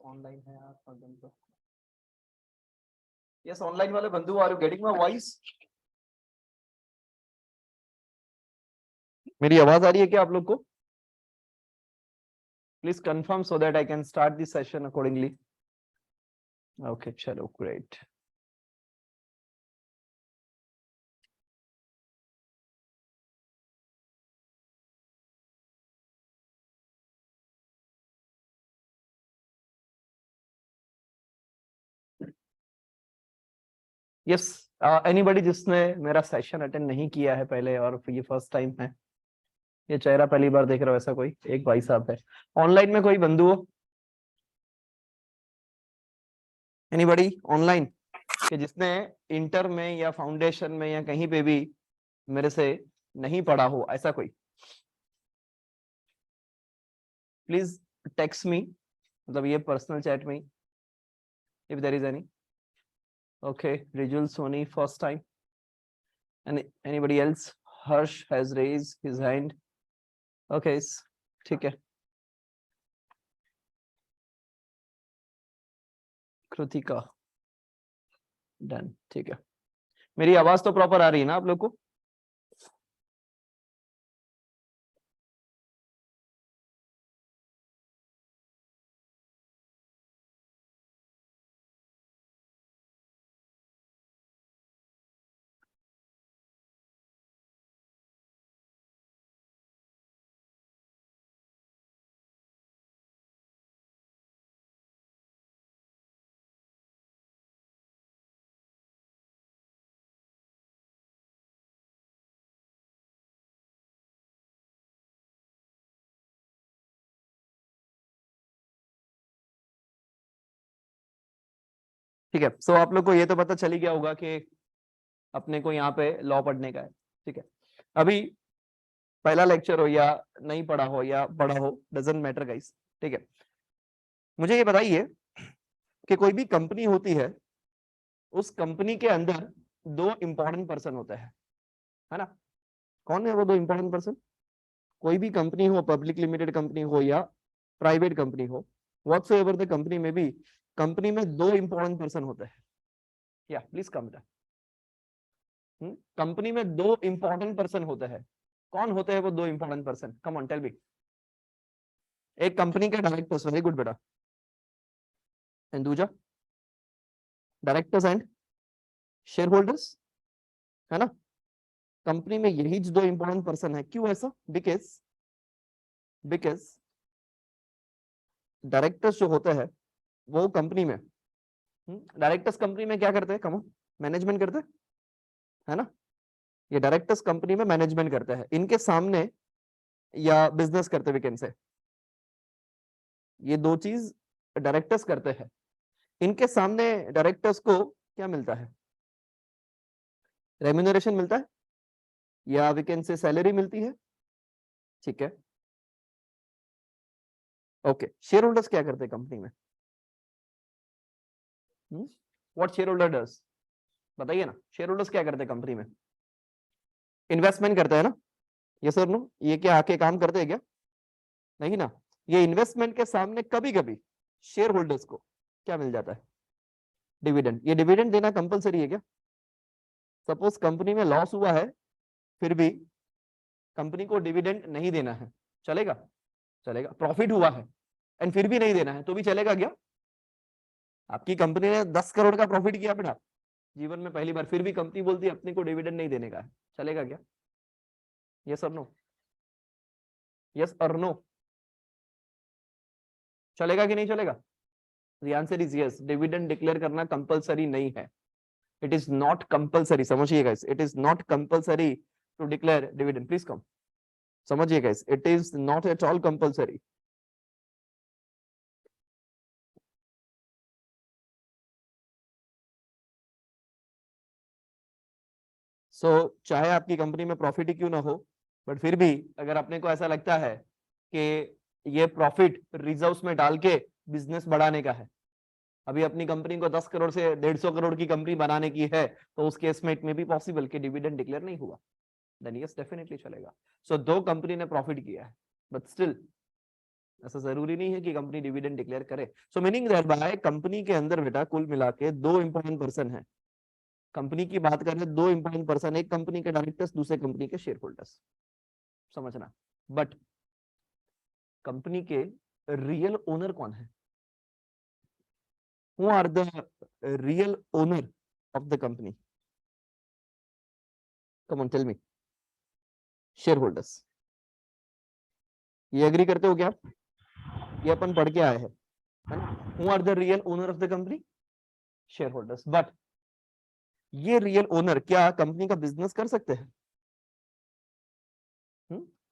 Online है यार तो यस ऑनलाइन वाले बंधु are you getting my voice? मेरी आवाज आ रही है क्या आप लोग को? Please confirm so that I can start this session accordingly. Okay चलो ग्रेट. यस एनीबॉडी जिसने मेरा सेशन अटेंड नहीं किया है पहले और ये फर्स्ट टाइम है, ये चेहरा पहली बार देख रहा हो ऐसा कोई एक भाई साहब है ऑनलाइन में? कोई बंधु हो एनीबॉडी ऑनलाइन कि जिसने इंटर में या फाउंडेशन में या कहीं पे भी मेरे से नहीं पढ़ा हो, ऐसा कोई? प्लीज टेक्स्ट मी, मतलब ये पर्सनल चैट में if there is any. Okay Rijul Soni first time. Anybody else? Harsh has raised his hand. Okay ठीक है. कृतिका डन. ठीक है. मेरी आवाज तो प्रॉपर आ रही है ना आप लोग को? ठीक है. सो आप लोग को ये तो पता चल ही गया होगा कि अपने को यहाँ पे लॉ पढ़ने का है. ठीक है. अभी पहला लेक्चर हो या नहीं पढ़ा हो या पढ़ा हो, डजंट मैटर गाइस. ठीक है. मुझे ये बताइए कि कोई भी कंपनी होती है, उस कंपनी के अंदर दो इंपॉर्टेंट पर्सन होते हैं, है ना? कौन है वो दो इंपॉर्टेंट पर्सन? कोई भी कंपनी हो, पब्लिक लिमिटेड कंपनी हो या प्राइवेट कंपनी हो, व्हाटसोएवर द कंपनी में भी, कंपनी में दो इंपॉर्टेंट पर्सन होते हैं. या प्लीज कम. कंपनी में दो इंपॉर्टेंट पर्सन होते हैं. कौन होते हैं वो दो important person? Come on tell me. एक कंपनी के डायरेक्टर्स, वेरी गुड बेटा. एंड दूजा डायरेक्टर्स एंड शेयर होल्डर्स, है ना? कंपनी में यही दो इंपॉर्टेंट पर्सन है. क्यों ऐसा? बिकॉज डायरेक्टर्स जो होते हैं वो कंपनी में, डायरेक्टर्स कंपनी में क्या करते हैं? कम मैनेजमेंट करते हैं, है ना? ये डायरेक्टर्स कंपनी में मैनेजमेंट करते हैं. इनके सामने या बिजनेस करते वीकेंड से, ये दो चीज डायरेक्टर्स करते हैं. इनके सामने डायरेक्टर्स को क्या मिलता है? रेम्यूनरेशन मिलता है या वीकेंड से सैलरी मिलती है. ठीक है. ओके. शेयर होल्डर्स क्या करते हैं कंपनी में? What share holder does? बताइए ना. शेयर होल्डर्स क्या करते हैं कंपनी में? इन्वेस्टमेंट करते हैं ना? यस और नो? ये क्या आके काम करते हैं क्या? नहीं ना. ये इन्वेस्टमेंट के सामने कभी कभी शेयर होल्डर्स को क्या मिल जाता है? डिविडेंड. ये डिविडेंड देना कंपलसरी है क्या? सपोज कंपनी में लॉस हुआ है, फिर भी कंपनी को डिविडेंड नहीं देना है, चलेगा? चलेगा. प्रॉफिट हुआ है एंड फिर भी नहीं देना है तो भी चलेगा क्या? आपकी कंपनी ने 10 करोड़ का प्रॉफिट किया बेटा जीवन में पहली बार, फिर भी कंपनी बोलती है अपने को डिविडेंड नहीं देने का है, चलेगा क्या? यस और नो? यस और नो? चलेगा कि नहीं चलेगा? The answer is yes. Dividend declare करना कंपलसरी नहीं है. It is not compulsory. समझिएगा, it is not compulsory to declare dividend. Please come. समझिएगा, it is not at all compulsory. So चाहे आपकी कंपनी में प्रॉफिट ही क्यों ना हो, बट फिर भी अगर अपने को ऐसा लगता है कि ये प्रॉफिट रिजर्व्स में डाल के बिजनेस बढ़ाने का है, अभी अपनी कंपनी को 10 करोड़ से 150 करोड़ की कंपनी बनाने की है, तो उस केस में इट में भी पॉसिबल कि डिविडेंड डिक्लेयर नहीं हुआ, देन यस डेफिनेटली चलेगा. सो दो कंपनी ने प्रॉफिट किया है बट स्टिल ऐसा जरूरी नहीं है कि कंपनी डिविडेंड डिक्लेयर करे। सो मीनिंग दैट बाय कंपनी के अंदर बेटा कुल मिला के दो इंपॉर्टेंट पर्सन है। कंपनी की बात करें, दो इंपॉर्टेंट पर्सन, एक कंपनी के डायरेक्टर्स, दूसरे कंपनी के शेयर होल्डर्स, समझना। बट कंपनी के रियल ओनर कौन है? Who are the real owner of the company? Come on tell me. Shareholders. ये एग्री करते हो क्या? ये अपन पढ़ के आए हैं, है ना? Who are the real owner of the company? Shareholders. But ये रियल ओनर क्या कंपनी का बिजनेस कर सकते हैं?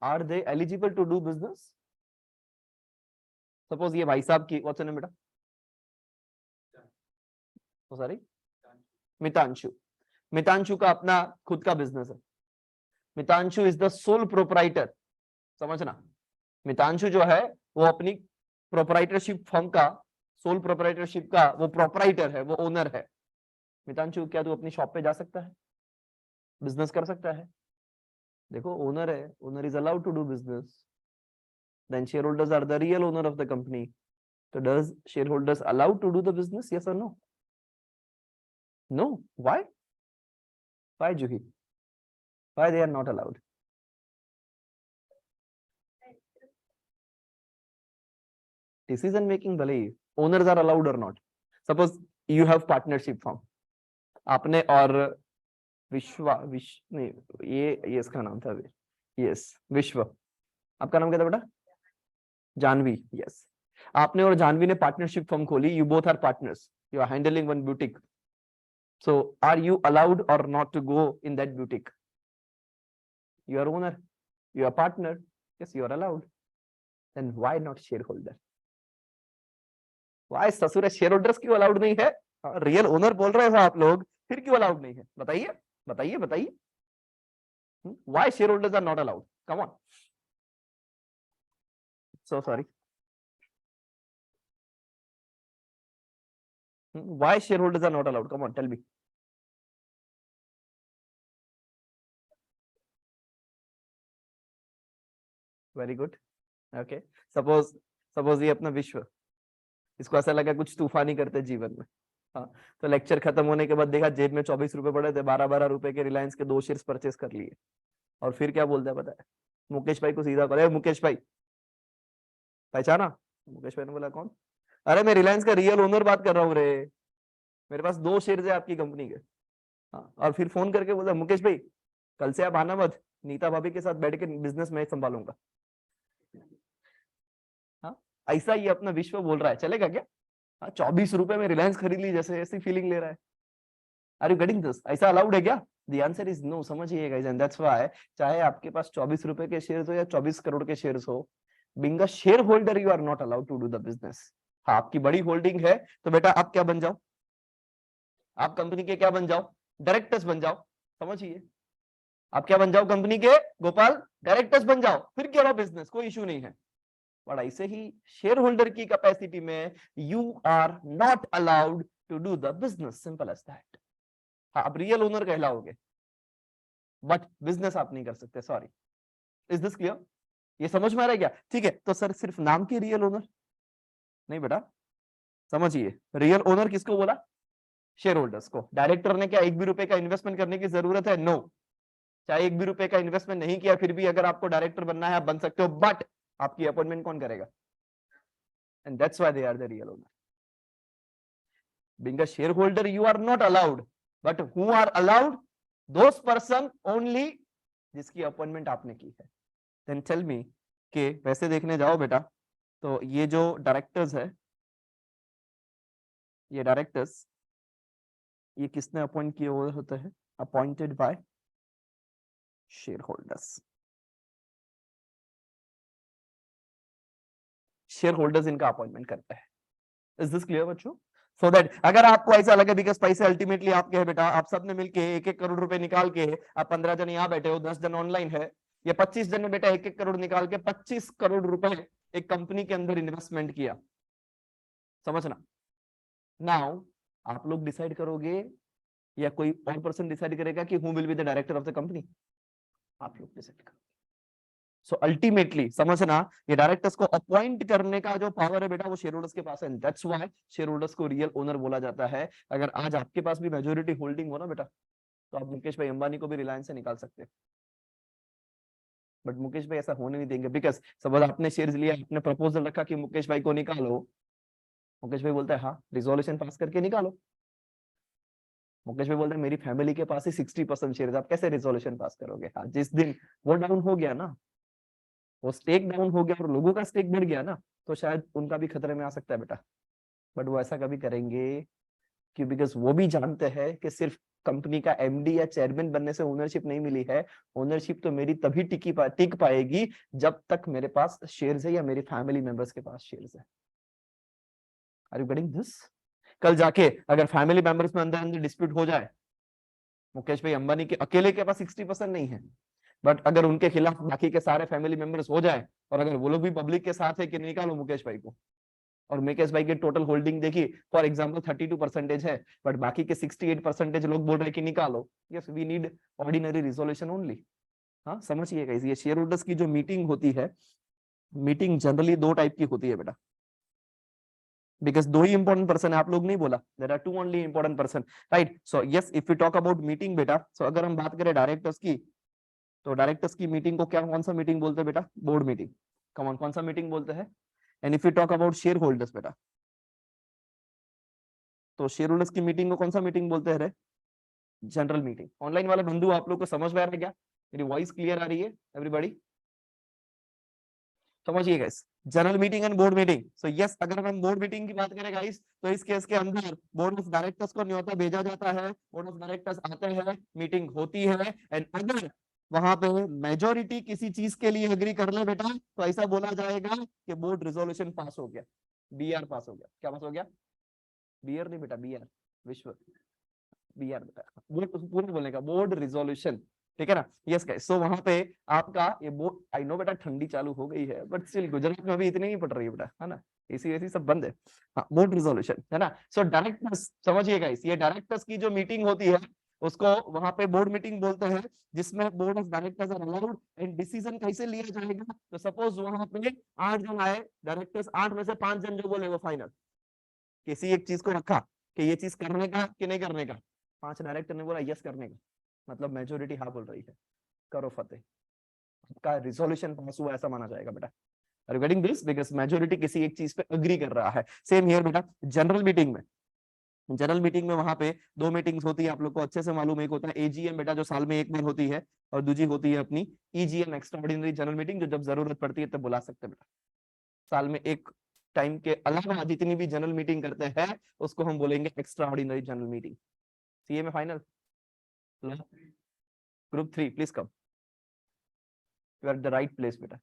Are they eligible to do business? Suppose ये भाई साहब की, व्हाट्स नेम बेटा? सॉरी, मितांशु। मितांशु का अपना खुद का बिजनेस है। Mitanshu is the sole proprietor, समझना। मितांशु जो है वो अपनी प्रोपराइटरशिप फर्म का, सोल प्रोपराइटरशिप का वो प्रोपराइटर है, वो ओनर है। मितांशु, क्या तू अपनी शॉप पे जा सकता है, बिजनेस कर सकता है? देखो ओनर है, owner is allowed to do business, then share holders are the real owner of the company. तो does share holders allowed to do the business, yes और no? No. Why Juhi? Why they are not allowed? Decision making भले ही owners are allowed और not. Suppose you have partnership form, आपने और विश्व नहीं, ये इसका नाम था, यस विश्व। आपका नाम क्या था बेटा? जानवी, यस। आपने और जानवी ने पार्टनरशिप फर्म खोली, you both are partners, you are handling one boutique. So are you allowed और not to go in that boutique? You are owner, you are partner, yes you are allowed. Then why not share holder? Why ससुर share holders क्यों allowed नहीं है? Real owner बोल रहे हो आप लोग, फिर क्यों अलाउड नहीं है? बताइए बताइए बताइए। Why share holders are not allowed? Come on. So sorry, why shareholders are not allowed? Come on, tell me. Very good. Okay. Suppose ये अपना विश्व, इसको ऐसा लगा कुछ तूफानी करते जीवन में। हाँ, तो लेक्चर खत्म होने के बाद देखा जेब में 24 रुपए पड़े थे, 12-12 रुपए के रिलायंस के 2 शेयर्स परचेस कर लिए। और फिर क्या बोलता है पता है? मुकेश भाई को सीधा बोला, मुकेश भाई पहचाना? मुकेश भाई ने बोला कौन? अरे मैं रिलायंस का रियल ओनर बात कर रहा हूँ रे, मेरे पास 2 शेयर्स है आपकी कंपनी के। हाँ, और फिर फोन करके बोला मुकेश भाई कल से आप आना मत, नीता भाभी के साथ बैठ के बिजनेस मैं संभालूंगा। हाँ, ऐसा ही अपना विश्व बोल रहा है, चलेगा क्या? हाँ, 24 रुपए में रिलायंस खरीद ली, जैसे ऐसी फीलिंग ले रहा है। Are you getting this? ऐसा अलाउड है क्या? द आंसर इज नो, समझिए गाइस, एंड दैट्स व्हाई चाहे आपके पास 24 रुपए के शेयर्स हो या 24 करोड़ के शेयर्स हो, being a shareholder you are not allowed to do the business. हाँ, आपकी बड़ी होल्डिंग है तो बेटा आप क्या बन जाओ? आप कंपनी के क्या बन जाओ? डायरेक्टर्स बन जाओ। समझिए, आप क्या बन जाओ कंपनी के? गोपाल, डायरेक्टर्स बन जाओ, फिर क्या हो बिजनेस, कोई इशू नहीं है। बट ऐसे ही शेयर होल्डर की कैपेसिटी में you are not allowed to do the business, simple as that. हाँ, आप रियल ओनर कहलाओगे बट बिजनेस आप नहीं कर सकते, सॉरी। Is this clear? ये समझ में आ रहा है क्या? ठीक है, तो सर सिर्फ नाम की रियल ओनर नहीं बेटा, समझिए, रियल ओनर किसको बोला? शेयर होल्डर्स को। डायरेक्टर ने क्या 1 भी रुपए का इन्वेस्टमेंट करने की जरूरत है? नो। चाहे 1 भी रुपए का इन्वेस्टमेंट नहीं किया, फिर भी अगर आपको डायरेक्टर बनना है आप बन सकते हो, बट आपकी अपॉइंटमेंट कौन करेगा? And that's why they are the real owner. Being a shareholder you are not allowed, but who are allowed? Those person only जिसकी अपॉइंटमेंट आपने की है। देन टेल मी कि वैसे देखने जाओ बेटा, तो ये जो डायरेक्टर्स है, ये डायरेक्टर्स, ये किसने अपॉइंट किए हुए होते हैं? Appointed by share holders. Share holders इनका अपॉइंटमेंट करते हैं। इज दिस क्लियर बच्चों? सो दैट अगर आपको ऐसा लगे बिकॉज पैसे अल्टीमेटली आपके है बेटा, आप सबने मिलके 1-1 करोड़ रुपए निकाल के, आप 15 जन यहाँ बैठे हो, 10 जन ऑनलाइन है, ये 25 जन ने बेटा 1-1 करोड़ निकाल के 25 करोड़ रुपए एक कंपनी के अंदर इन्वेस्टमेंट किया, समझना। नाउ आप लोग डिसाइड करोगे या कोई और पर्सन डिसाइड करेगा कि who will be the director of the company? आप लोग डिसाइड करोगे। सो अल्टीमेटली समझना, ये डायरेक्टर्स को अपॉइंट करने का जो पावर है बेटा वो शेयर होल्डर्स के पास है, दैट्स व्हाई शेयर होल्डर्स को रियल ओनर बोला जाता है। अगर आज आपके पास भी मेजोरिटी होल्डिंग हो ना बेटा, तो आप मुकेश भाई अंबानी को भी रिलायंस से निकाल सकते हैं, बट मुकेश भाई ऐसा होने नहीं देंगे। बिकॉज सपोज आपने शेयर्स लिया, आपने प्रपोजल रखा कि मुकेश भाई को निकालो, मुकेश भाई बोलता है हाँ रिजोल्यूशन पास करके निकालो। मुकेश भाई बोलते हैं मेरी फैमिली के पास ही 60% शेयर, आप कैसे रिजोल्यूशन पास करोगे? हाँ, जिस दिन वो डाउन हो गया ना, वो स्टेक डाउन हो गया और लोगों का स्टेक बढ़ गया ना, तो शायद उनका भी खतरे में आ सकता है बेटा। बट वो ऐसा कभी करेंगे कि बिकॉज वो भी जानते हैं कि सिर्फ कंपनी का एमडी या चेयरमैन बनने से ओनरशिप नहीं मिली है, ओनरशिप तो मेरी तभी टिक पाएगी जब तक मेरे पास शेयर्स है या मेरी फैमिली मेंबर्स के पास शेयर्स है। Are you getting this? कल जाके अगर फैमिली मेंबर्स में अंदर अंदर डिस्प्यूट हो जाए, मुकेश भाई अंबानी के अकेले के पास 60% नहीं है, बट अगर उनके खिलाफ बाकी के सारे फैमिली मेंबर्स हो जाए, और अगर वो लोग भी पब्लिक के साथ है कि निकालो मुकेश भाई को, और मुकेश भाई की टोटल होल्डिंग देखी फॉर एग्जांपल 32% है, बट बाकी के 68% लोग बोल रहे हैं कि निकालो, yes we need ordinary resolution only. हाँ समझिएगा, ये शेयर होल्डर्स की जो मीटिंग होती है, मीटिंग जनरली दो टाइप की होती है बेटा, बिकॉज दो ही इंपॉर्टेंट पर्सन है, आप लोग नहीं बोला, there are two only important person, right? So yes if you talk about meeting बेटा, सो अगर हम बात करें डायरेक्टर्स की, तो डायरेक्टर्स की मीटिंग को क्या कौन सा मीटिंग बोलते हैं बेटा? Board meeting. कौन सा मीटिंग बोलते हैं? And if you talk about share holders बेटा, तो शेयर होल्डर्स की मीटिंग को कौन सा मीटिंग बोलते हैं रे? General meeting. ऑनलाइन वाले बंधु आप लोग को समझ में आ रहा है क्या? मेरी वॉइस क्लियर आ रही है एवरीबॉडी? समझिए guys, general meeting and board meeting. So yes, अगर हम बोर्ड मीटिंग की बात करें गाइस, तो इस केस के अंदर बोर्ड ऑफ डायरेक्टर्स को न्योता भेजा जाता है, बोर्ड ऑफ डायरेक्टर्स आते हैं, मीटिंग होती है, एंड अगर वहां पे मेजोरिटी किसी चीज के लिए एग्री कर ले बेटा, तो ऐसा बोला जाएगा कि बोर्ड रिजोल्यूशन पास हो गया, बीआर पास हो गया। क्या पास हो गया? बीआर नहीं बेटा, बीआर विश्व, बीआर बेटा, बोर्ड पूरा बोलने का, बोर्ड रिजोल्यूशन, ठीक है ना? यस गाइस, सो वहां पे आपका ये बोर्ड, आई नो बेटा ठंडी चालू हो गई है, बट स्टिल गुजरात में अभी इतनी नहीं पड़ रही है बेटा, है ना? एसी वैसी सब बंद है। हाँ, बोर्ड रिजोल्यूशन है ना? सो डायरेक्टर्स, समझिए गाइस, ये डायरेक्टर्स की जो मीटिंग होती है उसको वहां पे बोर्ड मीटिंग बोलते हैं, जिसमें board of directors are allowed, and decision कैसे लिया जाएगा? तो सपोज वहां पे 8 जन आए डायरेक्टर्स, 8 में से 5 जन जो बोले वो फाइनल, किसी एक चीज को रखा कि ये चीज करने का कि नहीं करने का, 5 डायरेक्टर ने बोला यस करने का, मतलब मेजोरिटी हाँ बोल रही है, करो फतेह, का रिजोल्यूशन पास हुआ ऐसा माना जाएगा बेटा। Are you getting this? Because majority किसी एक चीज पे अग्री कर रहा है। सेम हियर बेटा, जनरल मीटिंग में, जनरल मीटिंग में वहां पे 2 मीटिंग्स होती है, आप लोग को अच्छे से मालूम है। एक होता है एजीएम बेटा, जो साल में एक बार होती है, और दूसरी होती है अपनी EGM, extra ordinary general meeting, जो जब जरूरत पड़ती है तब बुला सकते हैं बेटा। साल में एक टाइम के अलावा जितनी भी जनरल मीटिंग करते हैं उसको हम बोलेंगे extra ordinary general meeting. CA में final, group 3 please come, you are the right place बेटा।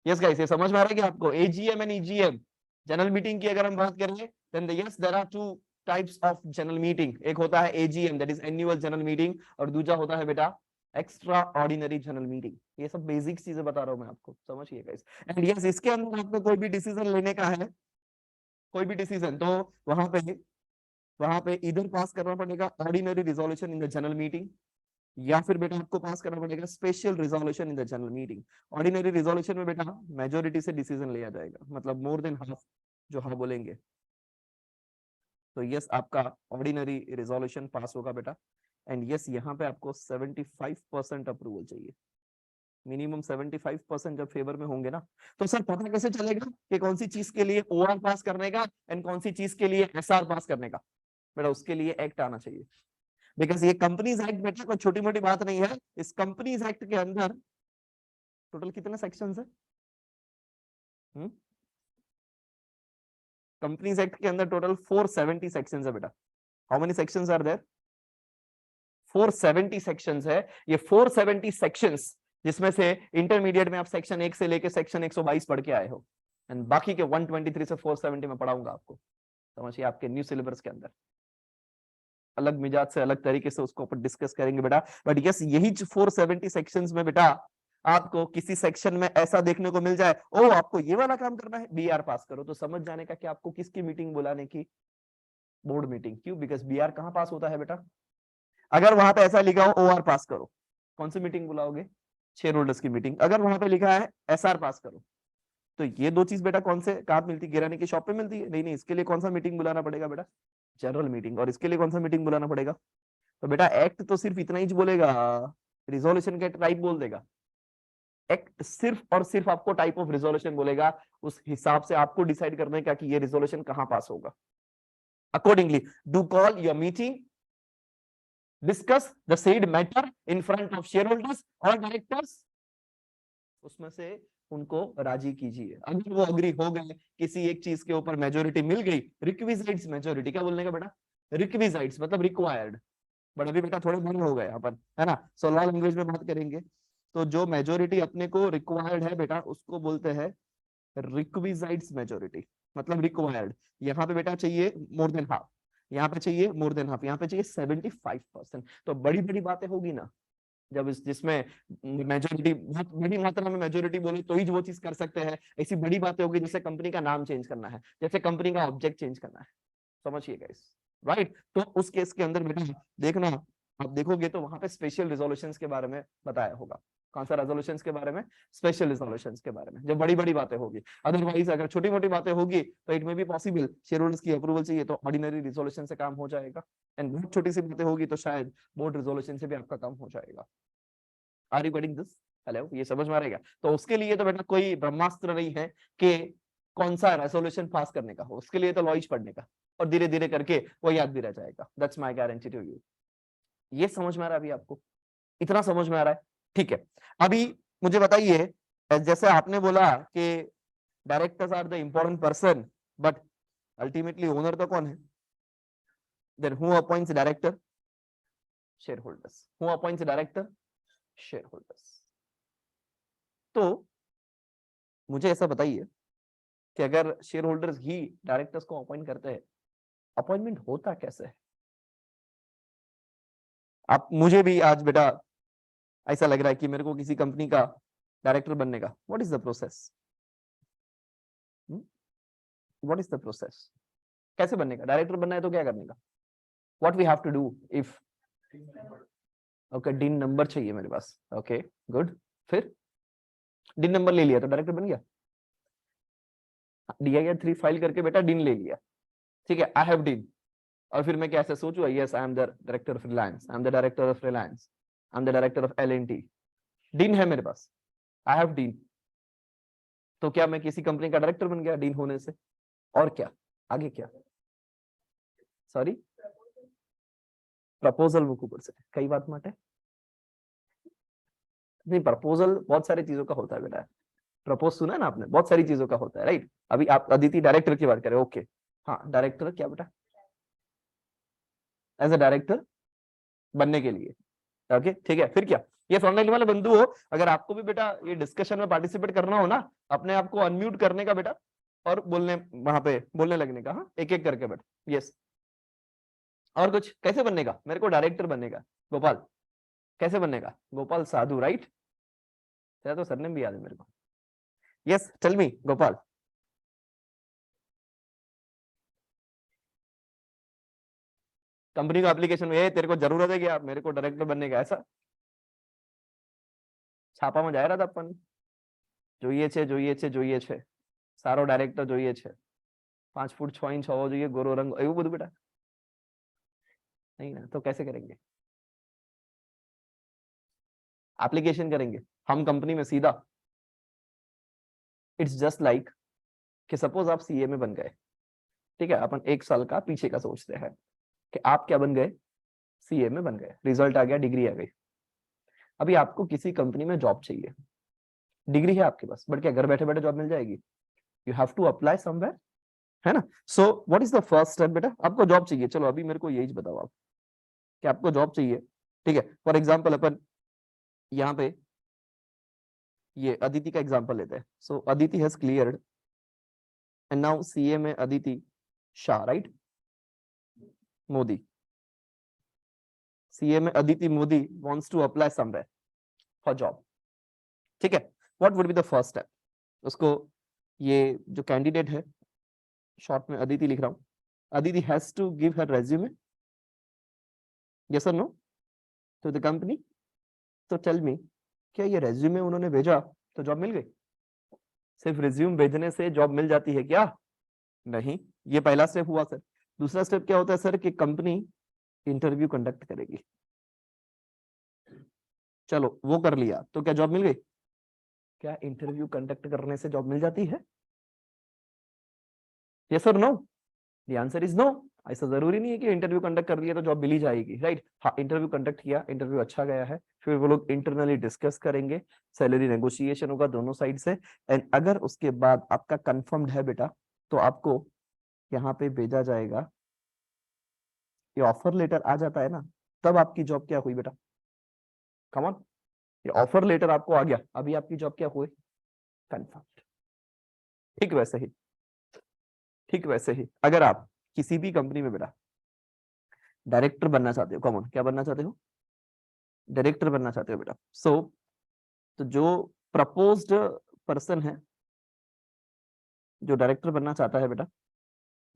यस गाइस, ये समझ में आ रहा है कि आपको AGM and EGM general meeting की अगर हम बात करें, then yes there are two types of general meeting. एक होता है AGM, that is annual general meeting, और दूसरा होता है बेटा एक्स्ट्रा ऑर्डिनरी जनरल मीटिंग। ये सब बेसिक चीजें बता रहा हूं मैं आपको, समझिए गाइस। एंड यस, इसके अंदर आपको कोई भी डिसीजन लेने का है, कोई भी डिसीजन, तो वहां पे इधर पास करना पड़ेगा ordinary resolution in the general meeting, या फिर बेटा आपको पास करना पड़ेगा special resolution in the general meeting. Ordinary resolution में बेटा मेजोरिटी से डिसीजन लिया जाएगा, मतलब मोर देन हाफ जो हाँ बोलेंगे, तो यस आपका ऑर्डिनरी रिजोल्यूशन पास होगा बेटा। एंड यस, यहाँ पे आपको 75% अप्रूवल चाहिए, मिनिमम 75% जब फेवर में होंगे ना, तो सर पता कैसे चलेगा कि कौन सी चीज के लिए ओआर पास करने का एंड कौन सी चीज के लिए एसआर पास करने का? बेटा उसके लिए एक्ट आना चाहिए, बिकॉज ये कंपनीज एक्ट बेटा कोई छोटी मोटी बात नहीं है। इस कंपनीज एक्ट के अंदर टोटल कितने सेक्शंस है? कंपनीज एक्ट के अंदर टोटल 470 सेक्शंस है बेटा। How many sections are there? 470 sections है। ये 470 सेक्शंस, जिसमें से इंटरमीडिएट में आप सेक्शन 1 से लेके सेक्शन 122 पढ़ के आए हो, एंड बाकी के 123 से 470 में पढ़ाऊंगा आपको, समझिए, आपके न्यू सिलेबस के अंदर अलग मिजाज से अलग तरीके से उसको ऊपर डिस्कस करेंगे बेटा। बट यस, यही 470 सेक्शंस में बेटा आपको किसी सेक्शन में ऐसा देखने को मिल जाए, ओ आपको ये वाला काम करना है, बीआर पास करो, तो समझ जाने का कि आपको किसकी मीटिंग बुलाने की? Board meeting. क्यों? बिकॉज बीआर कहां पास होता है बेटा? अगर वहां पे ऐसा लिखा हो ओआर पास करो, कौन सी मीटिंग बुलाओगे? शेयर होल्डर्स की मीटिंग। अगर वहां पे लिखा है एसआर पास करो, तो ये दो चीज बेटा कौन से कहाँ मिलती है? किराने की शॉप पे मिलती है? नहीं नहीं, इसके लिए कौन सा मीटिंग बुलाना पड़ेगा बेटा? General meeting. और इसके लिए कौन सा मीटिंग बुलाना पड़ेगा? तो बेटा एक्ट तो सिर्फ इतना ही बोलेगा, रिजोल्यूशन का टाइप बोल देगा। एक्ट सिर्फ और सिर्फ आपको टाइप ऑफ रिजोल्यूशन बोलेगा, उस हिसाब से आपको डिसाइड करने का कि ये रिजोल्यूशन कहां पास होगा। Accordingly do call your meeting, discuss the said matter in front of share holders और डायरेक्टर्स, उसमें से उनको राजी कीजिए। अगर वो अग्री हो गए किसी एक चीज के ऊपर, मेजोरिटी मिल गई, रिक्विजाइट्स मेजोरिटी, क्या बोलने का बेटा? रिक्विजाइट्स मतलब रिक्वायर्ड। बट अभी बेटा थोड़े बड़े हो गए अपन, है ना, सो लॉ लैंग्वेज में बात करेंगे। तो जो मेजोरिटी अपने को रिक्वायर्ड है बेटा, उसको बोलते हैं रिक्विजाइट्स मेजोरिटी, मतलब रिक्वायर्ड। यहाँ पे बेटा चाहिए मोर देन हाफ, यहाँ पे चाहिए मोर देन हाफ, यहाँ पे चाहिए 75%। तो बड़ी बड़ी बातें होगी ना, जब जिसमें मेजोरिटी, बहुत बड़ी मात्रा में मेजोरिटी बोले तो ही वो चीज कर सकते हैं। ऐसी बड़ी बातें होगी जैसे कंपनी का नाम चेंज करना है, जैसे कंपनी का ऑब्जेक्ट चेंज करना है, समझिए गाइस, राइट। तो उस केस के अंदर बेटा देखना, आप देखोगे तो वहां पे स्पेशल रिजोल्यूशंस के बारे में बताया होगा। कौन सा रेजोल्यूशंस के बारे में? स्पेशल रिजोल्यूशंस के बारे में, जब बड़ी बड़ी बातें होगी। अदरवाइज अगर छोटी मोटी बातें होगी तो इट में भी पॉसिबल, शेयर होल्डर्स की अप्रूवल चाहिए तो ऑर्डिनरी रिजोल्यूशन से काम हो जाएगा। एंड बहुत छोटी सी बातें होगी तो शायद बोर्ड रिजोल्यूशन से भी आपका काम हो जाएगा। Are you getting this? Hello, ये समझ में आ रहेगा? तो उसके लिए तो बेटा कोई ब्रह्मास्त्र नहीं है कि कौन सा रेजोल्यूशन पास करने का हो, उसके लिए तो लॉइज पढ़ने का, और धीरे धीरे करके वो याद भी रह जाएगा। That's my guarantee to you. ये समझ में आ रहा है अभी आपको? इतना समझ में आ रहा है? ठीक है। अभी मुझे बताइए, जैसे आपने बोला कि directors are the important person, but ultimately owner तो कौन है? Then who appoints director? Share holders. Who appoints director? Share holders. तो मुझे ऐसा बताइए कि अगर शेयर होल्डर्स ही डायरेक्टर्स को अपॉइंट करते हैं, अपॉइंटमेंट होता कैसे है? आप, मुझे भी आज बेटा ऐसा लग रहा है कि मेरे को किसी कंपनी का डायरेक्टर बनने का, what is the process? What is the process? कैसे बनने का? डायरेक्टर बनना है तो क्या करने का? What we have to do? If okay, DIN number चाहिए मेरे पास। ओके गुड, फिर डिन नंबर ले लिया तो डायरेक्टर बन गया। DIR 3 फाइल करके बेटा डिन ले लिया, ठीक है, आई हैव डिन। और फिर मैं कैसे सोचूं? Yes, I am the director of Reliance, I am the director of Reliance, I am the director of L&T। डिन है मेरे पास, आई हैव डिन। तो क्या मैं किसी कंपनी का डायरेक्टर बन गया डीन होने से? और क्या आगे क्या? सॉरी, प्रपोजल मुझको कर सकते कई बात माटे नहीं, प्रपोजल बहुत सारी चीजों का होता है बेटा। प्रपोज सुना है ना आपने, बहुत सारी चीजों का होता है, राइट। अभी आप अदिति डायरेक्टर की बात करें, ओके, हाँ डायरेक्टर क्या बेटा? एज अ डायरेक्टर बनने के लिए, ओके ठीक है। फिर क्या? ये ऑनलाइन वाले बंधु हो, अगर आपको भी बेटा ये डिस्कशन में पार्टिसिपेट करना हो ना, अपने आप को अनम्यूट करने का बेटा, और बोलने, वहां पे बोलने लगने का, हाँ एक एक करके बेटा, यस। और कुछ? कैसे बनने का मेरे को डायरेक्टर बनने का? गोपाल कैसे बनने का? गोपाल साधु, राइट? तेरा तो सरनेम भी याद है मेरे को। Yes tell me Gopal. Company को एप्लीकेशन में, तेरे को जरूरत है क्या मेरे को डायरेक्टर बनने का? ऐसा छापा में जाहिरात આપવાની, જોઈએ છે જોઈએ છે જોઈએ છે, સારો ડાયરેક્ટર જોઈએ છે, 5 फुट 6 इंच હોવો જોઈએ, गोरो रंग, એવું બધું बेटा नहीं ना? तो कैसे करेंगे? एप्लीकेशन करेंगे हम कंपनी में सीधा। इट्स जस्ट लाइक कि सपोज आप CA में बन गए, ठीक है, अपन 1 साल का पीछे का सोचते हैं कि आप क्या बन गए? CA में बन गए, रिजल्ट आ गया, डिग्री आ गई। अभी आपको किसी कंपनी में जॉब चाहिए, डिग्री है आपके पास, बट क्या घर बैठे बैठे जॉब मिल जाएगी? You have to apply somewhere, है ना। So what is the first step बेटा? आपको जॉब चाहिए, चलो अभी मेरे को यही बताओ आप कि आपको जॉब चाहिए, ठीक है। फॉर एग्जाम्पल अपन यहाँ पे ये अदिति का एग्जाम्पल लेते हैं। So Aditi has cleared and now CA में अदिति शाह, राइट? मोदी, CA में Aditi Modi wants to apply somewhere for job, ठीक है। What would be the first step? उसको, ये जो कैंडिडेट है, शॉर्ट में अदिति लिख रहा हूं, Aditi has to give her resume, yes और नो, टू द कंपनी। तो टेल मी, क्या ये रेज्यूमे उन्होंने भेजा तो जॉब मिल गई? सिर्फ रिज्यूम भेजने से जॉब मिल जाती है क्या? नहीं, ये पहला स्टेप हुआ सर। दूसरा स्टेप क्या होता है सर कि कंपनी इंटरव्यू कंडक्ट करेगी। चलो वो कर लिया तो क्या जॉब मिल गई? क्या इंटरव्यू कंडक्ट करने से जॉब मिल जाती है? यस और no? The answer is no. ऐसा जरूरी नहीं है कि इंटरव्यू कंडक्ट कर दिया तो जॉब मिल ही जाएगी, राइट? हाँ, इंटरव्यू कंडक्ट किया, इंटरव्यू अच्छा गया है, फिर वो लोग इंटरनली डिस्कस करेंगे, सैलरी नेगोशिएशन होगा दोनों साइड से, एंड अगर उसके बाद आपका कंफर्म्ड है बेटा तो आपको यहाँ पे भेजा जाएगा, ये ऑफर लेटर आ जाता है ना, तब आपकी जॉब क्या हुई बेटा? कम ऑन, ये ऑफर लेटर आपको आ गया, अभी आपकी जॉब क्या हुई? कंफर्म्ड। ठीक वैसे ही, ठीक वैसे ही अगर आप किसी भी कंपनी में बेटा डायरेक्टर बनना चाहते हो, कॉमन क्या बनना चाहते हो? डायरेक्टर बनना चाहते हो बेटा। सो तो जो प्रपोज्ड पर्सन है जो डायरेक्टर बनना चाहता है बेटा,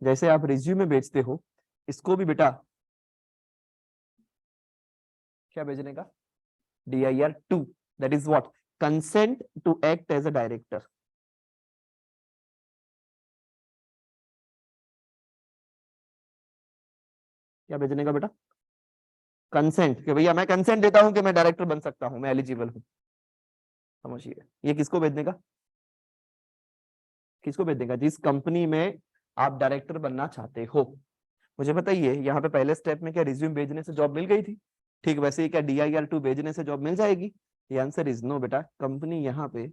जैसे आप रिज्यूमे भेजते हो, इसको भी बेटा क्या भेजने का? DIR-2, that is what? Consent to act as a director. क्या भेजने का बेटा? कंसेंट, कि भैया मैं कंसेंट देता हूं कि मैं डायरेक्टर बन सकता हूं, मैं एलिजिबल हूं। समझिए, ये किसको भेजने का? किसको भेजने का? जिस कंपनी में आप डायरेक्टर बनना चाहते हो। मुझे बताइए, यहाँ पे पहले स्टेप में क्या रिज्यूम भेजने से जॉब मिल गई थी? ठीक वैसे ही क्या DIR-2 भेजने से जॉब मिल जाएगी? ये आंसर इज नो बेटा। कंपनी यहाँ पे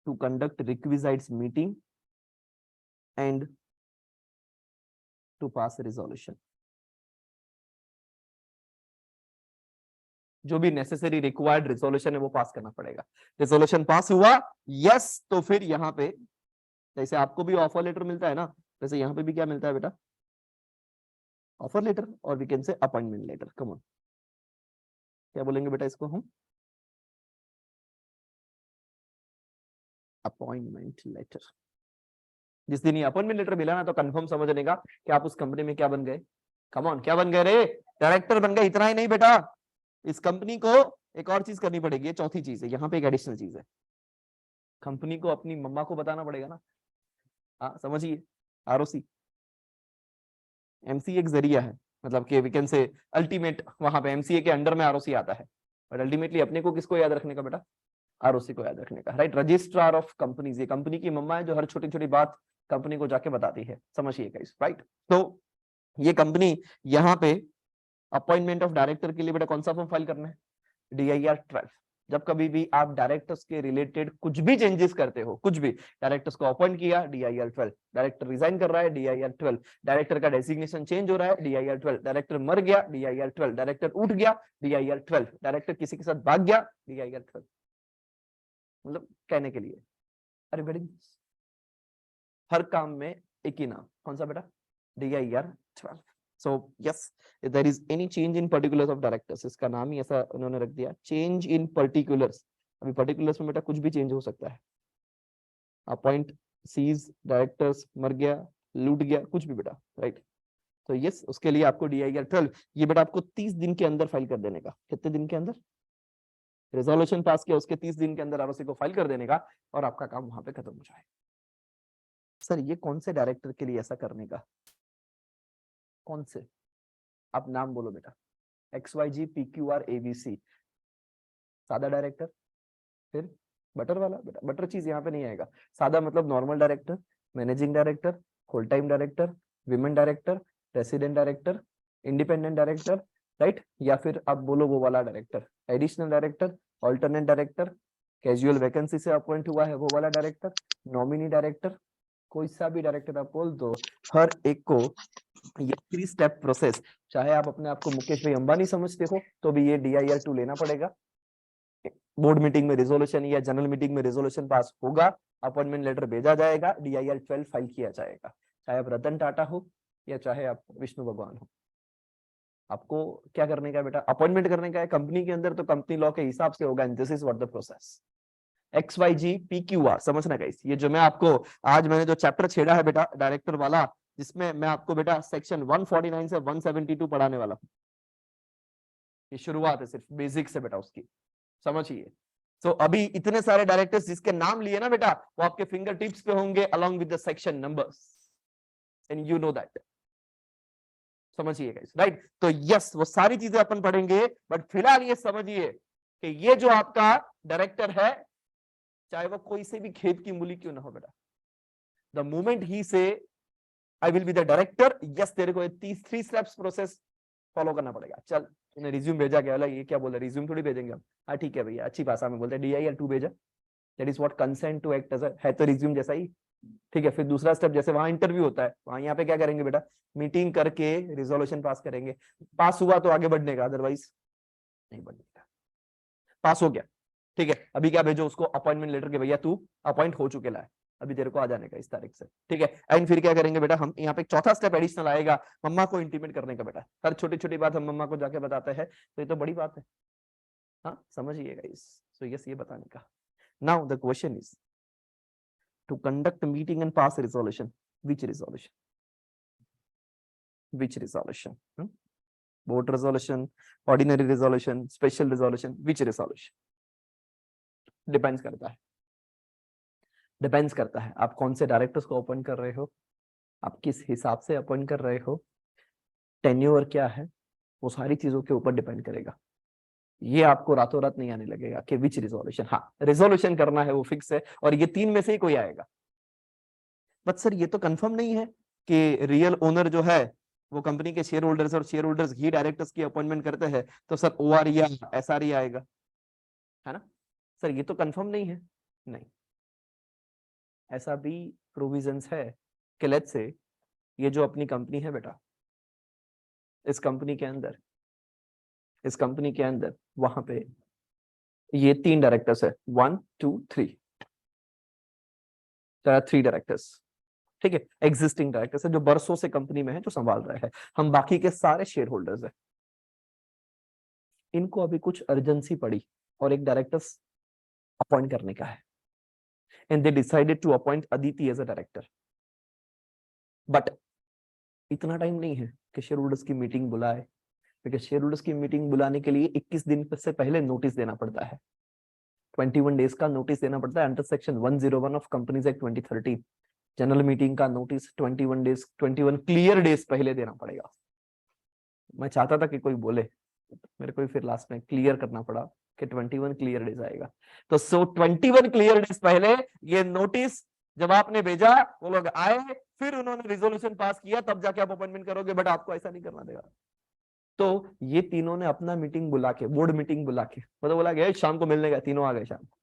to conduct requisites meeting and to pass resolution, जो भी नेसेसरी रिक्वायर्ड रिजोल्यूशन है वो पास करना पड़ेगा। रिजोल्यूशन पास हुआ, यस, तो फिर यहाँ पे जैसे आपको भी ऑफर लेटर मिलता है ना, वैसे यहाँ पे भी क्या मिलता है बेटा? ऑफर लेटर, और we can say appointment letter. Come on, क्या बोलेंगे बेटा इसको हम? Appointment letter. जिस दिन ये अपॉइंटमेंट लेटर मिला ना, तो कंफर्म समझने का कि आप उस कंपनी में क्या बन गए? कम ऑन, क्या बन गए रे? डायरेक्टर बन गए। इतना ही नहीं बेटा, इस कंपनी को एक और चीज करनी पड़ेगी, ये चौथी चीज है, यहाँ पे एक एडिशनल चीज है। कंपनी को अपनी मम्मा को बताना पड़ेगा ना। हाँ समझिए, ROC MC एक जरिया है, मतलब कि वी कैन से अल्टीमेट, वहां पे MCA के अंडर में ROC आता है, बट अल्टीमेटली अपने को किसको याद रखने का बेटा? ROC को याद रखने का, राइट? रजिस्ट्रार ऑफ कंपनीज, ये कंपनी की मम्मा है जो हर छोटी छोटी बात कंपनी को जाके बताती है। समझिए गाइस, राइट? तो ये कंपनी यहाँ पे अपॉइंटमेंट ऑफ डायरेक्टर के लिए बेटा कौन सा फॉर्म फाइल करना है? DIR-12। जब कभी भी आप डायरेक्टर्स के रिलेटेड कुछ भी चेंजेस करते हो, कुछ भी, डायरेक्टर्स को अपॉइंट किया, DIR-12, डायरेक्टर रिजाइन कर रहा है, DIR-12, डायरेक्टर का डेजिग्नेशन चेंज हो रहा है, DIR-12, डायरेक्टर मर गया, DIR-12, डायरेक्टर उठ गया, DIR-12, डायरेक्टर किसी के साथ भाग गया, DIR-12। मतलब कहने के लिए, अरे बेटा हर काम में एक ही नाम, कौन सा बेटा? DIR-12। So yes, if there is any change in particulars of directors, इसका नाम ही ऐसा उन्होंने रख दिया, चेंज इन पर्टिकुलर्स। अभी पर्टिकुलर्स में बेटा कुछ भी चेंज हो सकता है, अपॉइंट, सीज, डायरेक्टर्स, मर गया, लूट गया, कुछ भी बेटा, राइट? तो यस, उसके लिए आपको DIR-12, ये बेटा आपको 30 दिन के अंदर फाइल कर देने का। कितने दिन के अंदर? रेजोल्यूशन पास किया उसके 30 दिन के अंदर ROC को फाइल कर देने का, और आपका काम वहां पे खत्म हो जाएगा। सर ये कौन से डायरेक्टर के लिए ऐसा करने का? कौन से? आप नाम बोलो बेटा। XYG PQR ABC, सादा डायरेक्टर, फिर बटर वाला बेटा, बटर चीज यहाँ पे नहीं आएगा। सादा मतलब normal director, managing director, full time director, women director, resident director, independent director, right? या फिर आप बोलो वो वाला director, additional director, alternate director, casual vacancy से अपॉइंट हुआ है वो वाला डायरेक्टर, नॉमिनी डायरेक्टर, कोई सा भी डायरेक्टर आप बोल दो, हर एक को ये 3 स्टेप प्रोसेस, चाहे आप अपने आप को मुकेश भाई अंबानी समझते हो तो भी ये DIR-2 लेना पड़ेगा। बोर्ड मीटिंग में रिजोल्यूशन या जनरल मीटिंग में रिजोल्यूशन पास होगा, अपॉइंटमेंट लेटर भेजा जाएगा, DIR-12 फाइल किया जाएगा, चाहे आप रतन टाटा हो या चाहे आप विष्णु भगवान हो। आपको क्या करने का है बेटा? अपॉइंटमेंट करने का है कंपनी के अंदर, तो कंपनी लॉ के हिसाब से होगा, and this is what the process. XYG PQR समझना गाइस, ये जो मैं आपको आज मैंने जो चैप्टर छेड़ा है बेटा डायरेक्टर वाला, जिसमें मैं आपको बेटा सेक्शन 149 से 172 पढ़ाने वाला हूँ। ये शुरुआत है सिर्फ बेसिक से बेटा उसकी, समझिए। तो अभी इतने सारे डायरेक्टर्स जिसके नाम लिए ना बेटा, वो आपके फिंगर टिप्स पे होंगे along with the section numbers, and you know that, समझिए गाइस, राइट। तो यस, वो सारी चीजें अपन पढ़ेंगे, बट फिलहाल ये समझिए कि ये जो आपका डायरेक्टर है, चाहे वो कोई से भी खेत की मूली क्यों ना हो बेटा, द मोमेंट ही से I will be the director, yes, तेरे को 3 स्टेप्स प्रोसेस फॉलो करना पड़ेगा। चल, तूने रिज्यूम भेजा, क्या बोला, ये क्या बोला, रिज्यूम थोड़ी भेजेंगे हम, हाँ ठीक है भैया, अच्छी भाषा में बोलते हैं, DIL2 भेजा, that is what consent to act as, है तो रिज्यूम जैसा ही, ठीक है। फिर दूसरा स्टेप, जैसे वहां इंटरव्यू होता है, वहां यहाँ पे क्या करेंगे बेटा, मीटिंग करके रिजोल्यूशन पास करेंगे, पास हुआ तो आगे बढ़ने का, अदरवाइज नहीं बढ़ने का। पास हो गया, ठीक है, अभी क्या भेजो उसको, अपॉइंटमेंट लेटर के भैया तू अपॉइंट हो चुके ला, अभी तेरे को आ जाने का इस तारीख से, ठीक है। एंड फिर क्या करेंगे बेटा, हम यहाँ पे एक चौथा स्टेप एडिशनल आएगा, मम्मा को इंटीमेट करने का बेटा, हर छोटी छोटी बात हम मम्मा को जाके बताते हैं, तो ये तो बड़ी बात है, हाँ समझिएगा इस, सो यस, ये बताने का। Now the question is to conduct meeting and pass resolution, which resolution, which resolution, board resolution, ordinary resolution, special resolution, which resolution, depends करता है, डिपेंड्स करता है आप कौन से डायरेक्टर्स को अपॉइंट कर रहे हो, आप किस हिसाब से अपॉइंट कर रहे हो, टेन्योर क्या है, वो सारी चीजों के ऊपर डिपेंड करेगा। ये आपको रातों रात नहीं आने लगेगा कि विच रिजोल्यूशन, हाँ रिजोल्यूशन करना है वो फिक्स है, और ये 3 में से ही कोई आएगा। बट सर ये तो कंफर्म नहीं है कि रियल ओनर जो है वो कंपनी के शेयर होल्डर्स, और शेयर होल्डर्स ही डायरेक्टर्स की अपॉइंटमेंट करते हैं, तो सर OR या SR ही आएगा, है ना सर, ये तो कंफर्म नहीं है। नहीं, ऐसा भी प्रोविजंस है कि लेट्स से ये जो अपनी कंपनी है बेटा, इस कंपनी के अंदर, इस कंपनी के अंदर वहां पे ये 3 डायरेक्टर्स है, 1 2 3, 3 डायरेक्टर्स, ठीक है, एग्जिस्टिंग डायरेक्टर्स है जो बरसों से कंपनी में है, जो संभाल रहे हैं, हम बाकी के सारे शेयर होल्डर्स है। इनको अभी कुछ अर्जेंसी पड़ी और एक डायरेक्टर्स अपॉइंट करने का है, and they decided to appoint Aditi as a director. But इतना टाइम नहीं है कि शेयर होल्डर्स की मीटिंग बुलाए, क्योंकि शेयर होल्डर्स की मीटिंग बुलाने के लिए 21 दिन से पहले नोटिस देना पड़ता है, 21 डेज का नोटिस देना पड़ता है under section 101 of companies act 2013। General meeting का नोटिस 21 डेज, 21 क्लियर डेज पहले देना पड़ेगा। मैं चाहता था कि कोई बोले, मेरे को फिर लास्ट में क्लियर करना पड़ा कि 21 क्लियर डेज आएगा, तो 21 क्लियर डेज पहले ये नोटिस जब आपने भेजा, वो लोग आए, फिर उन्होंने रिजोल्यूशन पास किया, तब जाके आप अपॉइंटमेंट करोगे, बट आपको ऐसा नहीं करना देगा। तो ये तीनों ने अपना मीटिंग बुला के, बोर्ड मीटिंग बुला के, मतलब बोला गया शाम को मिलने गया, तीनों आ गए शाम को,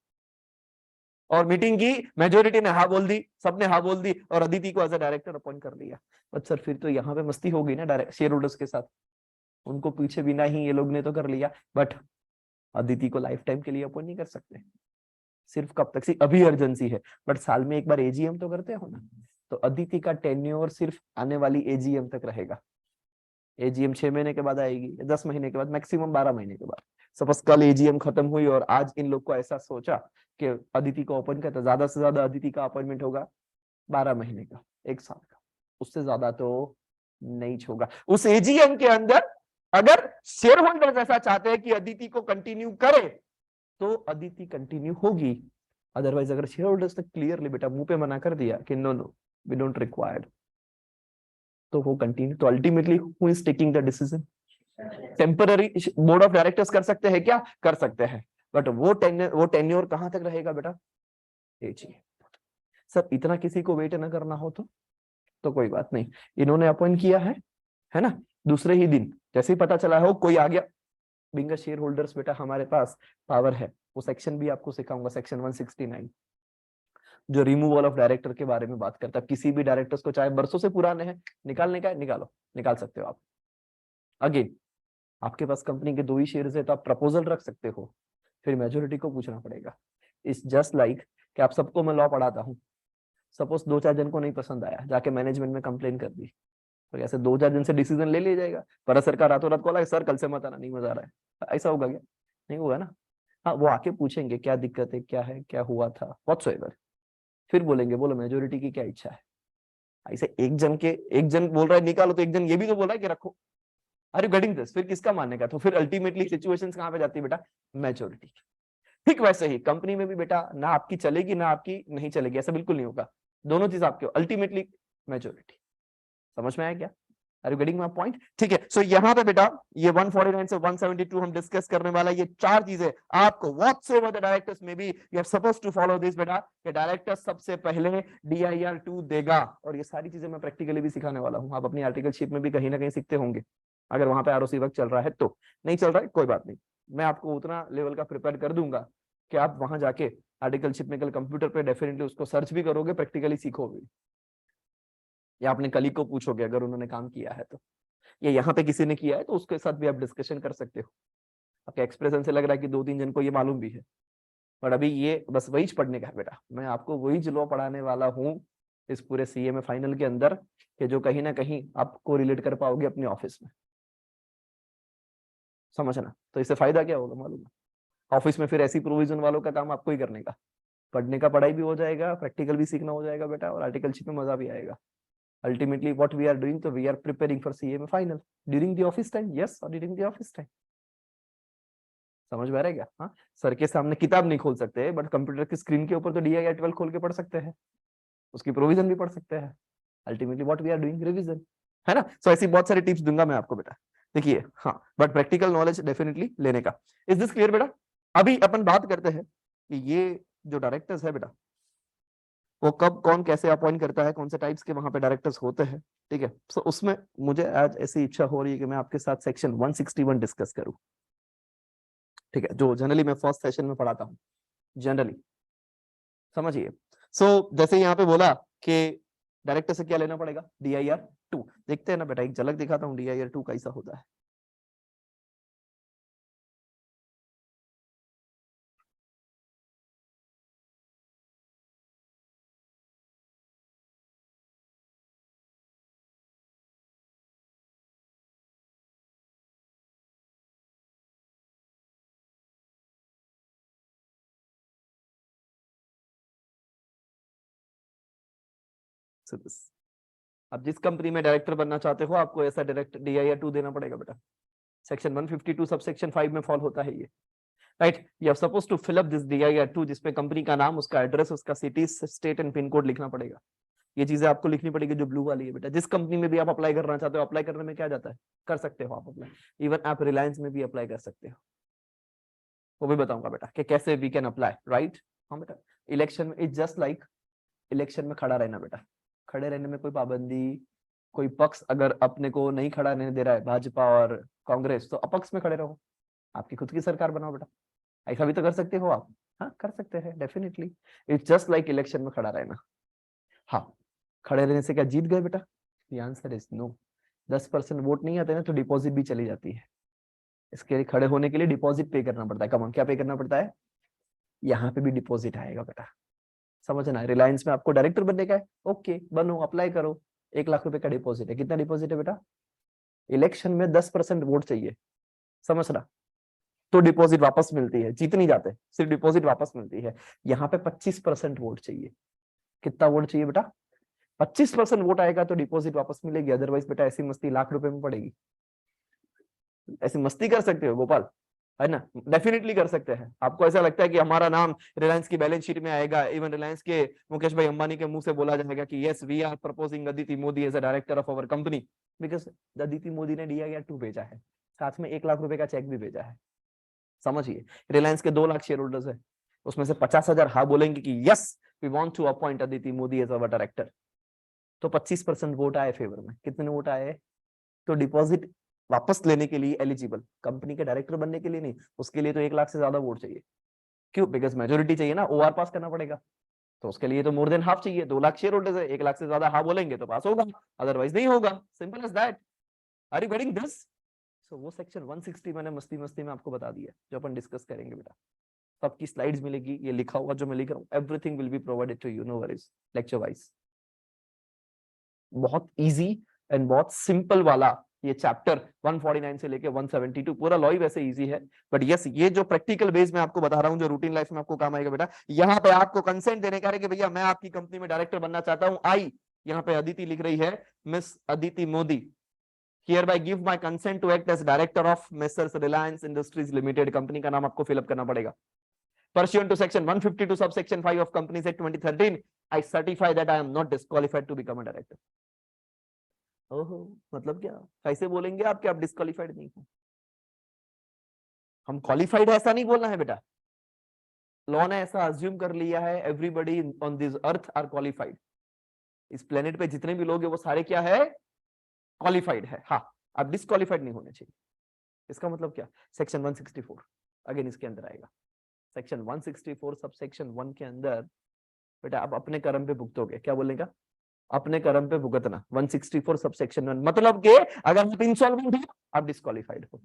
और मीटिंग की, मेजोरिटी ने हाँ बोल दी, सबने हाँ बोल दी, और अदिति को एज अ डायरेक्टर अपॉइंट कर लिया। बट सर फिर तो यहाँ पे मस्ती हो गई ना डायरेक्ट शेयर होल्डर्स के साथ, उनको पीछे बिना ही ये लोग ने तो कर लिया, बट अदिति को लाइफ टाइम के लिए अपॉइंट नहीं कर सकते, सिर्फ कब तक, अभी अर्जेंसी है, बट साल में एक बार AGM तो करते हो ना, तो अदिति का टेन्योर सिर्फ आने वाली AGM तक रहेगा। AGM 6 महीने के बाद आएगी, 10 महीने के बाद, मैक्सिमम 12 महीने के बाद। सपोज कल AGM खत्म हुई और आज इन लोग को ऐसा सोचा कि अदिति को अपॉइंट करता, ज्यादा से ज्यादा अदिति का अपॉइंटमेंट होगा 12 महीने का, 1 साल का, उससे ज्यादा तो नहीं होगा। उस AGM के अंदर अगर शेयर होल्डर्स ऐसा चाहते हैं कि अदिति को कंटिन्यू करे, तो अदिति कंटिन्यू होगी, अदरवाइज अगर शेयर होल्डर्स ने क्लियरली बेटा मुंह पे मना कर दिया कि no no we don't required, तो वो कंटिन्यू। तो ultimately who is taking the decision, temporary board of directors कर सकते हैं क्या, कर सकते हैं, बट वो टेन्योर कहां तक रहेगा बेटा, AGM। सर इतना किसी को वेट ना करना हो तो कोई बात नहीं, इन्होंने अपॉइंट किया है ना, दूसरे ही दिन जैसे ही पता चला हो कोई आ गया, बिंग शेयर होल्डर्स बेटा हमारे पास पावर है, वो सेक्शन भी आपको सिखाऊंगा, सेक्शन 169 जो रिमूवल ऑफ डायरेक्टर के बारे में बात करता है। किसी भी डायरेक्टर्स को चाहे बरसों से पुराने हैं, निकालने का है निकालो, निकाल सकते हो आप। अगेन आपके पास कंपनी के 2 ही शेयर्स है, तो आप प्रपोजल रख सकते हो, फिर मेजोरिटी को पूछना पड़ेगा। इट्स जस्ट लाइक कि आप सबको मैं लॉ पढ़ाता हूँ, सपोज 2-4 जन को नहीं पसंद आया, जाके मैनेजमेंट में कंप्लेन कर दी, तो ऐसे 2-4 दिन से डिसीजन ले लिया जाएगा, पर सरकार रातों रात को सर कल से मत आना, नहीं मजा आ रहा है, ऐसा होगा क्या, नहीं होगा ना। हाँ वो आके पूछेंगे क्या दिक्कत है, क्या है, क्या हुआ था, व्हाटसोएवर, फिर बोलेंगे बोलो मेजोरिटी की क्या इच्छा है, ऐसे एक जन बोल रहा है निकालो तो एक जन ये भी तो बोल रहा है कि रखो। Are you getting this? फिर किसका मानने का? तो फिर अल्टीमेटली सिचुएशंस कहां पे जाती है बेटा? मैच्योरिटी। ठीक वैसे ही कंपनी में भी बेटा ना आपकी चलेगी ना आपकी नहीं चलेगी, ऐसा बिल्कुल नहीं होगा। दोनों चीज आपके अल्टीमेटली मैच्योरिटी। समझ में आया क्या? Are you getting my point? ठीक है, सो यहाँ पे बेटा ये 149 से 172 हम डिस्कस करने वाला, ये चार चीजें आपको व्हाटसोएवर द डायरेक्टर्स में be you are supposed to follow this बेटा, कि डायरेक्टर सबसे पहले DIR 2 देगा। और ये सारी चीजें मैं प्रैक्टिकली भी सिखाने वाला हूँ, आप अपनी आर्टिकलशिप में भी कहीं ना कहीं सीखते होंगे, अगर वहां पे ROC वर्क चल रहा है तो। नहीं चल रहा है कोई बात नहीं, मैं आपको उतना लेवल का प्रिपेयर कर दूंगा कि आप वहां जाके आर्टिकलशिप में कल कंप्यूटर पे डेफिनेटली उसको सर्च भी करोगे, प्रैक्टिकली सीखोगे, या अपने कलीग को पूछोगे अगर उन्होंने काम किया है तो, या यहाँ पे किसी ने किया है तो उसके साथ भी आप डिस्कशन कर सकते हो। आपके एक्सप्रेशन से लग रहा है कि 2-3 जन को ये मालूम भी है, पर अभी ये बस वही पढ़ने का है बेटा। मैं आपको वही लॉ पढ़ाने वाला हूँ इस पूरे CA में फाइनल के अंदर, कि जो कहीं ना कहीं आपको रिलेट कर पाओगे अपने ऑफिस में। समझना? तो इससे फायदा क्या होगा मालूम है? ऑफिस में फिर ऐसी प्रोविजन वालों का काम आपको ही करने का, पढ़ने का पढ़ाई भी हो जाएगा, प्रैक्टिकल भी सीखना हो जाएगा बेटा, और आर्टिकलशिप में मजा भी आएगा। Ultimately what we are doing, so we are preparing for CA में final during the office time, yes, or during the office time। समझ में आ रहा है क्या? हाँ, सर के सामने किताब नहीं खोल सकते, बट कंप्यूटर की स्क्रीन के ऊपर तो DIR 12 खोल के पढ़ सकते हैं, उसकी प्रोविजन भी पढ़ सकते हैं। Ultimately what we are doing, revision, है ना? सो ऐसी बहुत सारी टिप्स दूंगा मैं आपको बेटा, देखिए। हाँ, बट प्रैक्टिकल नॉलेज डेफिनेटली लेने का। इज दिस क्लियर बेटा? अभी अपन बात करते हैं कि ये जो डायरेक्टर्स है बेटा, वो कब कौन कैसे अपॉइंट करता है, कौन से टाइप्स के वहां पे डायरेक्टर्स होते हैं, ठीक है। सो उसमें मुझे आज ऐसी इच्छा हो रही है कि मैं आपके साथ सेक्शन 161 डिस्कस करूं, ठीक है, जो जनरली मैं फर्स्ट सेशन में पढ़ाता हूं जनरली, समझिए। सो जैसे यहाँ पे बोला कि डायरेक्टर से क्या लेना पड़ेगा, DIR 2। देखते हैं ना बेटा, एक झलक दिखाता हूँ DIR 2 कैसा होता है। अब जिस कंपनी में डायरेक्टर बनना चाहते हो, आपको ऐसा डायरेक्ट DIR 2 देना पड़ेगा बेटा। सेक्शन 152 सब सेक्शन 5 में फॉल होता है ये, right. You are supposed to fill up this DIR 2, जिसमें कंपनी का नाम, उसका एड्रेस, उसका city, state and pin code लिखना पड़ेगा। ये चीजें आपको लिखनी पड़ेगी जो ब्लू वाली है बेटा। जिस कंपनी में भी आप अप्लाई करना चाहते हो, अप्लाई करने में क्या जाता है, कर सकते हो आप अप्लाई, इवन आप रिलायंस में भी अप्लाई कर सकते हो, वो भी बताऊंगा बेटा कि कैसे वी कैन अप्लाई, राइट। हाँ बेटा, इलेक्शन में इज जस्ट लाइक इलेक्शन में खड़ा रहना बेटा, खड़े रहने में कोई पाबंदी, कोई पक्ष अगर अपने को नहीं खड़ा रहने दे रहा है, भाजपा और कांग्रेस, तो अपक्ष में खड़े रहो, आपकी खुद की सरकार बनाओ बेटा, ऐसा भी तो कर सकते हो आप। हाँ, कर सकते हैं definitely, it's just like election में खड़ा रहना। हाँ, खड़े रहने से क्या जीत गए बेटा? The answer is no. 10% vote नहीं आते ना तो डिपॉजिट भी चली जाती है, इसके लिए खड़े होने के लिए डिपॉजिट पे करना पड़ता है। कम क्या पे करना पड़ता है? यहाँ पे भी डिपॉजिट आएगा बेटा, समझना है। रिलायंस में आपको डायरेक्टर बनने का है, ओके बनो, अप्लाई करो, 1 लाख रुपए का डिपॉजिट है। कितना डिपॉजिट है बेटा? इलेक्शन में 10% वोट चाहिए, समझना, तो डिपॉजिट वापस मिलती है, जीत नहीं जाते, सिर्फ डिपॉजिट वापस मिलती है। यहाँ पे 25% वोट चाहिए। कितना वोट चाहिए बेटा? 25% वोट आएगा तो डिपॉजिट वापस मिलेगी, अदरवाइज बेटा ऐसी मस्ती लाख रुपए में पड़ेगी। ऐसी मस्ती कर सकते हो गोपाल, है ना? डेफिनेटली कर सकते हैं। आपको ऐसा लगता है कि हमारा नाम रिलायंस की बैलेंस शीट में आएगा, इवन रिलायंस के मुकेश भाई अंबानी के मुंह से बोला जाएगा कि yes we are proposing Aditi Modi as a director of our company, because Aditi Modi ने DIR 2 भेजा है, साथ में 1 लाख रुपए का चेक भी भेजा है। समझिए, रिलायंस के 2 लाख शेयर होल्डर्स है, उसमें से 50,000 हाँ बोलेंगे कि yes we want to appoint Aditi Modi as our director, तो 25% वोट आए फेवर में। कितने वोट आए? तो डिपॉजिट वापस लेने के लिए एलिजिबल, कंपनी के डायरेक्टर बनने के लिए नहीं, उसके लिए तो 1 लाख से ज्यादा वोट चाहिए। क्यों? बिकॉज मेजोरिटी चाहिए ना, OR पास करना पड़ेगा, तो उसके लिए तो मोर देन हाफ चाहिए। 2 लाख शेयर होल्डर्स है, 1 लाख से ज्यादा हाँ बोलेंगे तो पास होगा, अदरवाइज नहीं होगा, simple as that. Are you getting this? So वो सेक्शन 160 मैंने मस्ती मस्ती में आपको बता दिया, जो अपन डिस्कस करेंगे बेटा। सबकी स्लाइड्स मिलेगी, ये लिखा हुआ जो मैं लिख रहा हूँ, everything will be provided to you, no worries, lecture wise. बहुत इजी एंड बहुत सिंपल वाला ये चैप्टर 149 से लेके 172 पूरा लॉ ही वैसे इजी है, बट यस ये जो प्रैक्टिकल बेस में आपको बता रहा हूँ, जो रूटीन लाइफ में आपको काम आएगा बेटा, यहाँ पे आपको कंसेंट देने का है कि भैया मैं आपकी कंपनी में डायरेक्टर बनना चाहता हूँ, आई यहाँ पे अदिति लिख रही है, miss Aditi Modi, hereby give my consent to act as director of Messrs Reliance Industries Limited, company का नाम आपको फिलअप करना पड़ेगा। Pursuant to section 152 subsection 5 of Companies Act 2013, I certify that I am not disqualified to become a director. ओहो, मतलब क्या, कैसे बोलेंगे आप कि आप डिस्क्वालिफाइड नहीं हो? हम क्वालिफाइड है ऐसा नहीं बोलना है बेटा। लॉ ने ऐसा अज्यूम कर लिया है, everybody on this earth are qualified. इस प्लेनेट पे जितने भी लोग हैं वो सारे क्या है, क्वालिफाइड है। हाँ, आप डिस्क्वालिफाइड नहीं होने चाहिए। इसका मतलब क्या, सेक्शन 164 अगेन इसके अंदर आएगा। सेक्शन 164 सब सेक्शन 1 के अंदर बेटा आप अपने कर्म पे भुगतोगे। क्या बोलेगा, अपने कर्म पे भुगतना। 164 सब सेक्शन 1 मतलब कि अगर आप इंसॉल्वेंट हो आप डिस्क्वालिफाइड हो,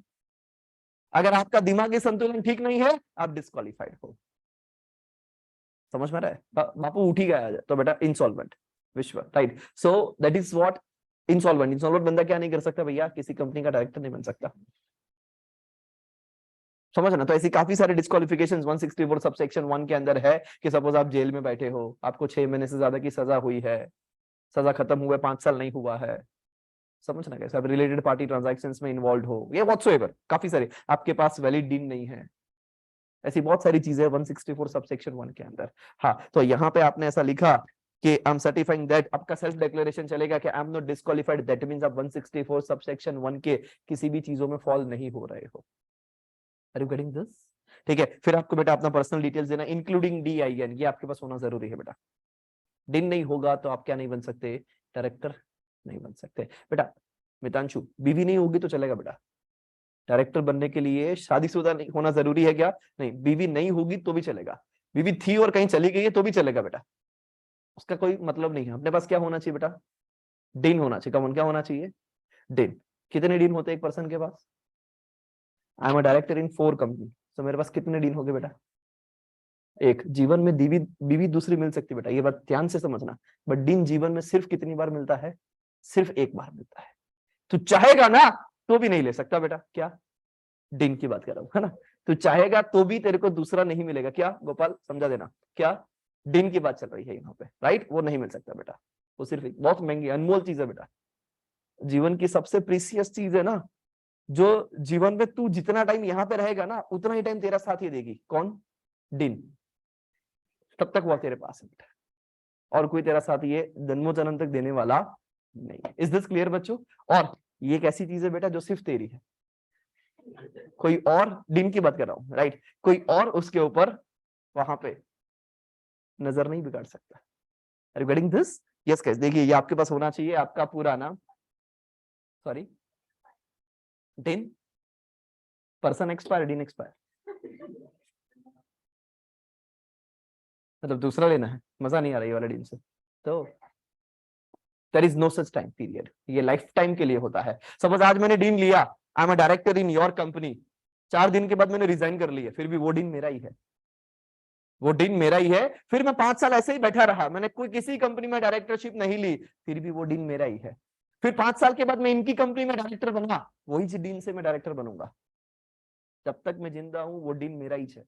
अगर आपका दिमागी संतुलन ठीक नहीं है आप डिस्क्वालिफाइड हो। समझ में रहा है? बापू उठ ही गया तो बेटा इंसॉल्वेंट विश्व, right. So that is what insolvent. Insolvent बंदा क्या नहीं कर सकता भैया, किसी कंपनी का डायरेक्टर नहीं बन सकता। समझ ना? तो ऐसी काफी सारे डिस्क्वालिफिकेशंस 164 सबसेक्शन 1 के अंदर है कि सपोज आप जेल में बैठे हो, आपको 6 महीने से ज्यादा की सजा हुई है, सजा खत्म हुए 5 साल नहीं हुआ है, समझना कैसे, आप रिलेटेड पार्टी ट्रांजैक्शंस में इन्वॉल्व हो, ये व्हाटसोएवर, काफी सारे, आपके पास वैलिड डीन नहीं है, ऐसी बहुत सारी चीजें 164 सबसेक्शन 1 के अंदर। हाँ, तो यहाँ पे आपने ऐसा लिखा कि आई एम सर्टिफाइंग दैट, आपका सेल्फ डिक्लेरेशन चलेगा कि I am not disqualified, that means आप 164 सबसेक्शन 1 के किसी भी चीजों में फॉल नहीं हो रहे हो। Are you getting this? ठीक है, फिर आपको बेटा अपना पर्सनल डिटेल्स देना, इंक्लूडिंग DIN, ये आपके पास होना जरूरी है बेटा। डिन नहीं होगा तो आप क्या नहीं बन सकते, डायरेक्टर नहीं बन सकते। बेटा मितांशु, बीवी नहीं होगी तो चलेगा बेटा, डायरेक्टर बनने के लिए शादीशुदा नहीं होना जरूरी है क्या? नहीं, बीवी नहीं होगी तो भी चलेगा, बीवी थी और कहीं चली गई है तो भी चलेगा बेटा, उसका कोई मतलब नहीं है। अपने पास क्या होना चाहिए बेटा, डिन होना चाहिए। कमन क्या होना चाहिए, डिन। कितने डिन होते हैं एक पर्सन के पास? I am a director in 4 company, तो मेरे पास कितने डिन हो गए बेटा? एक। जीवन में बीवी बीवी दूसरी मिल सकती बेटा, ये बात ध्यान से समझना, बट डिन जीवन में सिर्फ कितनी बार मिलता है, सिर्फ एक बार मिलता है। तू चाहेगा ना तो भी नहीं ले सकता बेटा। क्या, डिन की बात कर रहा हूं, है ना? तू चाहेगा तो भी तेरे को दूसरा नहीं मिलेगा। क्या गोपाल, समझा देना, क्या डिन की बात चल रही है यहाँ पे, राइट? वो नहीं मिल सकता बेटा, वो सिर्फ एक बहुत महंगी अनमोल चीज है बेटा, जीवन की सबसे प्रीसियस चीज है ना, जो जीवन में तू जितना टाइम यहाँ पे रहेगा ना उतना ही टाइम तेरा साथ ही देगी। कौन? डिन। तब तक वो तेरे पास है बेटा, और कोई तेरा साथ ये जन्मों जन्म तक देने वाला नहीं। इज दिस क्लियर बच्चों? और ये एक ऐसी चीज है बेटा जो सिर्फ तेरी है, कोई और, डिन की बात कर रहा हूं, राइट, कोई और उसके ऊपर वहां पे नजर नहीं बिगाड़ सकता। Are you getting this? Yes guys, देखिए ये आपके पास होना चाहिए, आपका पूरा नाम, सॉरी, डिन, पर्सन एक्सपायर, डिन एक्सपायर, मतलब दूसरा लेना है, मजा नहीं आ रही वाला डिन से, तो there is no such time period, ये लाइफ टाइम के लिए होता है। सपोज आज मैंने डिन लिया, I am a director in your company, 4 दिन के बाद मैंने रिजाइन कर लिया, फिर भी वो डिन मेरा ही है, वो डिन मेरा ही है। फिर मैं 5 साल ऐसे ही बैठा रहा, मैंने कोई किसी कंपनी में डायरेक्टरशिप नहीं ली, फिर भी वो डिन मेरा ही है। फिर 5 साल के बाद मैं इनकी कंपनी में डायरेक्टर बना, वही डिन से मैं डायरेक्टर बनूंगा। जब तक मैं जिंदा हूं वो डिन मेरा ही है,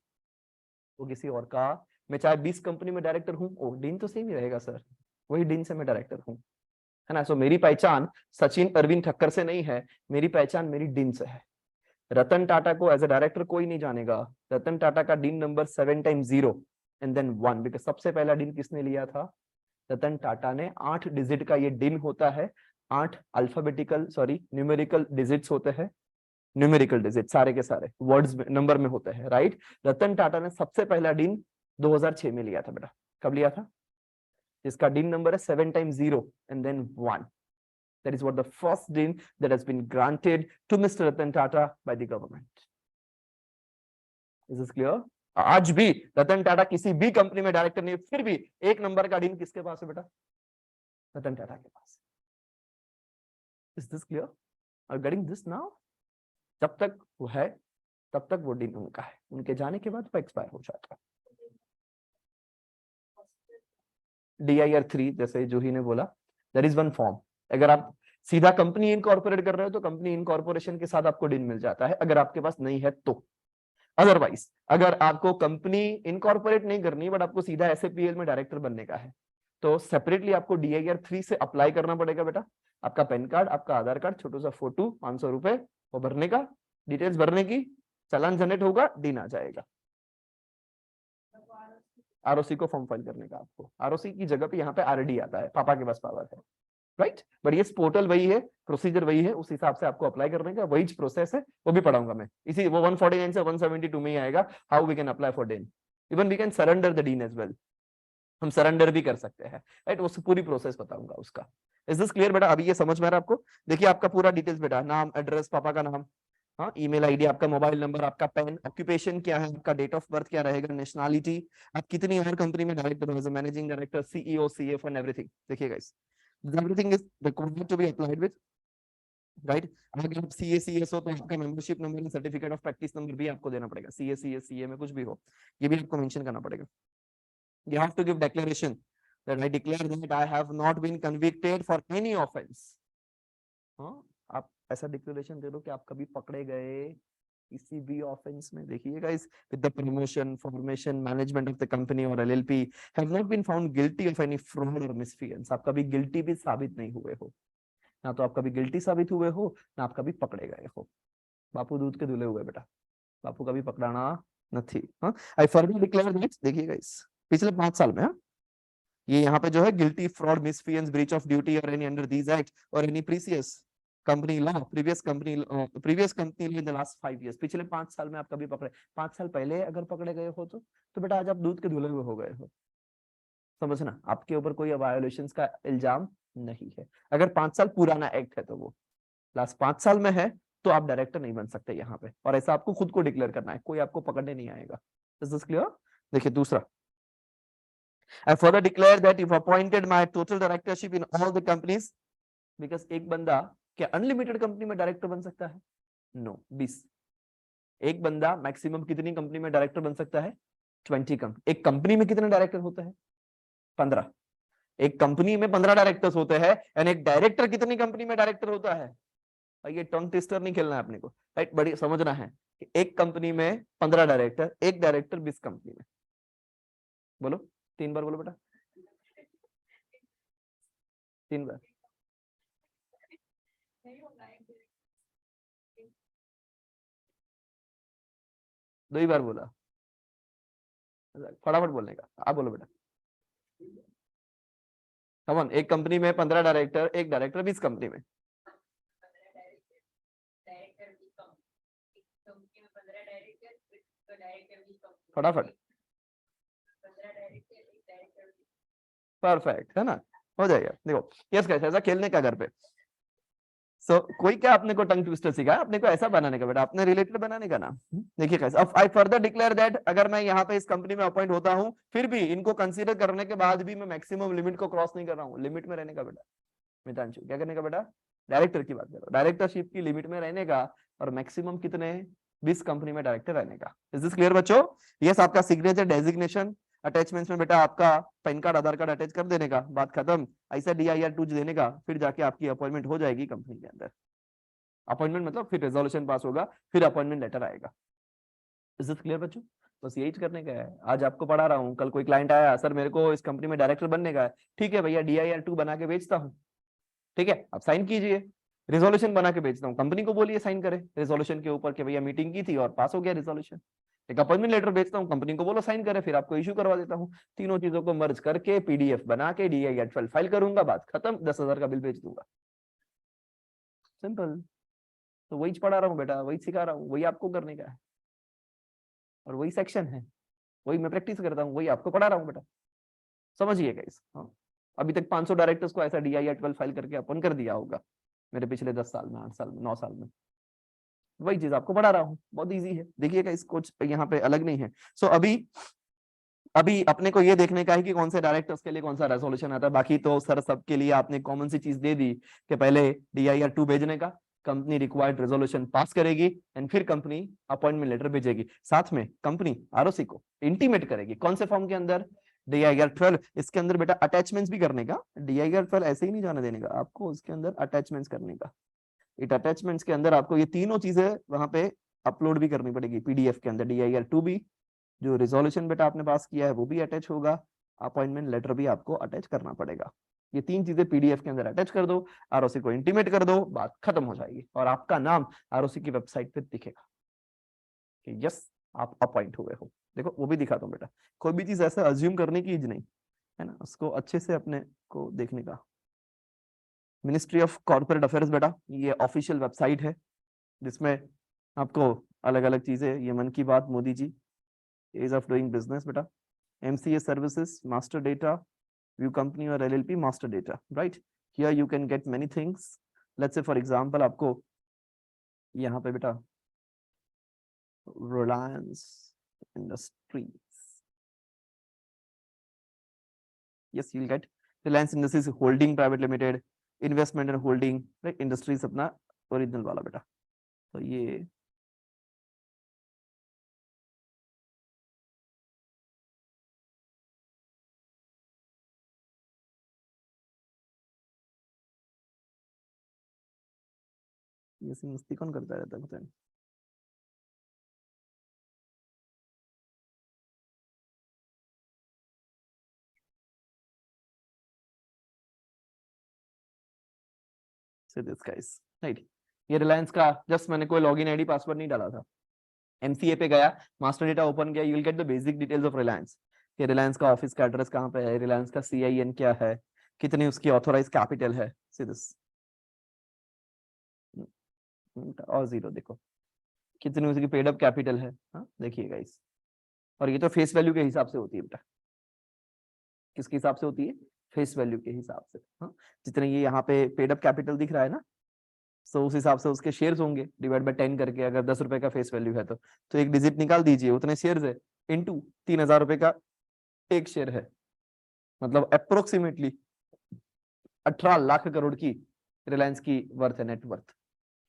वो किसी और का। मैं चाहे 20 कंपनी में डायरेक्टर हूं, ओ डिन तो सेम ही रहेगा सर, वही डिन से मैं डायरेक्टर हूं, है ना? सो मेरी पहचान सचिन अरविंद ठक्कर से नहीं है, मेरी पहचान मेरी डिन से है। रतन टाटा को एज ए डायरेक्टर कोई नहीं जानेगा, रतन टाटा का DIN number 7 times 0 and then 1, because सबसे पहला डिन किसने लिया था? रतन टाटा ने। 8 डिजिट का ये डिन होता है, 8 अल्फाबेटिकल सॉरी न्यूमेरिकल डिजिट्स होते हैं, न्यूमेरिकल डिजिट सारे के सारे वर्ड्स में नंबर में होते हैं, राइट? रतन टाटा ने सबसे पहला डिन 2006 में लिया था बेटा। कब लिया था? जिसका डिन नंबर है 7 times 0 and then 1। That is what the first din that has been granted to Mr. Ratan Tata by the government. Is this clear? आज भी रतन टाटा किसी भी कंपनी में डायरेक्टर नहीं, फिर भी 1 नंबर का डिन किसके पास है बेटा? रतन टाटा के पास। Is this clear? Are you getting this now? जब तक वो है तब तक वो डिन उनका है, उनके जाने के बाद वो एक्सपायर हो जाता है। DIR 3 जैसे जूही ने बोला, there is one form, अगर आप सीधा कंपनी इनकॉर्पोरेट कर रहे हो तो कंपनी इनकॉर्पोरेशन के साथ आपको डिन मिल जाता है, अगर आपके पास नहीं है तो। अदरवाइज अगर आपको कंपनी इनकॉर्पोरेट नहीं करनी बट आपको सीधा SAPL में डायरेक्टर बनने का है, तो सेपरेटली आपको DIR 3 से अप्लाई करना पड़ेगा बेटा। आपका पैन कार्ड, आपका आधार कार्ड, छोटा सा फोटो, 500 रुपए वो भरने का, डिटेल्स भरने की, चालान जनरेट होगा, डीन आ जाएगा। ROC को फॉर्म फाइल करने का आपको, ROC की जगह पे यहाँ पे RD आता है, पापा के पास पावर है, राइट। बट ये पोर्टल वही है, प्रोसीजर वही है, उस हिसाब से आपको अप्लाई करने का वही प्रोसेस है, वो भी पढ़ाऊंगा मैं। इसी वो 149 से 172 में ही आएगा, how we can apply for DIN, even we can surrender the DIN as well, हम सरेंडर भी कर सकते हैं, राइट। उस पूरी प्रोसेस बताऊंगा उसका। इज दिस क्लियर बेटा? अभी ये समझ में आ रहा है आपको? देखिए आपका पूरा डिटेल्स बेटा, नाम, एड्रेस, पापा का नाम, हाँ, ईमेल आईडी, आपका मोबाइल नंबर, आपका पेन, ऑक्यूपेशन क्या है, आपका डेट ऑफ बर्थ क्या रहेगा, नेशनलिटी, आप कितनी और कंपनी में डायरेक्टर हो, managing director, CEO, CFO and everything. देखिए guys, everything is required to be applied with, right. अगर आप CA/CS हो तो आपका membership number and certificate of practice number भी आपको देना पड़ेगा। CA में कुछ भी हो, ये भी आपको मेंशन करना पड़ेगा। You have to give declaration that I declare that I have not been convicted for any offense. हाँ, आप ऐसा डिक्लेरेशन दे दो कि आप कभी पकड़े गए किसी भी ऑफेंस में। देखिए guys, with the promotion, formation, management of the company or LLP have not been found guilty of any fraud or misfeasance. आप कभी गिल्टी भी साबित नहीं हुए हो, ना तो आप कभी गिल्टी साबित हुए हो, ना आप कभी पकड़े गए हो। बापू दूध के धुले हुए बेटा, बापू कभी पकड़ाना नहीं। हाँ, आई फर्दर डिक्लेयर दैट, देखिए गाइस, पिछले 5 साल में, ये यहाँ पे जो है guilty, fraud, misfeasance, breach of duty और एनी अंडर दीज एक्ट और any previous company law, previous company law in the last 5 years, पिछले 5 साल में आप कभी पकड़े, 5 साल पहले अगर पकड़े गए हो तो बेटा आज आप दूध के धुले हुए हो गए हो। समझना, आपके ऊपर कोई वायोलेशंस का इल्जाम नहीं है। अगर 5 साल पुराना एक्ट है तो वो लास्ट 5 साल में है तो आप डायरेक्टर नहीं बन सकते यहाँ पे, और ऐसा आपको खुद को डिक्लेयर करना है, कोई आपको पकड़ने नहीं आएगा। Is this clear? देखिए दूसरा, I further declare that if appointed my total directorship in all the companies, because एक बंदा क्या अनलिमिटेड कंपनी में डायरेक्टर बन सकता है? नो, 20। एक बंदा मैक्सिमम कितनी कंपनी में डायरेक्टर बन सकता है? 20 कंपनी। एक कंपनी में कितने डायरेक्टर होते हैं? 15। एक कंपनी में 15 डायरेक्टर्स होते हैं, एंड एक डायरेक्टर कितनी कंपनी में डायरेक्टर होता है? ये टंग ट्विस्टर नहीं खेलना है अपने को, राइट। बड़ी समझना है कि एक कंपनी में 15 डायरेक्टर, एक डायरेक्टर 20 कंपनी में। बोलो 3 बार बोलो बेटा, 3 बार। दो ही बार बोला, फटाफट बोलने का। आप बोलो बेटा, कमन। एक कंपनी में 15 डायरेक्टर, एक डायरेक्टर 20 कंपनी में। फटाफट, परफेक्ट है ना, हो जाएगा। देखो यस गाइस, ऐसा खेलने का घर पे। कोई क्या आपने को टंग ट्विस्टर सिखाया? आपने को ऐसा बनाने का बेटा, अपने रिलेटेड बनाने का ना। देखिए गाइस, अब आई फर्दर डिक्लेयर दैट अगर मैं यहाँ पे इस कंपनी में अपॉइंट होता हूँ, फिर भी इनको कंसीडर करने के बाद भी मैं मैक्सिमम लिमिट को क्रॉस नहीं कर रहा हूँ। लिमिट में रहने का बेटा मितांशु, क्या करने का बेटा? डायरेक्टर की बात करो, डायरेक्टरशिप की लिमिट में रहने का, और मैक्सिमम कितने? 20 कंपनी में डायरेक्टर रहने का। इज दिस क्लियर बच्चों? यस, आपका सिग्नेचर, डेजिग्नेशन, अटैचमेंट्स में बेटा आपका पैन कार्ड, आधार कार्ड अटैच कर देने का, बात खत्म। ऐसा DIR 2 देने का, फिर जाके आपकी अपॉइंटमेंट हो जाएगी कंपनी के अंदर। अपॉइंटमेंट मतलब फिर रेजोल्यूशन पास होगा, फिर अपॉइंटमेंट लेटर आएगा। इज दिस क्लियर बच्चों? बस यही करने का है। आज आपको पढ़ा रहा हूँ, कल कोई क्लाइंट आया, सर मेरे को इस कंपनी में डायरेक्टर बनने का है, ठीक है भैया, DIR 2 बना के बेचता हूँ, ठीक है, आप साइन कीजिए। रिजोल्यूशन बना के भेजता हूँ, कंपनी को बोलिए साइन करे रिजोल्यूशन के ऊपर कि भैया मीटिंग की थी और पास हो गया रिजोल्यूशन। एक अपॉइंटमेंट लेटर भेजता हूँ, कंपनी को बोलो साइन करे, फिर आपको इशू करवा देता हूँ। तीनों चीजों को मर्ज करके PDF बना के DIR 12 फाइल करूंगा, बात खत्म, 10,000 का बिल भेज दूंगा। सिंपल। तो वही पढ़ा रहा हूँ बेटा, वही सिखा रहा हूँ, वही आपको करने का है, और वही सेक्शन है, वही मैं प्रैक्टिस करता हूँ, वही आपको पढ़ा रहा हूँ बेटा। समझिए गाइस। हाँ, अभी तक 500 डायरेक्टर्स को ऐसा DIR 12 फाइल करके अपन कर दिया होगा मेरे पिछले 10 साल में, 8 साल में, 9 साल में। वही चीज आपको पढ़ा रहा हूँ, बहुत इजी है। देखिएगा, इस कुछ यहाँ पे अलग नहीं है। अभी अपने को ये देखने का है कि कौन से डायरेक्टर्स के लिए कौन सा रेजोल्यूशन आता है। बाकी तो सर सबके लिए आपने कॉमन सी चीज दे दी कि पहले DIR 2 भेजने का, कंपनी रिक्वायर्ड रेजोल्यूशन पास करेगी, एंड फिर कंपनी अपॉइंटमेंट लेटर भेजेगी। साथ में कंपनी ROC को इंटीमेट करेगी, कौन से फॉर्म के अंदर? DIR 12। इसके अंदर बेटा अटैचमेंट्स भी करने का, DIR 12 ऐसे ही नहीं जाने देने का आपको, उसके अंदर अटैचमेंट्स करने का। इट अटैचमेंट्स के अंदर आपको ये तीनों चीजें वहां पे अपलोड भी करनी पड़ेगी PDF के अंदर। DIR 2 भी, जो रिजोल्यूशन बेटा आपने पास किया है वो भी अटैच होगा, अपॉइंटमेंट लेटर भी आपको अटैच करना पड़ेगा। ये 3 चीजें पीडीएफ के अंदर अटैच कर दो, आरओसी को इंटीमेट कर दो, बात खत्म हो जाएगी और आपका नाम आरओसी की वेबसाइट पे दिखेगा कि यस आप अपॉइंट हुए हो। देखो वो भी दिखा दो बेटा, कोई भी चीज ऐसा अज्यूम करने की नहीं है ना, उसको अच्छे से अपने को देखने का। मिनिस्ट्री ऑफ कॉर्पोरेट अफेयर्स बेटा ये ऑफिशियल वेबसाइट है जिसमें आपको अलग अलग चीजें, ये मन की बात, Modi ji, ease of doing business बेटा, MCA services, master data, view company और LLP master data, right. Here you can get many things. Let's say for example आपको यहाँ पे बेटा Reliance industries, yes you'll get Reliance Industries Holding Private Limited, investment and holding, right, industries अपना original वाला बेटा। तो ये मस्ती कौन करता रहता है पता नहीं। दिस गाइस, राइट, ये रिलायंस का जस्ट मैंने कोई लॉगिन आईडी पासवर्ड नहीं डाला था, एमसीए पे गया, मास्टर डेटा ओपन किया, you will get the basic details of Reliance, कि रिलायंस का ऑफिस का एड्रेस कहाँ पे है, रिलायंस का सीआईएन क्या है, कितनी उसकी ऑथोराइज कैपिटल है, सी दिस, और जीरो देखो कितनी उसकी पेड अप कैपिटल है, हाँ देखिए गाइस। और ये तो फेस वैल्यू के हिसाब से होती है बेटा, किसके हिसाब से होती है, फेस वैल्यू के हिसाब से, हाँ जितने ये यहाँ पे पेड अप कैपिटल दिख रहा है ना, तो उस हिसाब से उसके शेयर्स होंगे डिवाइड बाय 10 करके, अगर 10 रुपए का फेस वैल्यू है तो एक डिजिट निकाल दीजिए, उतने शेयर्स है, इनटू 3000 रुपए का एक शेयर है, मतलब अप्रोक्सीमेटली 18 लाख करोड़ की रिलायंस की वर्थ है, नेट वर्थ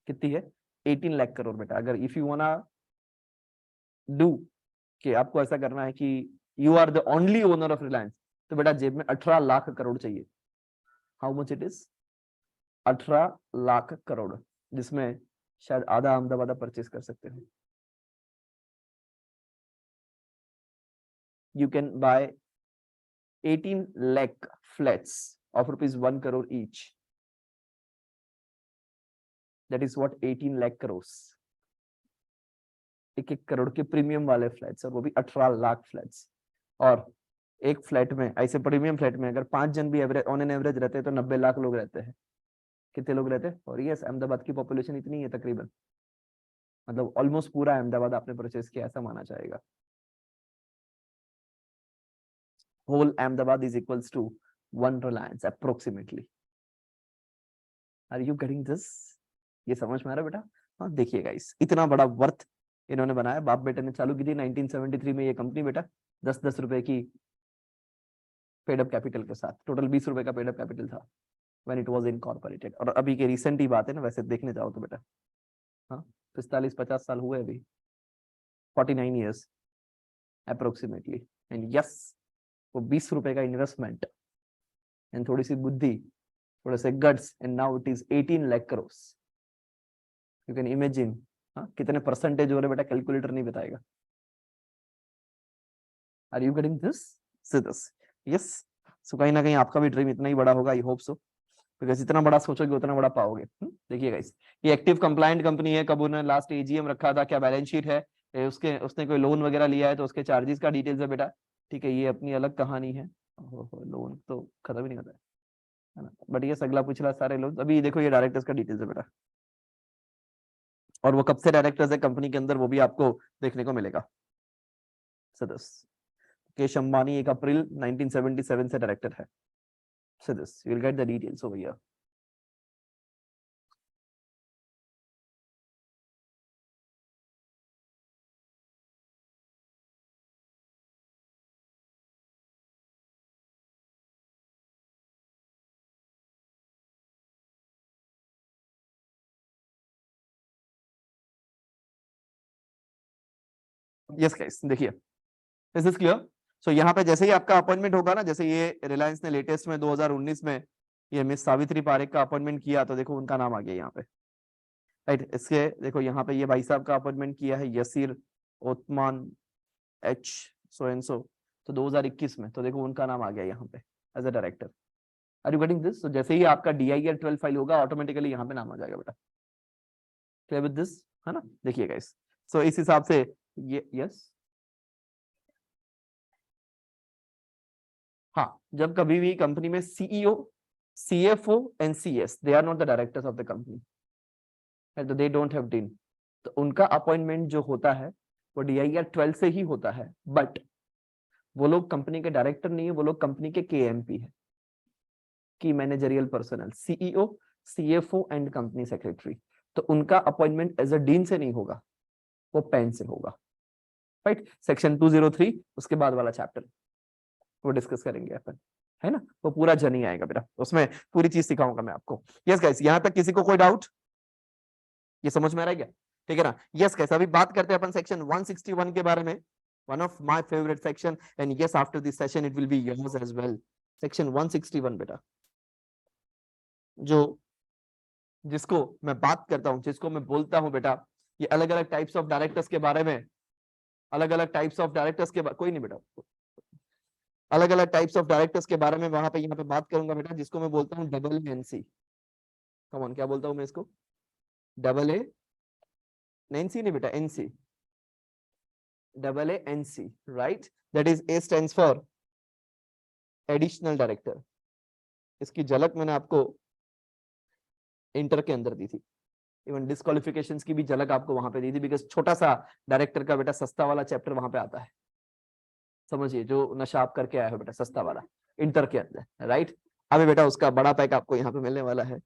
कितनी है, 18 लाख करोड़ बेटा। अगर इफ यू वांना डू कि आपको ऐसा करना है कि you are the only owner of Reliance, तो बेटा जेब में 18 लाख करोड़ चाहिए। How much it is, 18 lakh crore, जिसमें शायद आधा अहमदाबाद परचेस कर सकते हो। You can buy 18 lakh flats of rupees 1 crore each. That is what 18 lakh crores. एक करोड़ के प्रीमियम वाले फ्लैट्स, और वो भी 18 लाख फ्लैट्स। और एक फ्लैट में, ऐसे प्रीमियम फ्लैट में अगर 5 जन भी एवरेज ऑन एन एवरेज रहते हैं तो 90 लाख लोग रहते हैं। कितने लोग रहते हैं, और यस अहमदाबाद की पॉपुलेशन इतनी है तकरीबन, मतलब ऑलमोस्ट पूरा अहमदाबाद आपने परचेज किया ऐसा माना जाएगा। Whole Ahmedabad is equals to 1 Reliance approximately. Are you getting this, ये समझ में आ रहा है बेटा। हाँ देखिए गाइस, इतना बड़ा वर्थ इन्होंने बनाया, बाप बेटे ने चालू की थी 1973 में ये कंपनी बेटा, 10-10 रुपए की पेड अप कैपिटल के साथ, टोटल 20 रुपए का पेड अप कैपिटल था व्हेन इट वाज इनकॉर्पोरेटेड। और अभी के रिसेंट ही बात है ना, वैसे देखने जाओ तो बेटा, हाँ 45-50 साल हुए अभी, 49 ईयर्स अप्रोक्सीमेटली। एंड यस वो 20 रुपए का इन्वेस्टमेंट एंड थोड़ी सी बुद्धि, थोड़े से guts, and now it is 18 lakh crore. You can imagine कितने परसेंटेज हो रहे बेटा, कैलकुलेटर नहीं बताएगा। Are you getting this, see this, yes. So कहीं ना कहीं आपका भी ड्रीम इतना ही बड़ा होगा, आई होप सो, बिकॉज जितना बड़ा सोचोगे उतना बड़ा पाओगे। देखिए गाइस, ये एक्टिव कंप्लायंट कंपनी है, कब उन्होंने लास्ट एजीएम रखा था, क्या बैलेंस शीट है, उसके उसने कोई लोन वगैरह लिया है तो उसके चार्जेस का डिटेल्स है बेटा, ठीक है, ये अपनी अलग कहानी है। लोन तो खत्म ही नहीं होता है ना, बट ये अगला पिछला सारे लोग, अभी देखो ये डायरेक्टर्स का डिटेल्स है बेटा, और वो कब से डायरेक्टर्स है कंपनी के अंदर वो भी आपको देखने को मिलेगा। सदस्य मुकेश अंबानी 1 अप्रैल 1977 से डायरेक्टर है। सदस्य, you will get the details over here. Yes guys देखिए, इज दिस क्लियर। सो यहाँ पे जैसे ही आपका अपॉइंटमेंट होगा ना, जैसे ये रिलायंस ने लेटेस्ट में 2019 में ये मिस सावित्री पारेख का अपॉइंटमेंट किया, तो देखो उनका नाम आ गया यहाँ पे, राइट। इसके देखो यहाँ पे ये भाई साहब का अपॉइंटमेंट किया है, Yasir Othman H so and so, तो 2021 में, तो देखो उनका नाम आ गया यहाँ पे as a director. Are you getting this? तो जैसे ही आपका DIL 12 फाइल होगा ऑटोमेटिकली यहाँ पे नाम आ जाएगा बेटा। क्लियर विद दिस, है ना? देखिए गाइस, सो इस हिसाब से ये यस, हाँ, जब कभी भी कंपनी में CEO, CFO and CS they are not the directors of the company, तो दे डोंट हैव डीन, तो उनका अपॉइंटमेंट जो होता है वो DIL 12 से ही होता है, बट वो लोग कंपनी के डायरेक्टर नहीं है, वो लोग कंपनी के KMP है, की managerial personal, CEO, CFO and company secretary. तो उनका अपॉइंटमेंट एज अ डीन से नहीं होगा, वो पेन से होगा, राइट? सेक्शन 203 उसके बाद वाला चैप्टर वो डिस्कस करेंगे अपन, है ना? वो पूरा जर्नी आएगा बेटा, उसमें पूरी चीज सिखाऊंगा मैं आपको। यस गाइस, यहां तक किसी को कोई डाउट? ये समझ में आ रहा है क्या? ठीक है ना? यस गाइस, अभी बात करते हैं अपन सेक्शन 161 के बारे में, one of my favourite section, and yes after this session it will be yours as well. Section 161 बेटा, जो जिसको मैं बात करता हूं, जिसको मैं बोलता हूं बेटा, ये अलग अलग टाइप्स ऑफ डायरेक्टर्स के बारे में, अलग अलग टाइप्स ऑफ डायरेक्टर्स के कोई नहीं बेटा, अलग अलग टाइप्स ऑफ डायरेक्टर्स के बारे में वहां पे यहाँ पे बात करूंगा बेटा, जिसको मैं बोलता हूँ AANC। कम ऑन, क्या बोलता हूँ मैं इसको? AA NC नहीं बेटा, NC, AANC, right? That is A stands for additional director. इसकी झलक मैंने आपको इंटर के अंदर दी थी, इवन डिस्क्वालिफिकेशंस की भी झलक आपको वहां पे दी थी, बिकॉज छोटा सा डायरेक्टर का बेटा सस्ता वाला चैप्टर वहां पे आता है, समझिए, जो नशा आप करके आए हो बेटा, सस्ता वाला इंटर के अंदर, राइट? अभी बेटा उसका बड़ा पैक आपको यहाँ पे मिलने वाला है,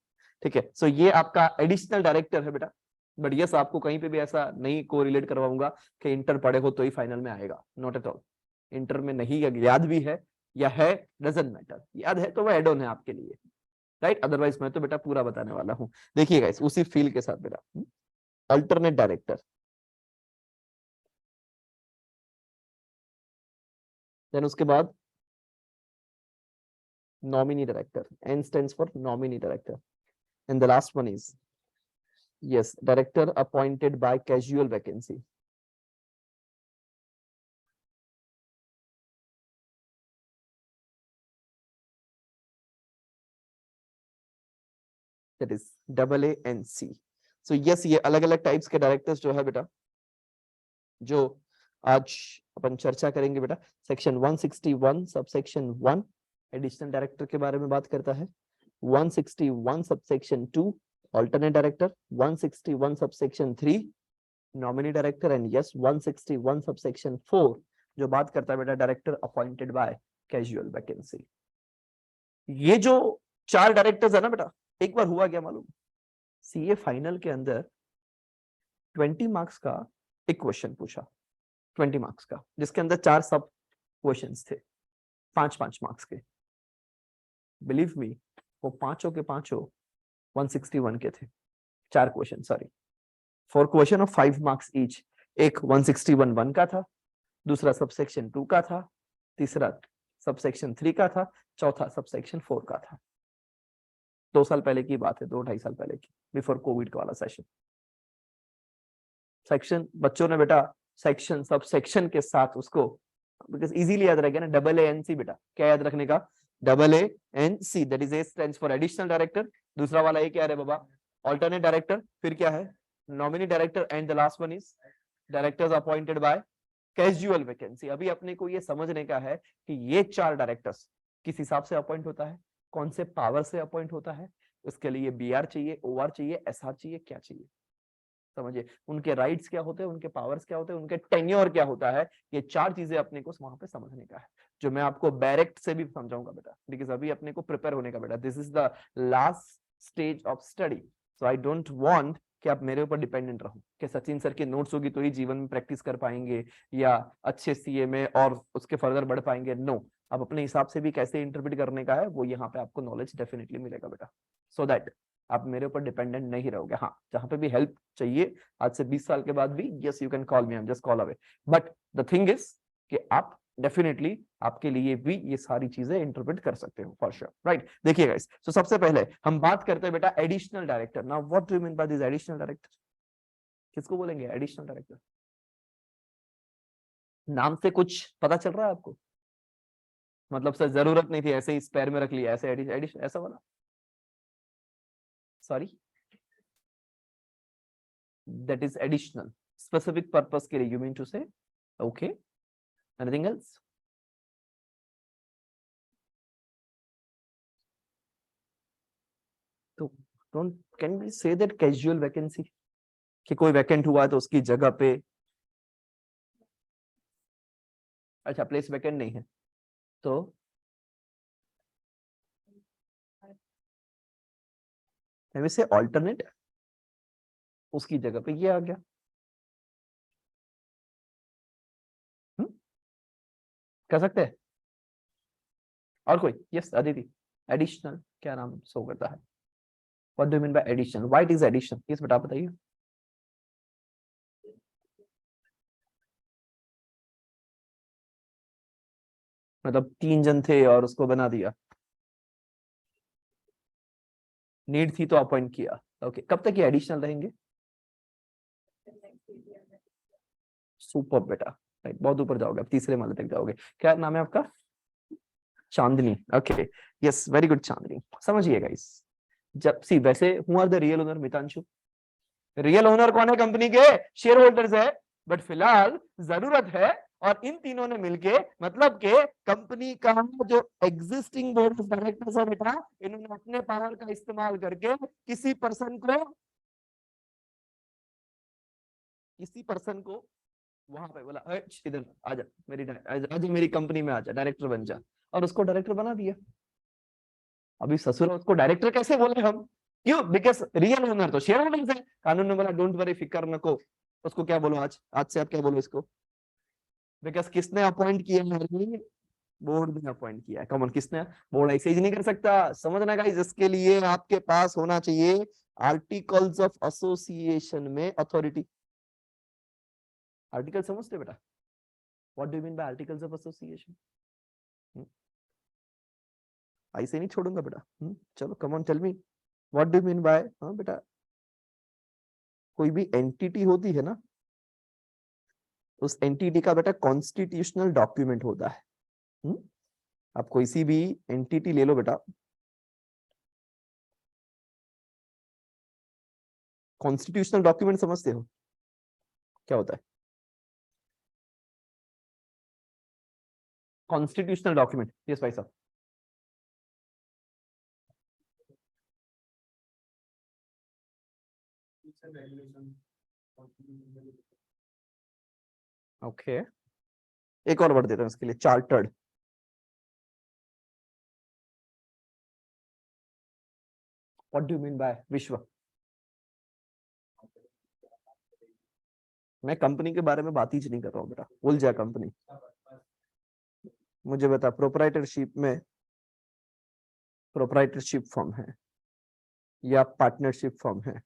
ठीक है? सो ये आपका एडिशनल डायरेक्टर है बेटा, बट यस आपको कहीं पे भी ऐसा नहीं को रिलेट करवाऊंगा कि इंटर पढ़े हो तो ही फाइनल में आएगा, नॉट एट ऑल। इंटर में नहीं, याद भी है या है, डजंट मैटर, याद है तो वो एड ऑन है आपके लिए, राइट? अदरवाइज मैं तो बेटा पूरा बताने वाला हूँ। देखिएगा इस उसी फील के साथ बेटा, अल्टरनेट डायरेक्टर, देन उसके बाद nominee director, N stands for nominee director, and the last one is yes, director appointed by casual vacancy. That is AANC. So yes, ये अलग अलग टाइप्स के डायरेक्टर्स जो है बेटा, जो आज अपन चर्चा करेंगे बेटा। सेक्शन 161 सबसेक्शन 1 एडिशनल डायरेक्टर के बारे में बात करता है, 161 subsection 2 alternate director, 161 subsection 3 nominee director, and yes 161 subsection 4 जो बात करता है बेटा director appointed by casual vacancy. ये जो 4 डायरेक्टर्स है ना बेटा, एक बार हुआ क्या मालूम, CA फाइनल के अंदर 20 मार्क्स का एक क्वेश्चन पूछा, 20 मार्क्स का, जिसके अंदर 4 सब क्वेश्चंस थे, 5-5 मार्क्स के। बिलीव मी, वो पांचों के पांचों 161 के थे, 4 question, sorry 4 question of 5 marks each. एक 161 का था, दूसरा सबसेक्शन 2 का था, तीसरा सबसेक्शन 3 का था, चौथा सबसेक्शन 4 का था। 2 साल पहले की बात है, 2-2.5 साल पहले की, बिफोर कोविड का वाला सेशन। सेक्शन बच्चों ने बेटा सेक्शन सब सेक्शन के साथ उसको, बिकॉज इजीली याद रहेगा ना, AANC बेटा, क्या याद रखने का? AANC, that is A stands for additional director, दूसरा वाला ये क्या है बाबा? अल्टरनेट डायरेक्टर, फिर क्या है? Nominee director, and the last one is directors appointed by casual vacancy. अभी अपने को ये समझने का है कि ये 4 डायरेक्टर्स किस हिसाब से अपॉइंट होता है, कौन से पावर से अपॉइंट होता है, उसके लिए BR चाहिए, OR चाहिए, SR चाहिए, क्या चाहिए, समझिए, उनके राइट्स क्या होते हैं, उनके पावर्स क्या होते हैं, उनके टेन्योर क्या होता है। ये 4 चीजें अपने को वहां पे समझने का है, जो मैं आपको डायरेक्ट से भी समझाऊंगा बेटा, बिकॉज अभी अपने को प्रिपेयर होने का बेटा, this is the last stage of study, so I don't want कि आप मेरे ऊपर डिपेंडेंट रहो कि सचिन सर की नोट्स होगी तो ही जीवन में प्रैक्टिस कर पाएंगे या अच्छे CA में और उसके फर्दर बढ़ पाएंगे। नो, आप अपने हिसाब से भी कैसे इंटरप्रेट करने का है वो यहाँ पे आपको नॉलेज डेफिनेटली मिलेगा बेटा, सो दैट आप मेरे ऊपर डिपेंडेंट नहीं रहोगे। हाँ, जहां पे भी हेल्प चाहिए आज से 20 साल के बाद भी, yes you can call me, I am just call away, but the thing is कि आप डेफिनेटली आपके लिए भी ये सारी चीजें इंटरप्रेट कर सकते हो फॉर श्योर, राइट? देखिए गाइस, तो सबसे पहले हम बात करते हैं बेटा additional director. Now what do you mean by this additional director? किसको बोलेंगे एडिशनल डायरेक्टर? नाम से कुछ पता चल रहा है आपको? मतलब सर जरूरत नहीं थी, ऐसे ही स्पेयर में रख लिया, ऐसे एडिशन ऐसा वाला, sorry that is additional, specific purpose के लिए, you mean to say, okay, anything else? तो don't, can we say that casual vacancy, कि कोई वैकेंट हुआ तो उसकी जगह पे, अच्छा प्लेस वैकेंट नहीं है तो कैन वी से ऑल्टरनेट, उसकी जगह पे ये आ गया। कर सकते हैं? और कोई? यस अदिति, एडिशनल क्या नाम शो करता है? What do you mean by addition? What is addition? Yes बेटा बताइए। मतलब 3 जन थे और उसको बना दिया, नीड थी तो अपॉइंट किया, ओके। कब तक ये एडिशनल रहेंगे? सुपर बेटा, राइट, बहुत ऊपर जाओगे, अब तीसरे माले तक जाओगे। क्या नाम है आपका? Chandni, okay, yes very good Chandni. समझिएगा इस, जब सी वैसे who are the real owner? Mitanshu, real owner कौन है कंपनी के? शेयर होल्डर्स है, बट फिलहाल जरूरत है, और इन तीनों ने मिलके, मतलब के कंपनी का जो एग्जिस्टिंग बोर्ड ऑफ डायरेक्टर्स है बेटा, इन्होंने अपने पावर का इस्तेमाल करके किसी पर्सन को वहां पे बोला, इधर आजा, आजा मेरी कंपनी में आजा, डायरेक्टर बन जा, और उसको डायरेक्टर बना दिया। अभी ससुर उसको डायरेक्टर कैसे बोले हम? क्यों? बिकॉज रियल ओनर तो शेयर होल्डर्स है। कानून ने बोला डोंट वरी, फिकर नको। उसको क्या बोलो आज, आज से आप क्या बोलो इसको? बिकॉज किसने अपॉइंट किया है? बोर्ड ने अपॉइंट किया है। कॉमन किसने? बोर्ड ऐसे ही नहीं कर सकता, समझना गाइस। इसके लिए आपके पास होना चाहिए आर्टिकल्स ऑफ एसोसिएशन में अथॉरिटी। आर्टिकल समझते बेटा? What do you mean by articles of association? ऐसे नहीं छोड़ूंगा बेटा। चलो come on tell me, what do you mean by, हाँ बेटा, कोई भी एंटिटी होती है ना, उस एंटिटी का बेटा कॉन्स्टिट्यूशनल डॉक्यूमेंट होता है। आप कोई सी भी एंटिटी ले लो बेटा, कॉन्स्टिट्यूशनल डॉक्यूमेंट समझते हो क्या होता है? कॉन्स्टिट्यूशनल डॉक्यूमेंट, यस भाई साहब। ओके, एक और वर्ड देता हूं इसके लिए, chartered. What do you mean bye विश्व? मैं कंपनी के बारे में बात ही नहीं कर रहा हूँ बेटा, भूल जा कंपनी। मुझे बता, प्रोप्राइटरशिप में प्रोप्राइटरशिप फॉर्म है या पार्टनरशिप फॉर्म है?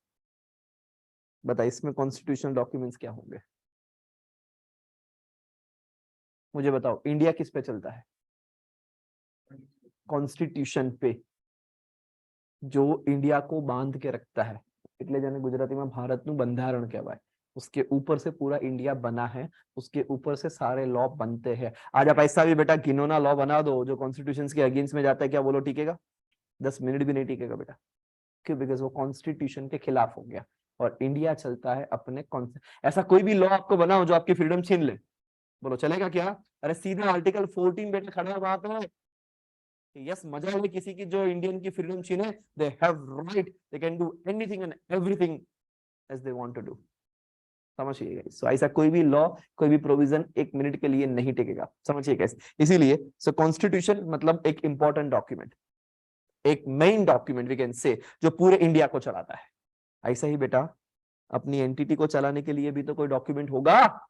बता, इसमें कॉन्स्टिट्यूशनल डॉक्यूमेंट्स क्या होंगे? मुझे बताओ, इंडिया किस पे चलता है? कॉन्स्टिट्यूशन पे, जो इंडिया को बांध के रखता है। એટલે જેને ગુજરાતીમાં ભારતનું બંધારણ કહેવાય, उसके ऊपर से पूरा इंडिया बना है, उसके ऊपर से सारे लॉ बनते हैं। आज आप ऐसा भी बेटा घिनौना लॉ बना दो जो कॉन्स्टिट्यूशन के अगेंस्ट में जाता है, क्या बोलो टिकेगा? 10 मिनट भी नहीं टिकेगा बेटा। क्यों? बिकॉज वो कॉन्स्टिट्यूशन के खिलाफ हो गया, और इंडिया चलता है अपने ऐसा कोई भी लॉ आपको बनाओ जो आपकी फ्रीडम छीन ले, बोलो चलेगा क्या? अरे सीधा आर्टिकल 14 बेटा खड़ा है वहां पे, यस मजा है किसी की जो इंडियन की फ्रीडम छीने, they have right, they can do anything and everything as they want to do. समझिएगा, सो ऐसा कोई भी लॉ, कोई भी प्रोविजन 1 मिनट के लिए नहीं टिकेगा, समझिएगा। इसीलिए सो कॉन्स्टिट्यूशन मतलब एक इंपॉर्टेंट डॉक्यूमेंट, एक main document we can say, जो पूरे इंडिया को चलाता है। ऐसा ही बेटा अपनी एंटिटी को चलाने के लिए भी तो कोई डॉक्यूमेंट होगा,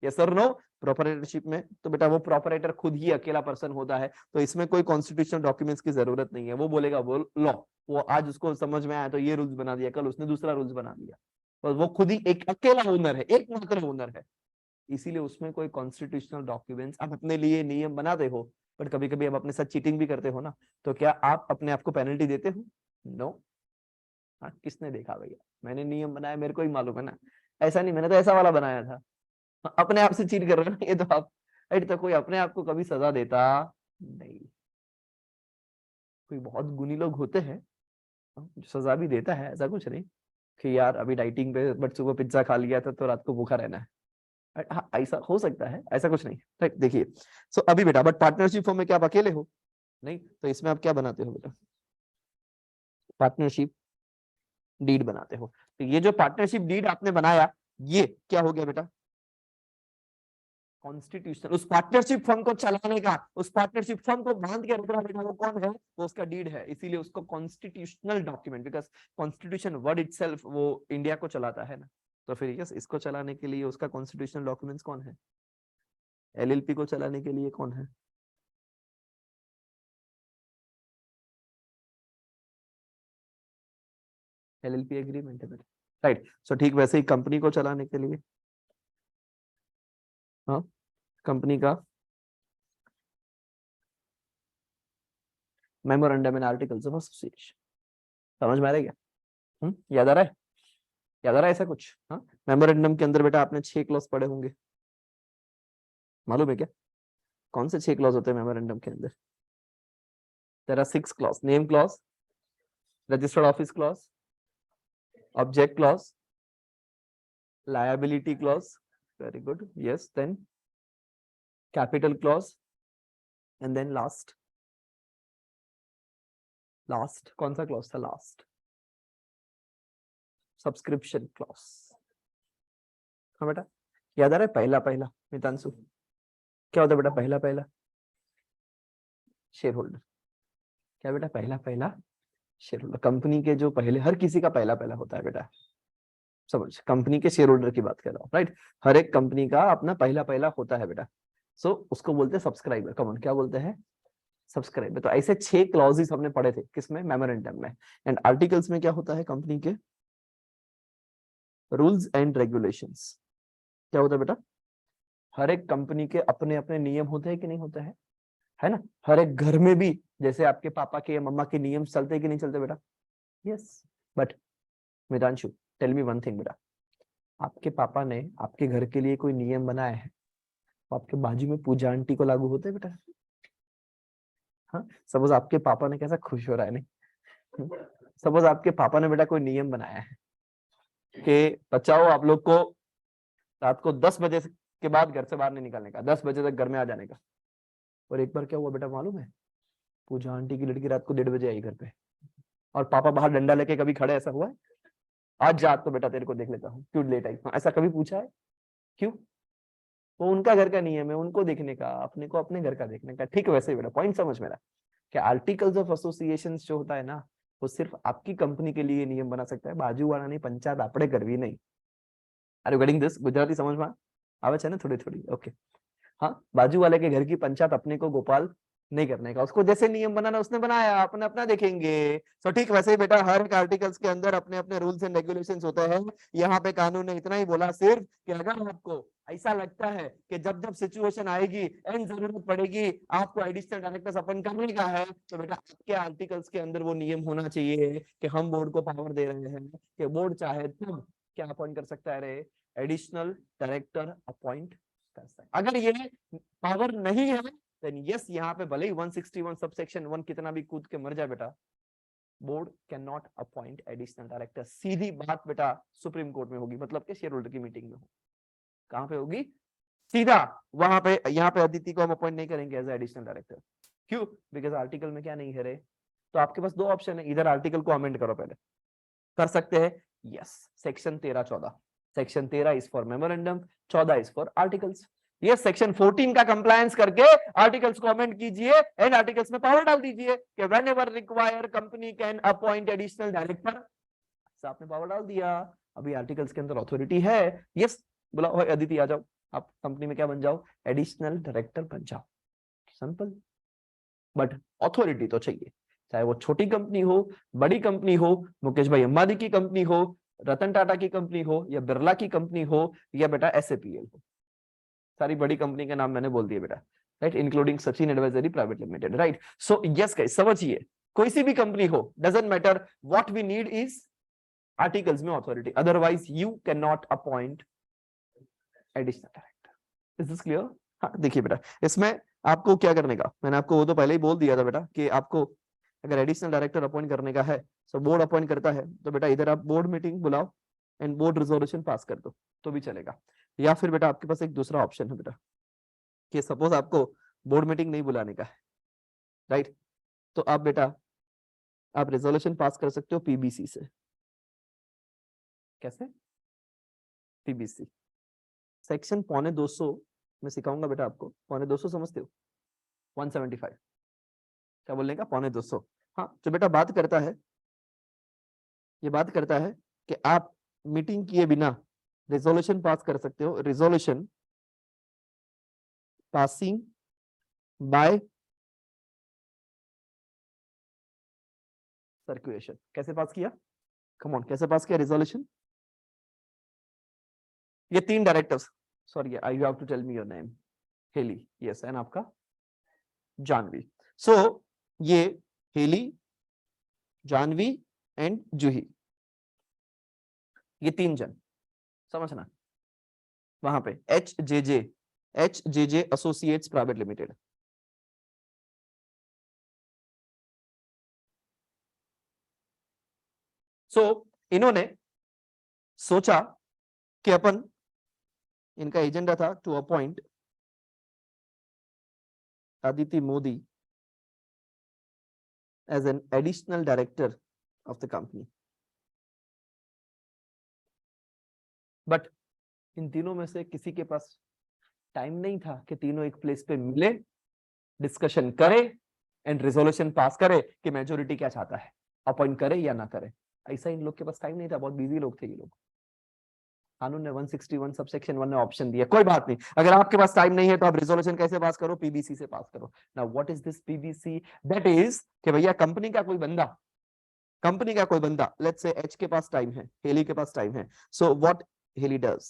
यस सर नो? प्रोपराइटरशिप में तो बेटा वो प्रोपराइटर खुद ही अकेला पर्सन होता है, तो इसमें कोई कॉन्स्टिट्यूशनल डॉक्यूमेंट्स की जरूरत नहीं है। वो बोलेगा वो लॉ, वो आज उसको समझ में आया तो ये रूल्स बना दिया, कल उसने दूसरा रूल्स बना दिया, और वो खुद ही एक अकेला ओनर है, एक मात्र ओनर है। इसीलिए उसमें कोई कॉन्स्टिट्यूशनल डॉक्यूमेंट्स, आप अपने लिए नियम बनाते हो, बट कभी कभी आप अपने साथ चीटिंग भी करते हो ना, तो क्या आप अपने आप को पेनल्टी देते हो? नो। हाँ, किसने देखा भैया? मैंने नियम बनाया, मेरे को ही मालूम है ना। ऐसा नहीं, मैंने तो ऐसा वाला बनाया था। अपने आप से चीट कर रहे हो ना ये तो आप। तो कोई अपने आप को कभी सजा देता नहीं, कोई बहुत गुनी लोग होते हैं जो सजा भी देता है, ऐसा कुछ नहीं कि यार अभी डाइटिंग पे बट सुबह पिज्जा खा लिया था तो रात को भूखा रहना है। हाँ, ऐसा हो सकता है, ऐसा कुछ नहीं। राइट, देखिए सो अभी बेटा, बट पार्टनरशिप फॉर्म में क्या आप अकेले हो? नहीं, तो इसमें आप क्या बनाते हो बेटा? पार्टनरशिप डीड बनाते हो। तो ये जो पार्टनरशिप डीड आपने बनाया, ये क्या हो गया बेटा? कॉन्स्टिट्यूशन। उस पार्टनरशिप फर्म को चलाने का, उस पार्टनरशिप फर्म को बांध के रखना बेटा, वो कौन है? वो उसका डीड है, इसीलिए उसको constitutional document, because constitution word itself वो इंडिया को चलाता है ना। तो फिर यस, इसको चलाने के लिए उसका कॉन्स्टिट्यूशनल डॉक्यूमेंट्स कौन है? एलएलपी को चलाने के लिए कौन है? एलएलपी एग्रीमेंट है बेटा। राइट, सो ठीक वैसे ही कंपनी को चलाने के लिए, हाँ, कंपनी का memorandum and articles of association. समझ में आ रहा है क्या? याद आ रहा है? याद आ रहा है ऐसा कुछ? हाँ, मेमोरेंडम के अंदर बेटा आपने 6 क्लॉज पढ़े होंगे, मालूम है क्या? कौन से 6 क्लॉज होते हैं मेमोरेंडम के अंदर? There are 6 clause. Name clause, registered office clause, object clause, liability clause, very good, yes, then capital clause, and then last कौन सा क्लॉज था लास्ट? Subscription clause. हाँ बेटा, याद आ रहा है? पहला पहला मितांशु, क्या होता है बेटा पहला पहला? Share holder. क्या बेटा पहला पहला? Share holder. कंपनी के जो पहले, हर किसी का पहला पहला होता है बेटा, समझ, कंपनी के शेयर होल्डर की बात कर रहा हूँ, राइट। हर एक कंपनी का अपना पहला पहला होता है बेटा, सो उसको बोलते हैं सब्सक्राइबर। कमन, क्या बोलते हैं? सब्सक्राइबर। तो ऐसे 6 क्लॉजेस हमने पढ़े थे, किसमें? मेमोरेंडम में। एंड आर्टिकल्स में क्या होता है? कंपनी के रूल्स एंड रेगुलेशंस। क्या होता है बेटा? हर एक कंपनी के अपने अपने नियम होते हैं कि नहीं होते हैं? है ना? हर एक घर में भी जैसे आपके पापा के या मम्मा के नियम चलते हैं कि नहीं चलते बेटा? Yes, but Mitanshu, tell me one thing बेटा, आपके पापा ने आपके घर के लिए कोई नियम बनाया है तो आपके बाजू में पूजा आंटी को लागू होते हैं बेटा? हाँ, सपोज आपके पापा ने, कैसा खुश हो रहा है नहीं, सपोज आपके पापा ने बेटा कोई नियम बनाया है कि बचाओ आप लोग को रात को 10 बजे के बाद घर से बाहर नहीं निकलने का, 10 बजे तक घर में आ जाने का। और एक बार क्या हुआ बेटा मालूम है? पूजा आंटी की लड़की रात को 1:30 बजे आई घर पे, और पापा बाहर डंडा लेके कभी खड़े, ऐसा हुआ है? आज जा तो बेटा तेरे को देख लेता हूँ क्यों लेट आई, ऐसा कभी पूछा है? क्यों? वो उनका घर का नियम है, उनको देखने का, अपने को अपने घर का देखने का। ठीक वैसे ही बेटा, पॉइंट समझ मेरा, कि आर्टिकल्स ऑफ एसोसिएशन जो होता है ना, वो सिर्फ आपकी कंपनी के लिए नियम बना सकता है, बाजू वाला नहीं, पंचायत आपड़े करवी नहीं। Are you getting this? Gujarati समझ में आवे छे ने थोड़ी थोड़ी? ओके, हाँ, बाजू वाले के घर की पंचायत अपने को गोपाल नहीं करने का, उसको जैसे नियम बनाना उसने बनाया, अपने अपना देखेंगे। सो ठीक वैसे ही बेटा, हर एक आर्टिकल्स के अंदर अपने अपने रूल्स एंड रेगुलेशंस होते हैं। यहाँ पे कानून ने इतना ही बोला सिर्फ कि अगर आपको ऐसा लगता है कि जब जब सिचुएशन आएगी एंड जरूरत पड़ेगी आपको एडिशनल डायरेक्टर्स अपॉइंट करने का है, तो बेटा आपके आर्टिकल्स के अंदर वो नियम होना चाहिए कि हम बोर्ड को पावर दे रहे हैं कि बोर्ड चाहे तब क्या अपॉइंट कर सकता है रे? एडिशनल डायरेक्टर अपॉइंट कर सकता है। अगर ये पावर नहीं है देन यस, यहाँ पे भले ही 161 सबसेक्शन 1 कितना भी कूद के मर जाए बेटा, board can not appoint additional director. सीधी बात बेटा सुप्रीम कोर्ट में होगी, मतलब कि शेयर होल्डर की मीटिंग में हो। कहां पे होगी? सीधा वहां पे। यहाँ पे अदिति को हम अपॉइंट नहीं करेंगे एज एडिशनल डायरेक्टर। क्यों? बिकॉज आर्टिकल में क्या नहीं है रे? तो आपके पास 2 ऑप्शन है, इधर आर्टिकल को अमेंड करो, पहले कर सकते हैं, yes, section 13-14। Section 13 is for memorandum, 14 is for articles. ये सेक्शन 14 का कंप्लायंस करके आर्टिकल्स को अमेंड कीजिए एंड आर्टिकल्स में पावर डाल दीजिए कि whenever require company can appoint additional director. आपने पावर डाल दिया, अभी आर्टिकल्स के अंदर अथॉरिटी है। यस, बोला अदिति आ जाओ, आप कंपनी में क्या बन जाओ? एडिशनल डायरेक्टर बन जाओ, सिंपल। बट अथॉरिटी तो चाहिए, चाहे वो छोटी कंपनी हो, बड़ी कंपनी हो, मुकेश भाई अंबानी की कंपनी हो, रतन टाटा की कंपनी हो, या बिरला की कंपनी हो, या बेटा SAPL हो। सारी बड़ी कंपनी के नाम मैंने बोल दिए बेटा, right, including Sachin advisory private limited, right. So yes guys, समझिए, कोई सी भी कंपनी हो, doesn't matter, what we need is articles में authority, otherwise you can not appoint additional director. Is this clear? हाँ, देखिए बेटा, इसमें आपको क्या करने का, मैंने आपको वो तो पहले ही बोल दिया था बेटा कि आपको अगर एडिशनल डायरेक्टर अपॉइंट करने का है, तो बोर्ड अपॉइंट करता है, तो बेटा इधर आप बोर्ड मीटिंग बुलाओ एंड बोर्ड रिजोल्यूशन पास कर दो तो भी चलेगा। या फिर बेटा आपके पास एक दूसरा ऑप्शन है बेटा कि सपोज आपको बोर्ड मीटिंग नहीं बुलाने का है, राइट, तो आप बेटा आप रिजोल्यूशन पास कर सकते हो पीबीसी से। कैसे? पीबीसी सेक्शन 250 मैं सिखाऊंगा बेटा आपको। 250 समझते हो? 175 क्या बोलने का? 250। हाँ, तो बेटा बात करता है, ये बात करता है कि आप मीटिंग किए बिना रिजोल्यूशन पास कर सकते हो। Resolution passing by circulation. कैसे पास किया? कम ऑन, कैसे पास किया रिजोल्यूशन? ये 3 directors, sorry I have to tell me your name. Heli, yes, and आपका जानवी। सो ये हेली, जानवी एंड जूही, ये 3 जन समझना वहां पे H J J associates private limited. So इन्होंने सोचा कि अपन, इनका एजेंडा था टू अपॉइंट Aditi Modi as an additional director of the company. But इन तीनों में से किसी के पास टाइम नहीं था कि तीनों एक प्लेस पे मिले, डिस्कशन करे एंड रिजोल्यूशन पास करे कि मेजोरिटी क्या चाहता है, अपॉइंट करे या ना करे। ऐसा इन लोग के पास टाइम नहीं था, बहुत बिजी लोग थे ये लोग। कानून ने 161 सबसेक्शन 1 ने ऑप्शन दिया, कोई बात नहीं, अगर आपके पास टाइम नहीं है तो आप रिजोल्यूशन कैसे पास करो? पीबीसी से पास करो। Now what is this PBC? That is कि भैया कंपनी का कोई बंदा, लेट्स से एच के पास टाइम है, हेली के पास टाइम है, so what Heli does,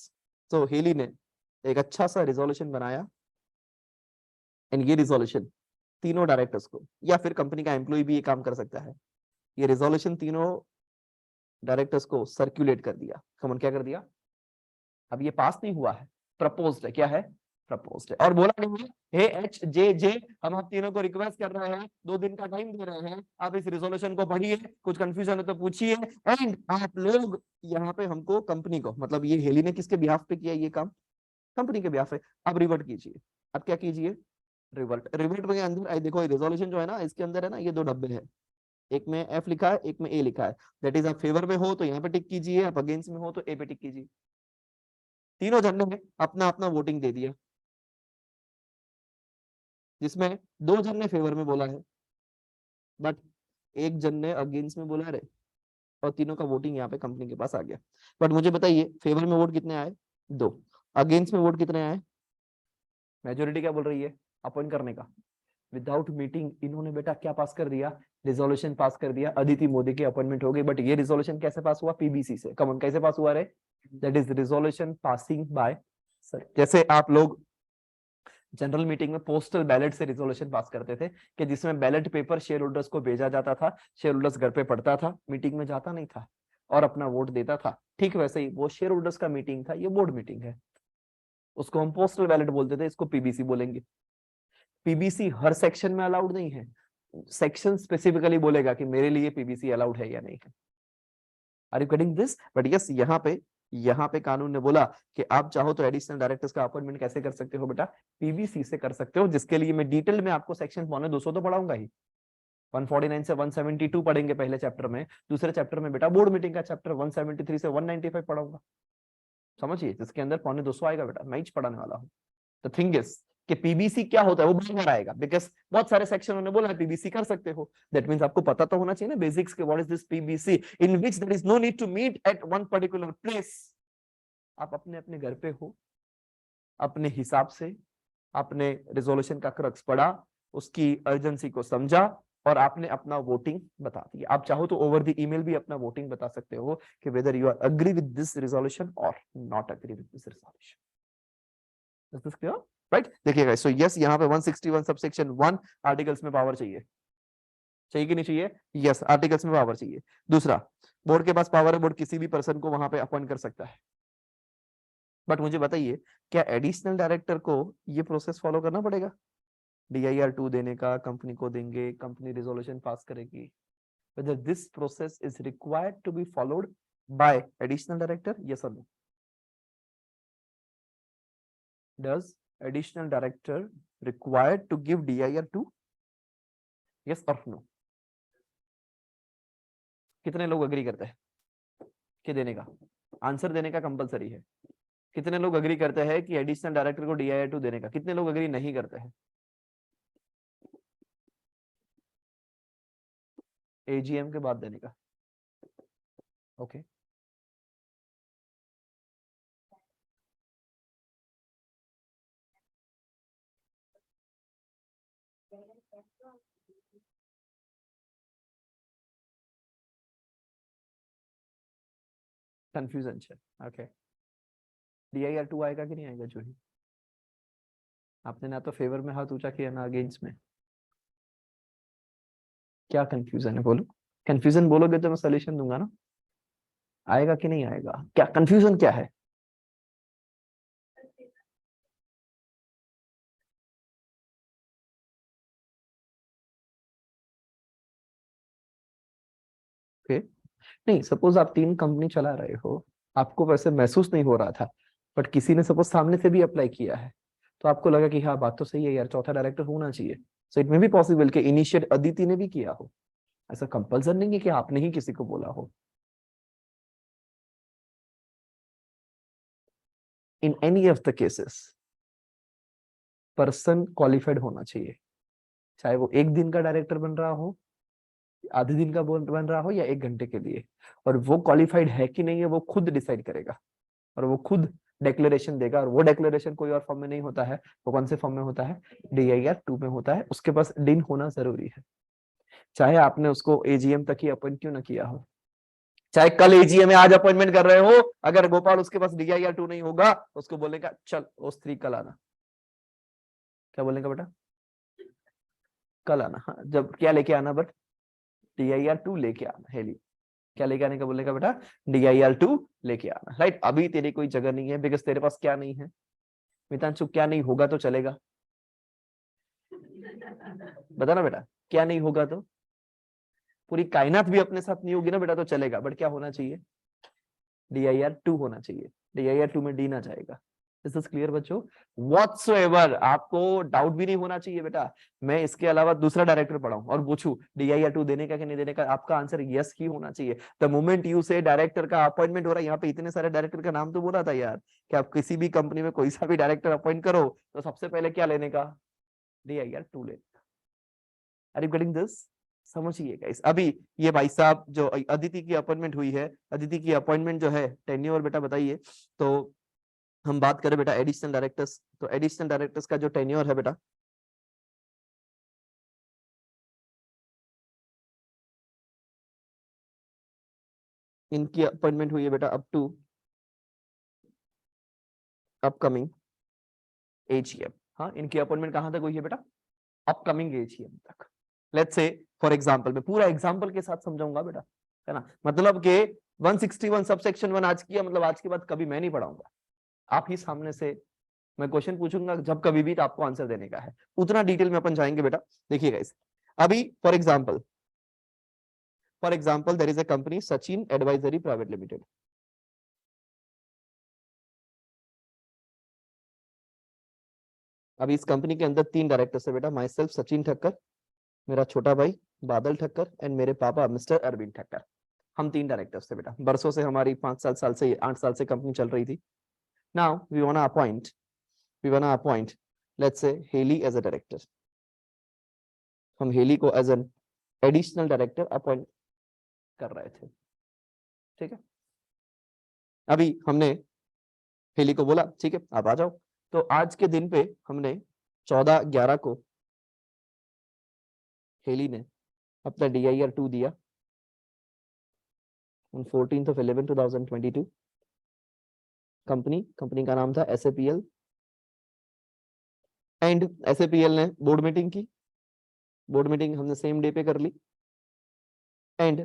so Heli ने एक अच्छा सा रिजोल्यूशन बनाया एंड ये रिजोल्यूशन तीनों डायरेक्टर्स को, या फिर कंपनी का एम्प्लॉय भी ये काम कर सकता है, ये रिजोल्यूशन तीनों डायरेक्टर्स को सर्कुलेट कर दिया। कमन क्या कर दिया? अब ये पास नहीं हुआ है, प्रपोज्ड है। क्या है? प्रपोज्ड है। और बोला नहीं है हे एच जे जे, हम आप तीनों को रिक्वेस्ट कर रहे हैं, 2 दिन का टाइम दे रहे हैं, आप इस रिजोल्यूशन को पढ़िए, कुछ कंफ्यूजन हो तो पूछिए एंड आप लोग यहाँ पे हमको, कंपनी को, मतलब ये हेली ने किसके बिहाफ पे किया ये काम? कंपनी के बिहाफ पे। अब रिवर्ट कीजिए। अब क्या कीजिए? रिवर्ट में अंदर देखो, रिजोल्यूशन जो है ना, इसके अंदर है ना ये 2 डब्बे हैं, एक में एफ लिखा है, एक में ए लिखा है। दैट इज आप फेवर में हो तो यहाँ पे टिक कीजिए, आप अगेंस्ट में हो तो ए पे टिक कीजिए। तीनों जन ने अपना अपना वोटिंग दे दिया, जिसमें 2 जन ने फेवर में बोला है, बट एक जन ने अगेंस्ट में बोला रे, और तीनों का वोटिंग यहाँ पे कंपनी के पास आ गया। बट मुझे बताइए, फेवर में वोट कितने आए? 2। अगेंस्ट में वोट कितने आए? मेजोरिटी क्या बोल रही है? अपॉइंट करने का। विदाउट मीटिंग इन्होंने बेटा क्या पास कर दिया? रिजोल्यूशन पास कर दिया, अदिति मोदी की अपॉइंटमेंट हो गई। बट ये रिजोल्यूशन कैसे पास हुआ? पीबीसी से। कमन कैसे पास हुआ रे? That is resolution passing by, जैसे आप लोग जनरल मीटिंग में पोस्टल बैलेट से रिजोल्यूशन पास करते थे कि जिसमें बैलेट पेपर शेयर होल्डर्स को भेजा जाता था, शेयर होल्डर्स घर पे पढ़ता था, मीटिंग में जाता नहीं था और अपना वोट देता था। ठीक वैसे ही वो शेयर होल्डर्स का मीटिंग था, ये बोर्ड मीटिंग है, उसको हम पोस्टल बैलेट बोलते थे, इसको पीबीसी बोलेंगे। पीबीसी हर सेक्शन में अलाउड नहीं है, सेक्शन स्पेसिफिकली बोलेगा कि मेरे लिए पीबीसी अलाउड है या नहीं है। Are you getting this? But yes, यहाँ पे कानून ने बोला कि आप चाहो तो एडिशनल डायरेक्टर्स का अपॉइंटमेंट कैसे कर सकते हो बेटा? पीबीसी से कर सकते हो, जिसके लिए मैं डिटेल में आपको सेक्शन 250 तो पढ़ाऊंगा ही। 149 से 172 पढ़ेंगे पहले चैप्टर में, दूसरे चैप्टर में बेटा बोर्ड मीटिंग का चैप्टर 173 से 195 पढ़ाऊंगा। समझिए, जिसके अंदर 250 आएगा बेटा, मैं ही पढ़ाने वाला हूँ। द थिंग इज कि पीबीसी क्या होता है वो बार आएगा, बिकॉज बहुत सारे सेक्शन उन्होंने बोला है पीबीसी कर सकते हो। दैट मींस आपको पता तो होना चाहिए ना बेसिक्स के, what is this PBC, in which there is no need to meet at one particular place. आप अपने अपने घर पे हो, अपने हिसाब से आपने रिजोल्यूशन का क्रक्स पढ़ा, उसकी अर्जेंसी को समझा और आपने अपना वोटिंग बता दिया। आप चाहो तो ओवर द ईमेल भी अपना वोटिंग बता सकते हो कि whether you are agree with this resolution और not agree with this resolution. Is this clear? Right, देखिएगा। सो यस, यहाँ पे 161 सबसेक्शन 1 आर्टिकल्स में पावर चाहिए, चाहिए कि नहीं चाहिए? यस, आर्टिकल्स में पावर चाहिए। दूसरा, बोर्ड के पास पावर है, बोर्ड किसी भी पर्सन को वहां पे अपॉइंट कर सकता है। बट मुझे बताइए, क्या एडिशनल डायरेक्टर को ये प्रोसेस फॉलो करना पड़ेगा? DIR2 देने का कंपनी को देंगे, कंपनी रिजोल्यूशन पास करेगी। whether this process is required to be followed by additional director, yes or no? Does additional director required to give DIR2, yes or no? कितने लोग agree करते हैं कि देने का? आंसर देने का कंपलसरी है। कितने लोग अग्री करते हैं कि एडिशनल डायरेक्टर को DIR2 देने का? कितने लोग अग्री नहीं करते हैं? AGM के बाद देने का। ओके कंफ्यूजन है। ओके DIR2 आएगा कि नहीं आएगा जूही? आपने ना तो फेवर में हाथ ऊंचा किया ना अगेंस्ट में। क्या कंफ्यूजन है बोलो? कंफ्यूजन बोलोगे तो मैं सोल्यूशन दूंगा ना। आएगा कि नहीं आएगा? क्या कंफ्यूजन क्या है? ओके नहीं, सपोज आप 3 कंपनी चला रहे हो, आपको वैसे महसूस नहीं हो रहा था, बट किसी ने सपोज सामने से भी अप्लाई किया है, तो आपको लगा कि हाँ बात तो सही है यार, चौथा डायरेक्टर होना चाहिए। So it may be possible कि इनिशिएट अदिति ने भी किया हो। ऐसा कंपल्सन नहीं है कि आपने ही किसी को बोला हो। In any of the cases person qualified होना चाहिए, चाहे वो 1 दिन का डायरेक्टर बन रहा हो, आधे दिन का बन रहा हो, या 1 घंटे के लिए। और वो क्वालिफाइड है कि नहीं है वो खुद डिसाइड करेगा, और वो खुद डिक्लेरेशन देगा। और वो डिक्लेरेशन कोई और फॉर्म में नहीं होता है। वो कौन से फॉर्म में होता है? DIR2 में होता है। उसके पास डिन होना जरूरी है, चाहे आपने उसको AGM तक ही अपॉइंट क्यों ना किया हो। चाहे कल AGM में आज अपॉइंटमेंट कर रहे हो, अगर गोपाल उसके पास DIR2 नहीं होगा, उसको बोलेगा चल OS3 कल आना। क्या बोलेगा बेटा? कल आना। हाँ, जब क्या लेके आना? बट DIR2 लेके आना। हेली क्या लेके आने का बोलेगा बेटा? DIR2 लेके आना। राइट, अभी तेरी कोई जगह नहीं है, बिकॉज तेरे पास क्या नहीं है मितांशु? क्या नहीं होगा तो चलेगा? बता ना बेटा, क्या नहीं होगा तो? पूरी कायनात भी अपने साथ नहीं होगी ना बेटा तो चलेगा, बट क्या होना चाहिए? DIR2 होना चाहिए। DIR2 में डी ना जाएगा। दिस इज क्लियर बच्चों? व्हाटसोएवर आपको डाउट भी नहीं होना चाहिए बेटा। मैं इसके अलावा दूसरा डायरेक्टर पढ़ाऊं और पूछूं DIR2 देने का कि नहीं देने का, आपका आंसर यस ही होना चाहिए। द मोमेंट यू से डायरेक्टर का अपॉइंटमेंट हो रहा है, यहाँ पे इतने सारे डायरेक्टर का नाम तो बोला था यार, कि आप किसी भी कंपनी में कोई सा भी डायरेक्टर अपॉइंट करो तो सबसे पहले क्या लेने का? DIR2 लेने का। Are you getting this? समझिए गाइस। अभी ये भाई साहब जो अदिति की अपॉइंटमेंट हुई है, अदिति की अपॉइंटमेंट जो है टेन्योर बेटा बताइए। तो हम बात करें बेटा एडिशनल डायरेक्टर्स, तो एडिशनल डायरेक्टर्स का जो टेन्योर है बेटा, इनकी अपॉइंटमेंट हुई है बेटा अप टू अपकमिंग AGM। हाँ, इनकी अपॉइंटमेंट कहां तक हुई है बेटा? अपकमिंग AGM तक। लेट्स से फॉर एग्जांपल, मैं पूरा एग्जांपल के साथ समझाऊंगा बेटा, है ना? मतलब के 161 सबसेक्शन 1 आज किया, मतलब आज के बाद कभी मैं नहीं पढ़ाऊंगा, आप ही सामने से मैं क्वेश्चन पूछूंगा जब कभी भी, तो आपको आंसर देने का है। उतना डिटेल में अपन जाएंगे बेटा। देखिएगा इस अभी for example there is a company Sachin advisory private limited. अभी इस कंपनी के अंदर 3 डायरेक्टर्स है बेटा, माई सेल्फ सचिन ठक्कर, मेरा छोटा भाई बादल ठक्कर, एंड मेरे पापा मिस्टर अरविंद ठक्कर। हम 3 डायरेक्टर्स थे बेटा। बरसों से हमारी 5 साल से 8 साल से कंपनी चल रही थी। Now we want appoint let's say Heli as a director. हम हेली को as an additional director appoint कर रहे थे, ठीक है? अभी हमने हेली को बोला ठीक है आप आ जाओ। तो आज के दिन पे हमने 14/11 को हेली ने अपना DIR2 दिया on 14th of 11 2022। कंपनी का नाम था SAPL, एंड SAPL ने बोर्ड मीटिंग की। बोर्ड मीटिंग हमने सेम डे पे कर ली and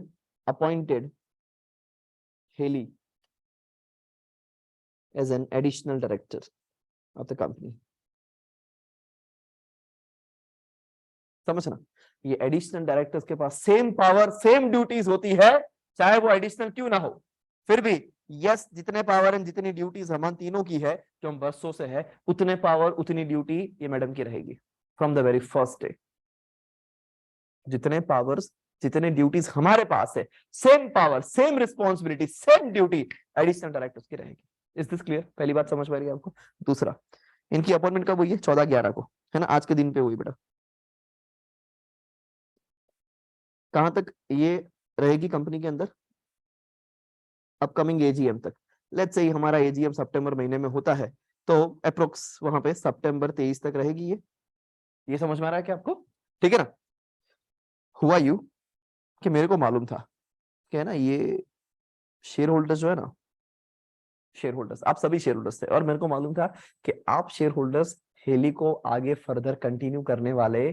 appointed Heli as an additional director of the company। समझना, ये एडिशनल डायरेक्टर्स के पास सेम पावर सेम ड्यूटीज होती है, चाहे वो एडिशनल क्यों ना हो, फिर भी यस जितने पावर एंड जितनी ड्यूटीज हम तीनों की है, जो हम बसों से है, उतने पावर उतनी ड्यूटी ये मैडम की रहेगी from the very first day. जितने पावर्स जितने ड्यूटीज हमारे पास है, same power same responsibility same duty additional directors की रहेगी। Is this clear? पहली बात समझ पा रही है आपको? दूसरा, इनकी अपॉइंटमेंट कब हुई है? 14/11 को, है ना, आज के दिन पे हुई बेटा। कहां तक ये रहेगी कंपनी के अंदर? अपकमिंग एजीएम तक। लेट्स से हमारा एजीएम सितंबर महीने में होता है, तो अप्रोक्स वहां पे सितंबर 23 तक रहेगी ये समझ में आ रहा है क्या आपको? ठीक है ना। हुआ यू कि मेरे को मालूम था कि है ना, ये शेयर होल्डर्स जो है ना, शेयर होल्डर्स आप सभी शेयर होल्डर्स थे, और मेरे को मालूम था कि आप शेयर होल्डर्स हेली को आगे फर्दर कंटिन्यू करने वाले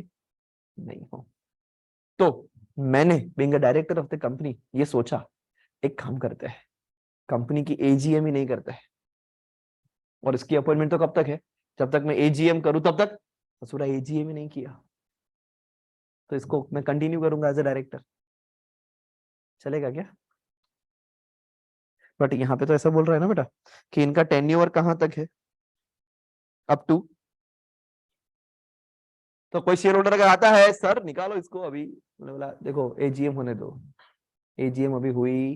नहीं हो। तो मैंने being a director of the company ये सोचा, एक काम करते हैं, कंपनी की एजीएम ही नहीं करते हैं, और इसकी अपॉइंटमेंट तो कब तक है? जब तक मैं एजीएम करूं तब तक। पूरा एजीएम ही नहीं किया, तो इसको मैं कंटिन्यू करूंगा एज ए डायरेक्टर, चलेगा क्या? बट यहाँ पे तो ऐसा बोल रहा है ना बेटा कि इनका टेन्योर कहां तक है? Up to. तो कोई शेयर होल्डर अगर आता है, सर निकालो इसको अभी, मैंने बोला देखो एजीएम होने दो, एजीएम अभी हुई,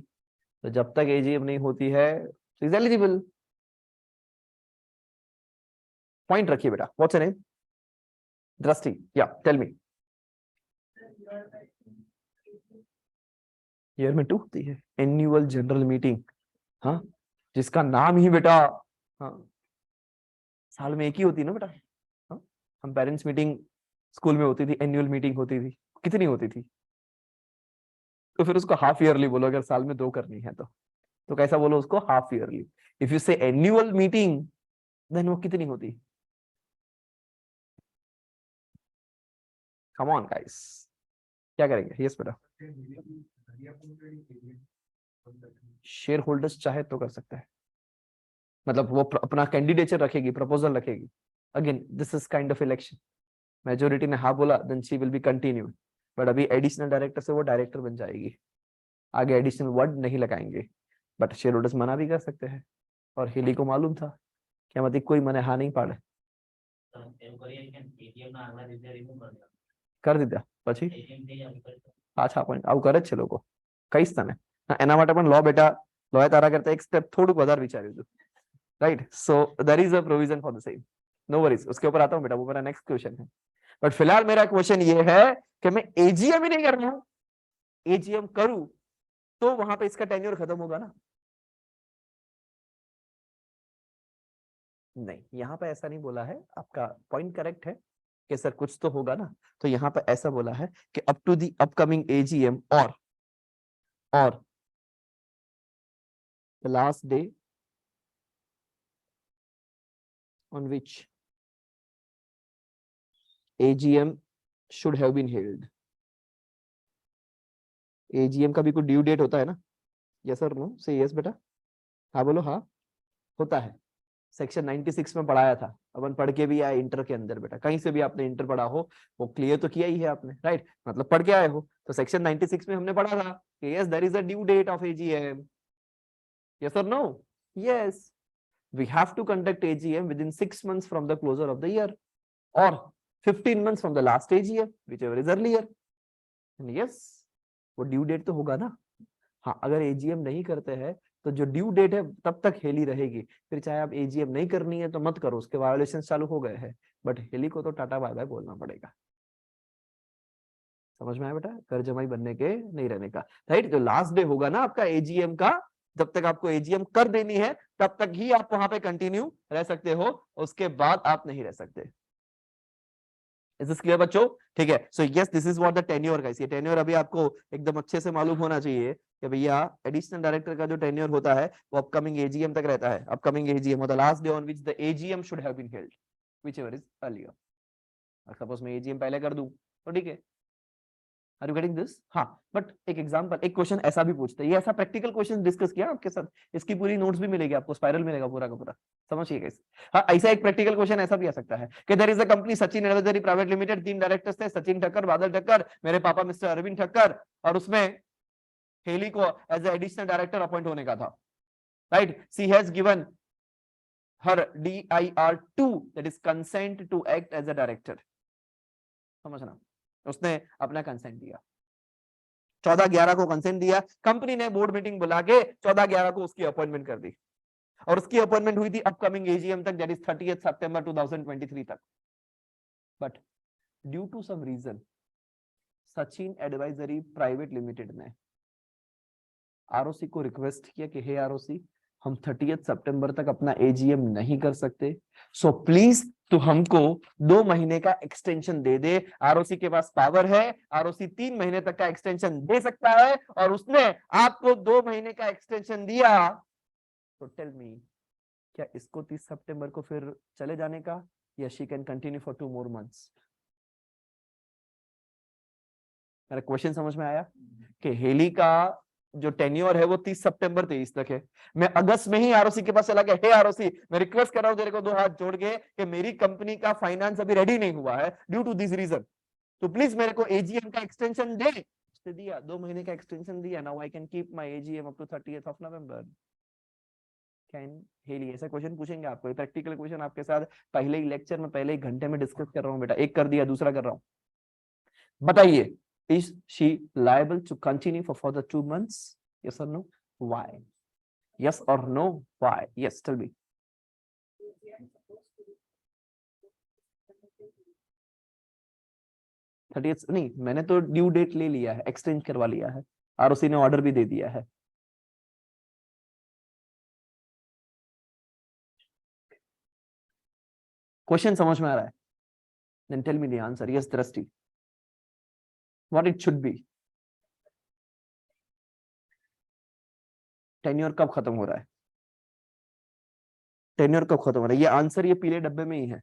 तो जब तक एजीएम नहीं होती है इज एलिजिबल। पॉइंट रखिए बेटा। What's your name? दृष्टि। या टेल मी। ईयर में 2 होती है एनुअल जनरल मीटिंग, हाँ, जिसका नाम ही बेटा, हाँ, साल में एक ही होती है ना बेटा। हाँ, हम पेरेंट्स मीटिंग स्कूल में होती थी, एनुअल मीटिंग होती थी, कितनी होती थी? तो फिर उसको हाफ ईयरली बोलो, अगर साल में 2 करनी है तो कैसा बोलो उसको? Half yearly. इफ यू से एनुअल मीटिंग, देन वो कितनी होती? कम ऑन गाइस, क्या करेंगे? यस बेटा। शेयर होल्डर्स चाहे तो कर सकते हैं, मतलब वो अपना कैंडिडेचर रखेगी, प्रपोजल रखेगी। Again this is kind of election, majority ने हाँ बोला, then she will be continue. But अभी एडिशनल डायरेक्टर से वो डायरेक्टर बन जाएगी, आगे एडिशनल वर्ड नहीं लगाएंगे। बट शेयर होल्डर्स मना भी कर सकते हैं, और हिली को मालूम था क्या, मतलब कोई मने हाँ नहीं पाड़े, कर દીધા પછી પાછા પણ આવું કરે જ છે લોકો, કહીશ તને એના માટે પણ લો બેટા, લોએ તારા કરતા એક સ્ટેપ થોડુંક વધારે વિચાર્યું હતું, right? So there is a provision for the same, no worries, उसके ऊपर आता हूं बेटा, वो मेरा नेक्स्ट क्वेश्चन है। बट फिलहाल मेरा क्वेश्चन ये है कि मैं एजीएम ही नहीं कर रहा हूं, एजीएम करूं तो वहां पे इसका टेन्योर खत्म होगा ना? नहीं, यहाँ पे ऐसा नहीं बोला है, आपका पॉइंट करेक्ट है कि सर कुछ तो होगा ना, तो यहाँ पे ऐसा बोला है कि up to the upcoming AGM और the last day on which AGM should have been held। AGM का भी कोई ड्यू डेट होता है ना? यस और नो? से यस बेटा, हाँ बोलो। हाँ होता है, सेक्शन 96 में पढ़ाया था, अपन पढ़ के भी आए इंटर के अंदर बेटा, कहीं से भी आपने इंटर पढ़ा हो वो क्लियर तो किया ही है आपने, राइट? मतलब पढ़ के आए हो, तो सेक्शन 96 में हमने पढ़ा था कि yes there is a due date of AGM. Yes और no? Yes, we have to conduct AGM within 6 months from the closure of the year or 15 months from the last AGM, whichever is earlier। And yes, वो due date तो होगा ना। हाँ, अगर AGM नहीं करते हैं तो जो ड्यू डेट है तब तक हेली रहेगी, फिर चाहे आप एजीएम नहीं करनी है तो मत करो, उसके वायोलेशन चालू हो गए हैं, बट हेली को तो टाटा बाय बाय बोलना पड़ेगा। समझ में आया बेटा? कर जमाई बनने के नहीं रहने का, राइट? जो लास्ट डे होगा ना आपका एजीएम का, जब तक आपको एजीएम कर देनी है तब तक ही आप वहां पे कंटिन्यू रह सकते हो, उसके बाद आप नहीं रह सकते। इज दिस क्लियर बच्चों? ठीक है, so yes this is what the tenure guys. ये टेन्योर अभी आपको एकदम अच्छे से मालूम होना चाहिए कि भैया एडिशनल डायरेक्टर का जो टेन्योर होता है वो अपकमिंग एजीएम तक रहता है। अपकमिंग एजीएम और the last day on which the AGM should have been held, whichever is earlier. Suppose मैं एजीएम पहले कर दूं तो ठीक है, आर यू गेटिंग दिस? हाँ, बट एक एग्जांपल, एक क्वेश्चन ऐसा भी पूछते हैं, ये ऐसा प्रैक्टिकल क्वेश्चन डिस्कस किया आपके साथ, इसकी पूरी नोट्स भी मिलेगी आपको, स्पाइरल मिलेगा पूरा का पूरा, समझिएगा इस। हाँ, ऐसा एक प्रैक्टिकल क्वेश्चन ऐसा भी आ सकता है कि there is a company Sachin advisory private limited, 3 directors थे, सचिन ठक्कर, बादल ठक्कर, मेरे पापा मिस्टर अरविंद ठक्कर, और उसमें हेली को एज एडिशनल डायरेक्टर अपॉइंट होने का था, right? She has given her DIR2, that is consent to act as a director, समझना, उसने अपना कंसेंट दिया, 14/11 को कंसेंट दिया, कंपनी ने बोर्ड मीटिंग बुला के 14/11 को उसकी अपॉइंटमेंट कर दी, और उसकी अपॉइंटमेंट हुई थी अपकमिंग एजीएम तक, दैट इज 30th सितंबर 2023 तक। But due to some reason Sachin advisory private limited ने आरओसी को रिक्वेस्ट किया कि हे आरओसी, हम 30th सितंबर तक अपना एजीएम नहीं कर सकते, सो प्लीज तो हमको 2 महीने का एक्सटेंशन दे दे। आरओसी के पास पावर है, आरओसी 3 महीने तक का एक्सटेंशन दे सकता है, और उसने आपको 2 महीने का एक्सटेंशन दिया, तो टेल मी, क्या इसको 30 सितंबर को फिर चले जाने का, या she can continue for 2 more months? मेरा क्वेश्चन समझ में आया कि हेली का जो टेन्योर है वो 30 सितंबर 23 तक है, मैं अगस्त में ही आरओसी के पास चला गया, हे आरओसी, मैं रिक्वेस्ट कर रहा हूं तेरे को 2 हाथ जोड़ के कि मेरी कंपनी का फाइनेंस अभी रेडी नहीं हुआ है ड्यू टू दिस रीजन, तो प्लीज मेरे को एजीएम का एक्सटेंशन दे। उसने दिया, 2 महीने का एक्सटेंशन दिया, now I can keep my AGM up to 30th of November। Can Haley, ऐसा क्वेश्चन पूछेंगे आपको, प्रैक्टिकल क्वेश्चन आपके साथ पहले ही लेक्चर में, पहले ही घंटे में डिस्कस कर रहा हूं बेटा, एक कर दिया, दूसरा कर रहा हूं, बताइए, is she liable to continue for further 2 months? Yes or no? Why? Yes or no? Why? Yes, tell me. नहीं, मैंने तो ड्यू डेट ले लिया है, एक्सटेंड करवा लिया है, आरओसी ने ऑर्डर भी दे दिया है। क्वेश्चन समझ में आ रहा है? Then tell me the answer. Yes, Drashti. What it should be? Tenure कब खत्म हो रहा है? टेन्योर कब खत्म हो रहा है? ये आंसर ये पीले डब्बे में ही है,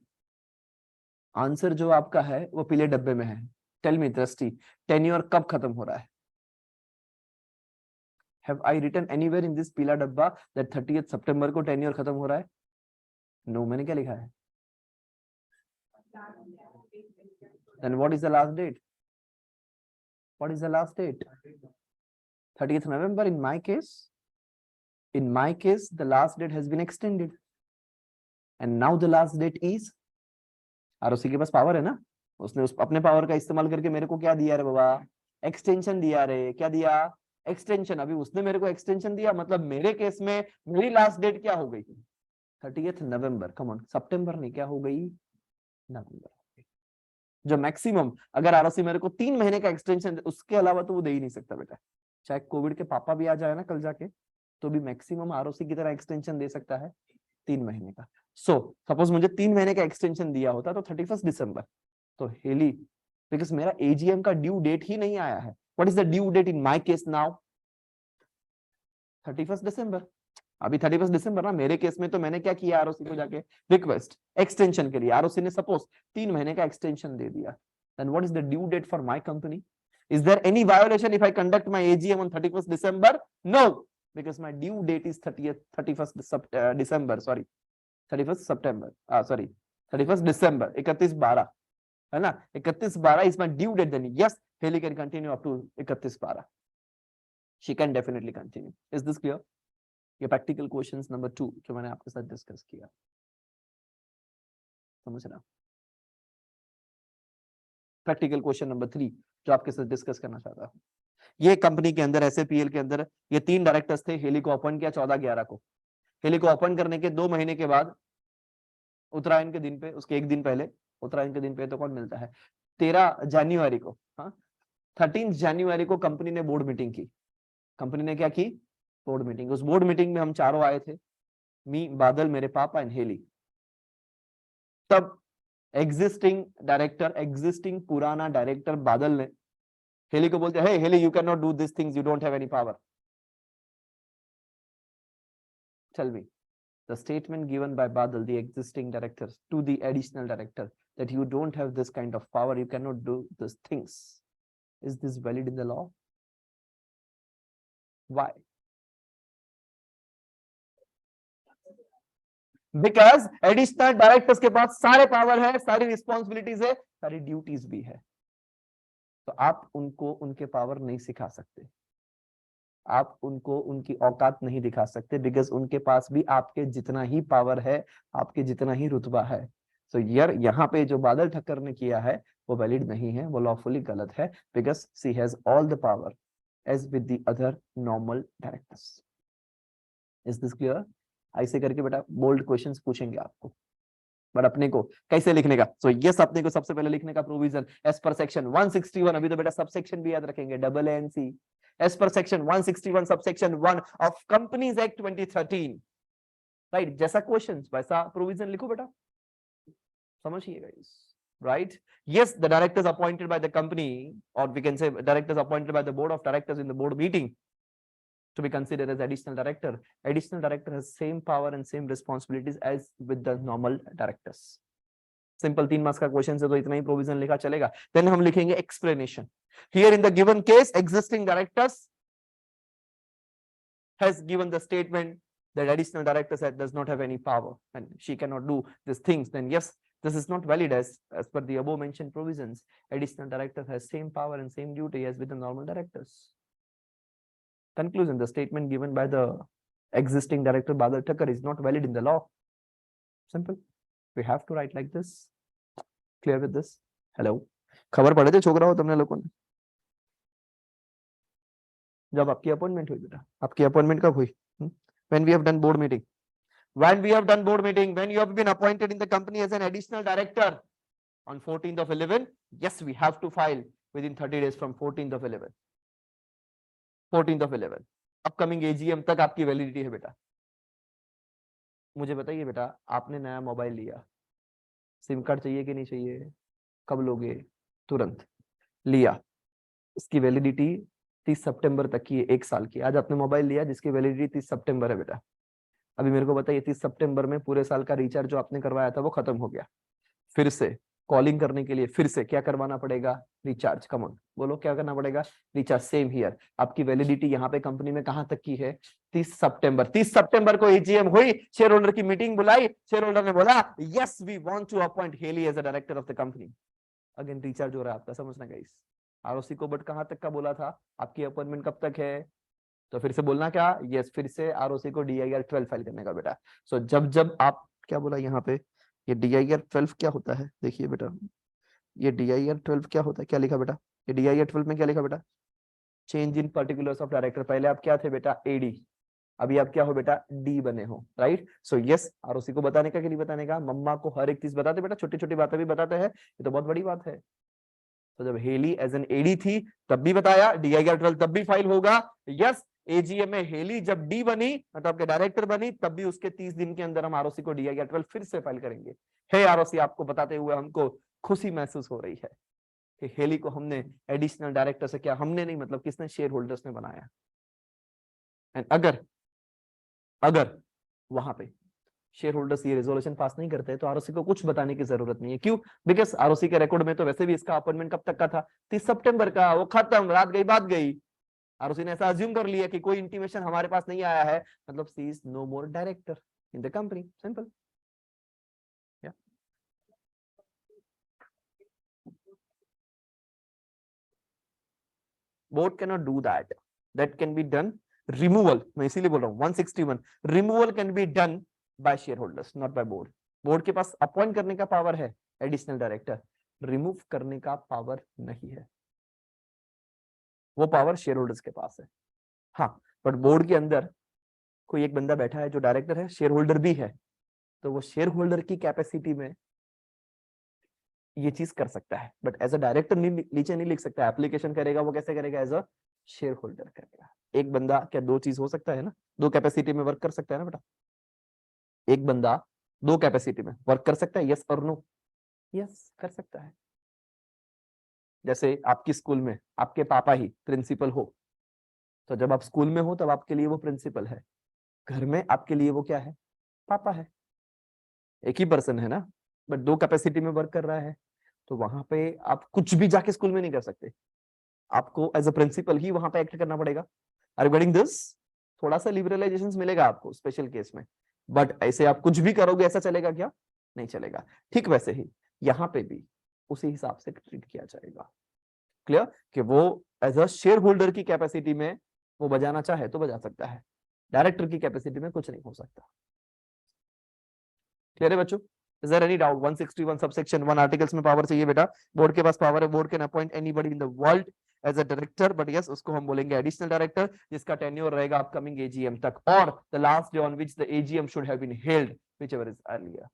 आंसर जो आपका है वो पीले डब्बे में है। टेल मी दृष्टि, टेन्योर कब खत्म हो रहा है? Have I written anywhere in this पीला डब्बा that 30th सितंबर को टेन्योर खत्म हो रहा है? नो, मैंने क्या लिखा है? Then what is the last date? What is the last date? 30th November in my case. In my case, the last date has been extended. And now the last date is, ROC के पास power है ना, उसने उस अपने power का इस्तेमाल करके मेरे को क्या दिया रे बाबा? एक्सटेंशन दिया रे। क्या दिया? एक्सटेंशन। अभी उसने मेरे को एक्सटेंशन दिया, मतलब मेरे केस में मेरी लास्ट डेट क्या हो गई? 30th November. कम ऑन, सितंबर नहीं, क्या हो गई? नवंबर। जो मैक्सिमम, अगर आरओसी मेरे को 3 महीने का एक्सटेंशन, उसके अलावा तो वो दे ही नहीं सकता बेटा, चाहे कोविड के पापा भी आ जाए ना कल जाके, तो भी मैक्सिमम आरओसी की तरह एक्सटेंशन दे सकता है 3 महीने का। सो सपोज मुझे 3 महीने का एक्सटेंशन दिया होता तो 31 दिसंबर, तो हेली, बिकॉज मेरा एजीएम का ड्यू डेट ही नहीं आया है। What is the due date in my case now? 31 दिसंबर। अभी 31 दिसंबर ना, मेरे केस में तो मैंने क्या किया, आरओसी को जाके रिक्वेस्ट एक्सटेंशन के लिए, आरओसी ने सपोज 3 महीने का एक्सटेंशन दे दिया, then what is the due date for my company? Is there any violation if I conduct my AGM on 31st December? No, because my due date is 31st December, sorry, 31st September, sorry, 31st December, 31/12, है ना? 31/12 is my due date, then yes, Haley can continue up to 31/12. She can definitely continue. Is this clear? ये practical questions number 2 जो मैंने आपके साथ discuss किया, समझ रहा? प्रैक्टिकल क्वेश्चन नंबर 3 जो आपके साथ डिस्कस करना चाहता हूं, ये कंपनी के अंदर, एसएपीएल के अंदर, ये 3 डायरेक्टर्स थे, हेली को अपॉइंट किया 14/11 को। हेली को अपॉइंट करने के 2 महीने के बाद, उत्तरायण के दिन पे, उसके एक दिन पहले, उत्तरायण के दिन पे तो कौन मिलता है? 13 जनवरी को, हाँ, 13 जनवरी को कंपनी ने बोर्ड मीटिंग की। कंपनी ने क्या की? Board meeting. उस बोर्ड मीटिंग में हम चारों आए थे, मी, बादल, मेरे पापा एंड हेली। तब एग्जिस्टिंग डायरेक्टर, एग्जिस्टिंग पुराना डायरेक्टर बादल ने हेली को बोलते, hey Heli, you can not do this things, you don't have any power. Tell me the statement given by Badal, the existing director, to the additional director, that you don't have this kind of power, you cannot do these things. Is this valid in the law? Why? Because additional directors के पास सारे power है, सारी responsibilities है, सारी duties भी है, तो आप उनको उनके पावर नहीं सिखा सकते, आप उनको उनकी औकात नहीं दिखा सकते, बिकॉज उनके पास भी आपके जितना ही पावर है, आपके जितना ही रुतबा है। तो यार यहाँ पे जो बादल ठक्कर ने किया है वो वैलिड नहीं है, वो लॉफुली गलत है, because she has all the power as with the other normal directors. Is this clear? ऐसे करके बेटा बोल्ड क्वेश्चंस पूछेंगे आपको, बट अपने को कैसे लिखने का? सो यस, अपने को सबसे पहले लिखने का प्रोविजन एज पर सेक्शन 161, अभी तो बेटा सब सेक्शन भी याद रखेंगे, डबल एनसी, एज पर section 161 subsection 1 of companies act 2013, right? जैसा क्वेश्चन वैसा प्रोविजन लिखो बेटा, समझिएगा इस, right? Yes, the directors appointed by the company, or we can say directors appointed by the board of directors in the board meeting to be considered as additional director. Additional director has same power and same responsibilities as with the normal directors. Simple 3 marks का question है तो इतना ही provision लिखा चलेगा। Then हम लिखेंगे explanation. Here in the given case, existing directors has given the statement that additional director does not have any power and she cannot do these things. Then yes, this is not valid as per the above mentioned provisions. Additional director has same power and same duty as with the normal directors. Conclusion: the statement given by the existing director Badal Thakkar is not valid in the law. Simple. We have to write like this. Clear with this? Hello. खबर पढ़े थे छोकरा हो तुमने लोगों ने? जब आपकी अपॉइंटमेंट हुई बेटा, आपकी अपॉइंटमेंट कब हुई? When we have done board meeting. When we have done board meeting, when you have been appointed in the company as an additional director on 14th of 11, yes, we have to file within 30 days from 14th of 11. 14th of 11. Upcoming AGM तक आपकी validity है बेटा। मुझे बताइए बेटा, आपने नया mobile लिया, सिम कार्ड चाहिए कि नहीं चाहिए? कब लोगे? तुरंत लिया, इसकी वैलिडिटी 30 सितंबर तक की है, 1 साल की। आज आपने मोबाइल लिया जिसकी वैलिडिटी 30 सितंबर है बेटा। अभी मेरे को बताइए 30 सितंबर में पूरे साल का रिचार्ज जो आपने करवाया था वो खत्म हो गया, फिर से कॉलिंग करने के लिए फिर से क्या करवाना पड़ेगा? रिचार्ज। कम ऑन बोलो, क्या करना पड़ेगा? रिचार्ज। सेम हियर, आपकी वैलिडिटी यहाँ पे कंपनी में कहां तक की है? 30 सितंबर। 30 सितंबर को एजीएम हुई, शेयर होल्डर की मीटिंग बुलाई, शेयर होल्डर ने बोला yes we want to appoint Haley as a director of the company. Again recharge हो रहा है आपका, समझना गाइस। आरओसी को बट कहां तक का बोला था? आपकी अपॉइंटमेंट कब तक है? तो फिर से बोलना क्या? यस, फिर से आरओसी को DIR 12 फाइल करने का बेटा। सो जब जब आप क्या बोला यहाँ पे, ये DIR 12 क्या होता है? देखिए बेटा, ये DIR 12 क्या होता है? क्या लिखा बेटा? ये DIR 12 में क्या लिखा बेटा? Change in particulars of director. पहले आप क्या थे बेटा? AD, अभी आप क्या हो बेटा? D बने हो, राइट? सो यस, आरओसी को बताने का कि नहीं बताने का? मम्मा को हर एक चीज बताते बेटा, छोटी छोटी बातें भी बताते हैं, ये तो बहुत बड़ी बात है। तो जब हेली एज एन AD थी तब भी बताया, DIR 12 तब भी फाइल होगा। यस, AGM में हेली जब D बनी, मतलब आपके डायरेक्टर बनी, तब भी उसके 30 दिन के अंदर हम आरओसी को DIR 12 फिर से फाइल करेंगे। हे आरओसी, आपको बताते हुए हमको खुशी महसूस हो रही है कि हेली को हमने एडिशनल डायरेक्टर से, क्या हमने नहीं मतलब किसने? शेयर होल्डर्स ने बनाया। एंड अगर वहां पे शेयर होल्डर्स ये रेजोल्यूशन पास नहीं करते तो आरओसी को कुछ बताने की जरूरत नहीं है। क्यों? बिकॉज आरओसी के रिकॉर्ड में तो वैसे भी इसका अपॉइंटमेंट कब तक का था? 30 सितंबर का। वो खत्म, रात गई बात गई। आरओसी ने ऐसा अज्यूम कर लिया कि कोई इंटीमेशन हमारे पास नहीं आया है, मतलब she is no more director in the company. Simple. Board can not do that, that can be done removal. मैं इसीलिए बोल रहा हूँ 161 removal can be done by share holders, not by board. Board के पास अपॉइंट करने का power है एडिशनल डायरेक्टर, रिमूव करने का पावर नहीं है, वो पावर शेयर होल्डर्स के पास है। हाँ, बट बोर्ड के अंदर कोई एक बंदा बैठा है जो डायरेक्टर है, शेयर होल्डर भी है, तो वो शेयर होल्डर की कैपेसिटी में ये चीज कर सकता है, बट एज अ डायरेक्टर नीचे नहीं लिख सकता। एप्लीकेशन करेगा वो कैसे करेगा? एज अ शेयर होल्डर करेगा। एक बंदा क्या 2 चीज हो सकता है ना? 2 कैपेसिटी में वर्क कर सकता है ना बेटा? एक बंदा 2 कैपेसिटी में वर्क कर सकता है, यस और नो? यस, कर सकता है। जैसे आपकी स्कूल में आपके पापा ही प्रिंसिपल हो, तो जब आप स्कूल में हो तब आपके लिए वो प्रिंसिपल है, घर में आपके लिए वो क्या है? पापा है। एक ही पर्सन है ना, बट 2 कैपेसिटी में वर्क कर रहा है, तो वहां पे आप कुछ भी जाके स्कूल में नहीं कर सकते। आपको एज अ प्रिंसिपल ही वहां पे एक्ट करना पड़ेगा। Are you getting this? थोड़ा सा लिबरलाइजेशन मिलेगा आपको स्पेशल केस में, बट ऐसे आप कुछ भी करोगे ऐसा चलेगा क्या? नहीं चलेगा। ठीक वैसे ही यहाँ पे भी उसी हिसाब से ट्रीट किया जाएगा। क्लियर? कि वो एज अ शेयर होल्डर की कैपेसिटी में वो बजाना चाहे तो बजा सकता है, डायरेक्टर की कैपेसिटी में कुछ नहीं हो सकता। क्लियर है बच्चों? Is there any doubt? 161 subsection 1 articles में पावर चाहिए बेटा, बोर्ड के पास पावर है, board can appoint anybody in the world as a director, but yes उसको हम बोलेंगे एडिशनल डायरेक्टर, जिसका टेन्योर रहेगा अपकमिंग एजीएम तक, और the last day on which the AGM should have been held whichever is earlier.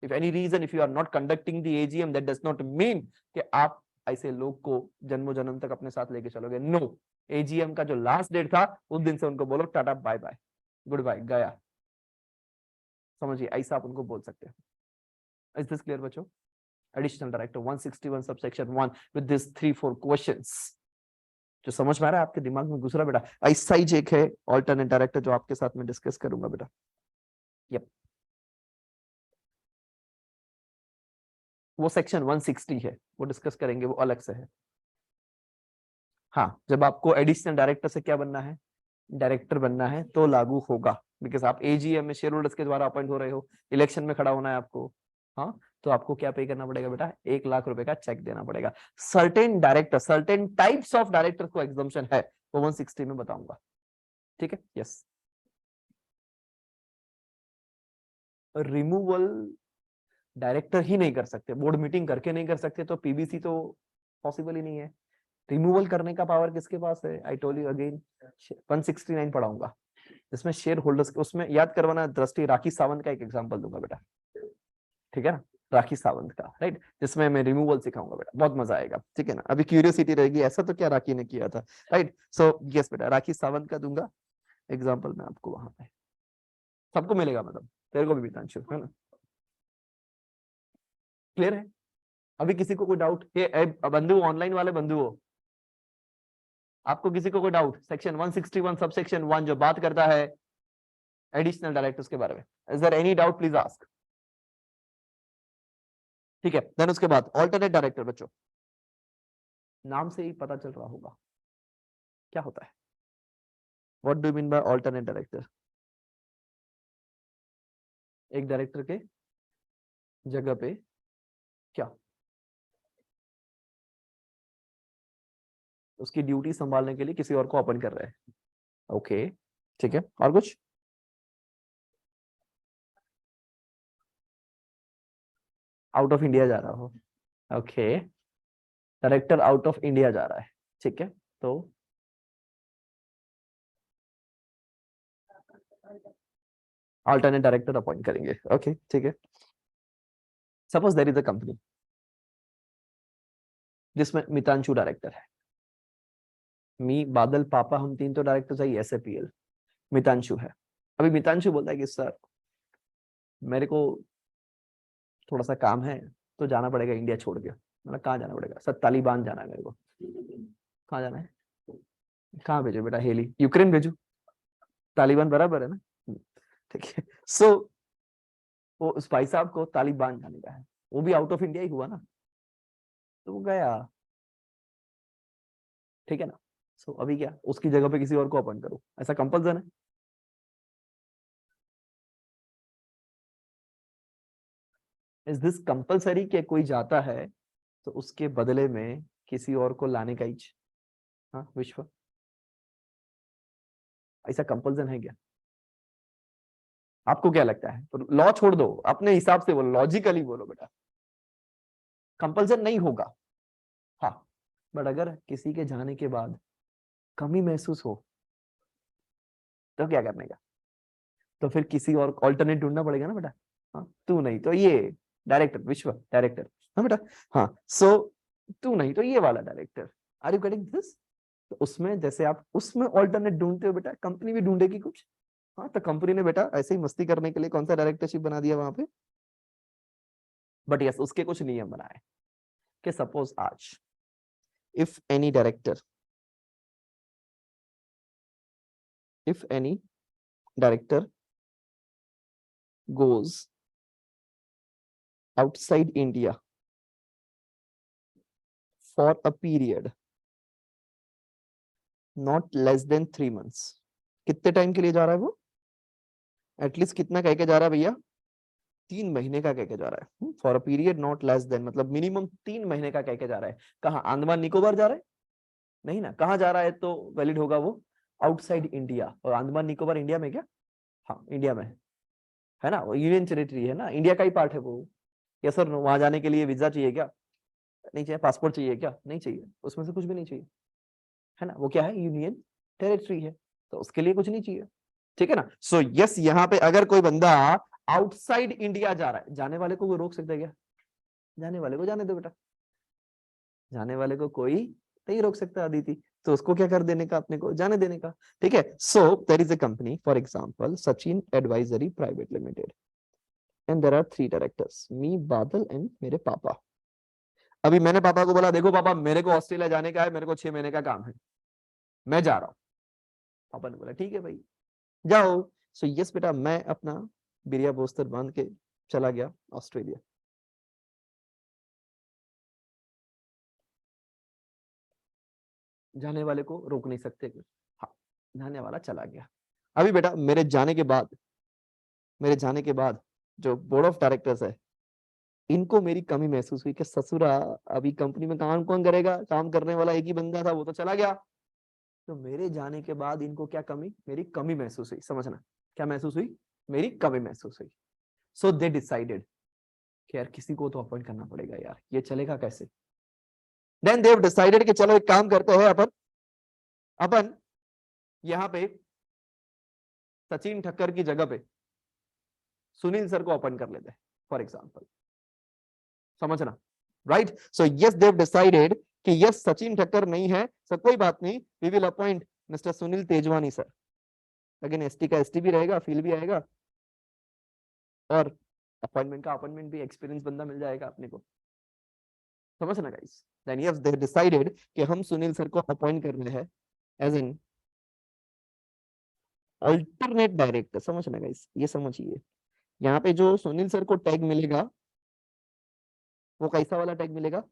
If any reason if you are not conducting the AGM, that does not mean कि आप ऐसे लोग को जन्मों जन्म तक अपने साथ लेके चलोगे। नो, एजीएम का जो लास्ट डेट था उस दिन से उनको बोलो tata bye bye good bye गया। समझिए, ऐसा आप उनको बोल सकते हैं। Is this clear बच्चों? Additional director 161 subsection 1 with this 3-4 questions जो समझ में आ रहा है आपके दिमाग में घुस रहा बेटा। ऐसा ही एक है alternate director जो आपके साथ में डिस्कस करूंगा बेटा। यप, वो सेक्शन 160 है, वो डिस्कस करेंगे, वो अलग से है। हाँ, जब आपको एडिशनल डायरेक्टर से क्या बनना है, डायरेक्टर बनना है तो लागू होगा, बिकॉज आप एजीएम में शेयर होल्डर्स के द्वारा अपॉइंट हो रहे हो, इलेक्शन में खड़ा होना है आपको। हाँ, तो आपको क्या पे करना पड़ेगा बेटा? 1,00,000 रुपए का चेक देना पड़ेगा। Certain director, certain types of director को एग्जम्पशन है, वो 160 में बताऊंगा। ठीक है? यस। रिमूवल डायरेक्टर ही नहीं कर सकते, बोर्ड मीटिंग करके नहीं कर सकते, तो पीबीसी तो पॉसिबल ही नहीं है। रिमूवल करने का पावर किसके पास है? आई टोल्ड यू अगेन, 169 पढ़ाऊंगा, जिसमें शेयर होल्डर्स, उसमें याद करवाना दृष्टि, राखी सावंत का एक एग्जांपल दूंगा बेटा। ठीक है ना, राखी सावंत का, राइट, जिसमें मैं रिमूवल सिखाऊंगा बेटा, बहुत मजा आएगा। ठीक है ना, अभी क्यूरियोसिटी रहेगी ऐसा तो क्या राखी ने किया था, राइट। सो यस बेटा, राखी सावंत का दूंगा एग्जांपल मैं आपको वहां पे, सबको मिलेगा, मतलब तेरे को भी मितांशु, है ना? क्लियर है? अभी किसी को कोई डाउट? ये बंधु, ऑनलाइन वाले बंधु हो, आपको किसी को कोई डाउट सेक्शन 161 सबसेक्शन 1 जो बात करता है एडिशनल डायरेक्टर्स के बारे में? Is there any doubt? Please ask. ठीक है, देन उसके बाद ऑल्टरनेट डायरेक्टर बच्चों, नाम से ही पता चल रहा होगा क्या होता है। What do you mean bye alternate director? एक डायरेक्टर के जगह पे क्या, उसकी ड्यूटी संभालने के लिए किसी और को अपॉइंट कर रहे हैं। ओके, ठीक है, और कुछ? आउट ऑफ इंडिया जा रहा हो। Okay, director out of India जा रहा है, ठीक है, तो अल्टरनेट डायरेक्टर अपॉइंट करेंगे। ओके, ठीक है। Suppose there is a company जिसमें मितांशु डायरेक्टर है, मी, बादल, पापा, हम तीन तो डायरेक्टर चाहिए, एसएपीएल, मितांशु है। अभी मितांशु बोलता है कि सर मेरे को थोड़ा सा काम है तो जाना पड़ेगा इंडिया छोड़ के। मतलब कहाँ जाना पड़ेगा सर? तालिबान जाना है मेरे को। कहाँ जाना है? कहाँ भेजो बेटा? हेली, यूक्रेन भेजू? तालिबान बराबर है ना? ठीक है। सो वो उस भाई साहब को तालिबान जाने का है, वो भी आउट ऑफ इंडिया ही हुआ ना, तो वो गया। ठीक है ना? सो अभी क्या, उसकी जगह पे किसी और को अपॉइंट करो, ऐसा कंपल्सन है? इज दिस कंपल्सरी कि कोई जाता है तो उसके बदले में किसी और को लाने का ही? हाँ विश्व, ऐसा कंपल्सन है क्या? आपको क्या लगता है? तो लॉ छोड़ दो, अपने हिसाब से बोलो, लॉजिकली बोलो बेटा, कंपल्सन नहीं होगा। हाँ, बट अगर किसी के जाने के बाद कमी महसूस हो तो क्या करने का? तो फिर किसी और ऑल्टरनेट ढूंढना पड़ेगा ना बेटा। हाँ, तू नहीं तो ये डायरेक्टर, विश्व डायरेक्टर, हाँ बेटा, हाँ। सो तू नहीं तो ये वाला director, are you getting this? तो उसमें जैसे आप उसमें ऑल्टरनेट ढूंढते हो बेटा, कंपनी भी ढूंढेगी कुछ। हाँ, तो कंपनी ने बेटा ऐसे ही मस्ती करने के लिए कौन सा डायरेक्टरशिप बना दिया वहां पे, बट यस उसके कुछ नियम बनाए कि सपोज आज if any director, if any director goes outside India for a period not less than 3 months। कितने टाइम के लिए जा रहा है वो? एटलीस्ट कितना कह के जा रहा है भैया? 3 महीने का कह के जा रहा है। For a period not less than, मतलब मिनिमम 3 महीने का कह के जा रहा है। कहाँ? अंडमान निकोबार जा रहा है? नहीं ना। कहाँ जा रहा है तो वैलिड होगा वो? Outside India. और अंडमान निकोबार इंडिया में क्या? हाँ इंडिया में है ना, वो यूनियन टेरिटरी है ना, इंडिया का ही पार्ट है वो। यस सर, वहां जाने के लिए वीजा चाहिए क्या? नहीं चाहिए। पासपोर्ट चाहिए क्या? नहीं चाहिए। उसमें से कुछ भी नहीं चाहिए, है ना। वो क्या है? यूनियन टेरिटरी है, तो उसके लिए कुछ नहीं चाहिए। ठीक है ना। सो यस, यहाँ पे अगर कोई बंदा आउटसाइड इंडिया जा रहा है, जाने वाले को कोई रोक सकता है क्या? जाने वाले को जाने दो बेटा, जाने वाले को कोई नहीं रोक सकता अदिति। तो उसको क्या कर देने का? अपने को जाने देने का। ठीक है। So there is a company, for example Sachin advisory private limited, and there are 3 directors, me, Badal and मेरे पापा। अभी मैंने पापा को बोला, देखो पापा मेरे को ऑस्ट्रेलिया जाने का है, मेरे को 6 महीने का काम है, मैं जा रहा हूँ। पापा ने बोला ठीक है भाई जाओ। सो यस बेटा, मैं अपना बिरिया बोस्तर बांध के चला गया ऑस्ट्रेलिया। जाने वाले को रोक नहीं सकते। हाँ, जाने वाला चला गया। अभी बेटा मेरे जाने के बाद जो बोर्ड ऑफ डायरेक्टर्स है, इनको मेरी कमी महसूस हुई कि ससुरा, अभी कंपनी में काम कौन करेगा? काम करने वाला एक ही बंदा था, वो तो चला गया। तो मेरे जाने के बाद इनको क्या कमी? मेरी कमी महसूस हुई। समझना, क्या महसूस हुई? मेरी कमी महसूस हुई। सो दे डिसाइडेड कि यार किसी को तो अपॉइंट करना पड़ेगा यार, ये चलेगा कैसे? देन दे हैव डिसाइडेड कि चलो एक काम करते हैं, अपन अपन यहाँ पे सचिन ठक्कर की जगह पे सुनील सर को अपॉइंट कर लेते हैं, फॉर एग्जाम्पल। समझना, right. So yes, they have decided कि यस सचिन ठक्कर नहीं है, सर कोई बात नहीं, we will appoint mister Sunil Tejwani sir. लेकिन एसटी का एसटी भी रहेगा, फील भी आएगा, और अपॉइंटमेंट का अपॉइंटमेंट भी, एक्सपीरियंस बंदा मिल जाएगा अपने को। समझना guys. Then yes, they decided कि हम सुनील सर को अपॉइंट कर रहे हैं एज एन अल्टरनेट डायरेक्टर। समझना गाइस, ये समझिए, यहाँ पे जो सुनील सर को टैग मिलेगा, वो कैसा वाला टैग मिलेगा?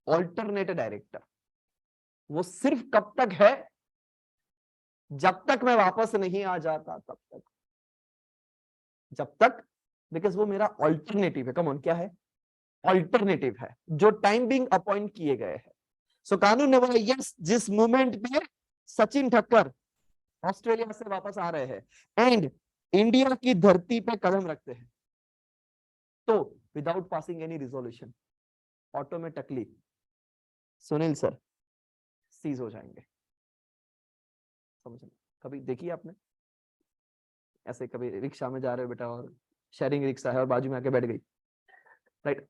Alternate director. वो सिर्फ कब तक है? जब तक मैं वापस नहीं आ जाता तब तक। जब तक, बिकॉज वो मेरा ऑल्टरनेटिव है। कम ऑन, क्या है? ऑल्टरनेटिव है, जो टाइम बिंग अपॉइंट किए गए हैं। सो कानून ने बोला यस, जिस मूवमेंट पे सचिन ठक्कर ऑस्ट्रेलिया से वापस आ रहे हैं एंड इंडिया की धरती पे कदम रखते हैं, तो without passing any resolution automatically Sunil sir cease हो जाएंगे। समझना। कभी देखिए आपने ऐसे, कभी रिक्शा में जा रहे हो बेटा, और शेयरिंग रिक्शा है और बाजू में आके बैठ गई, राइट?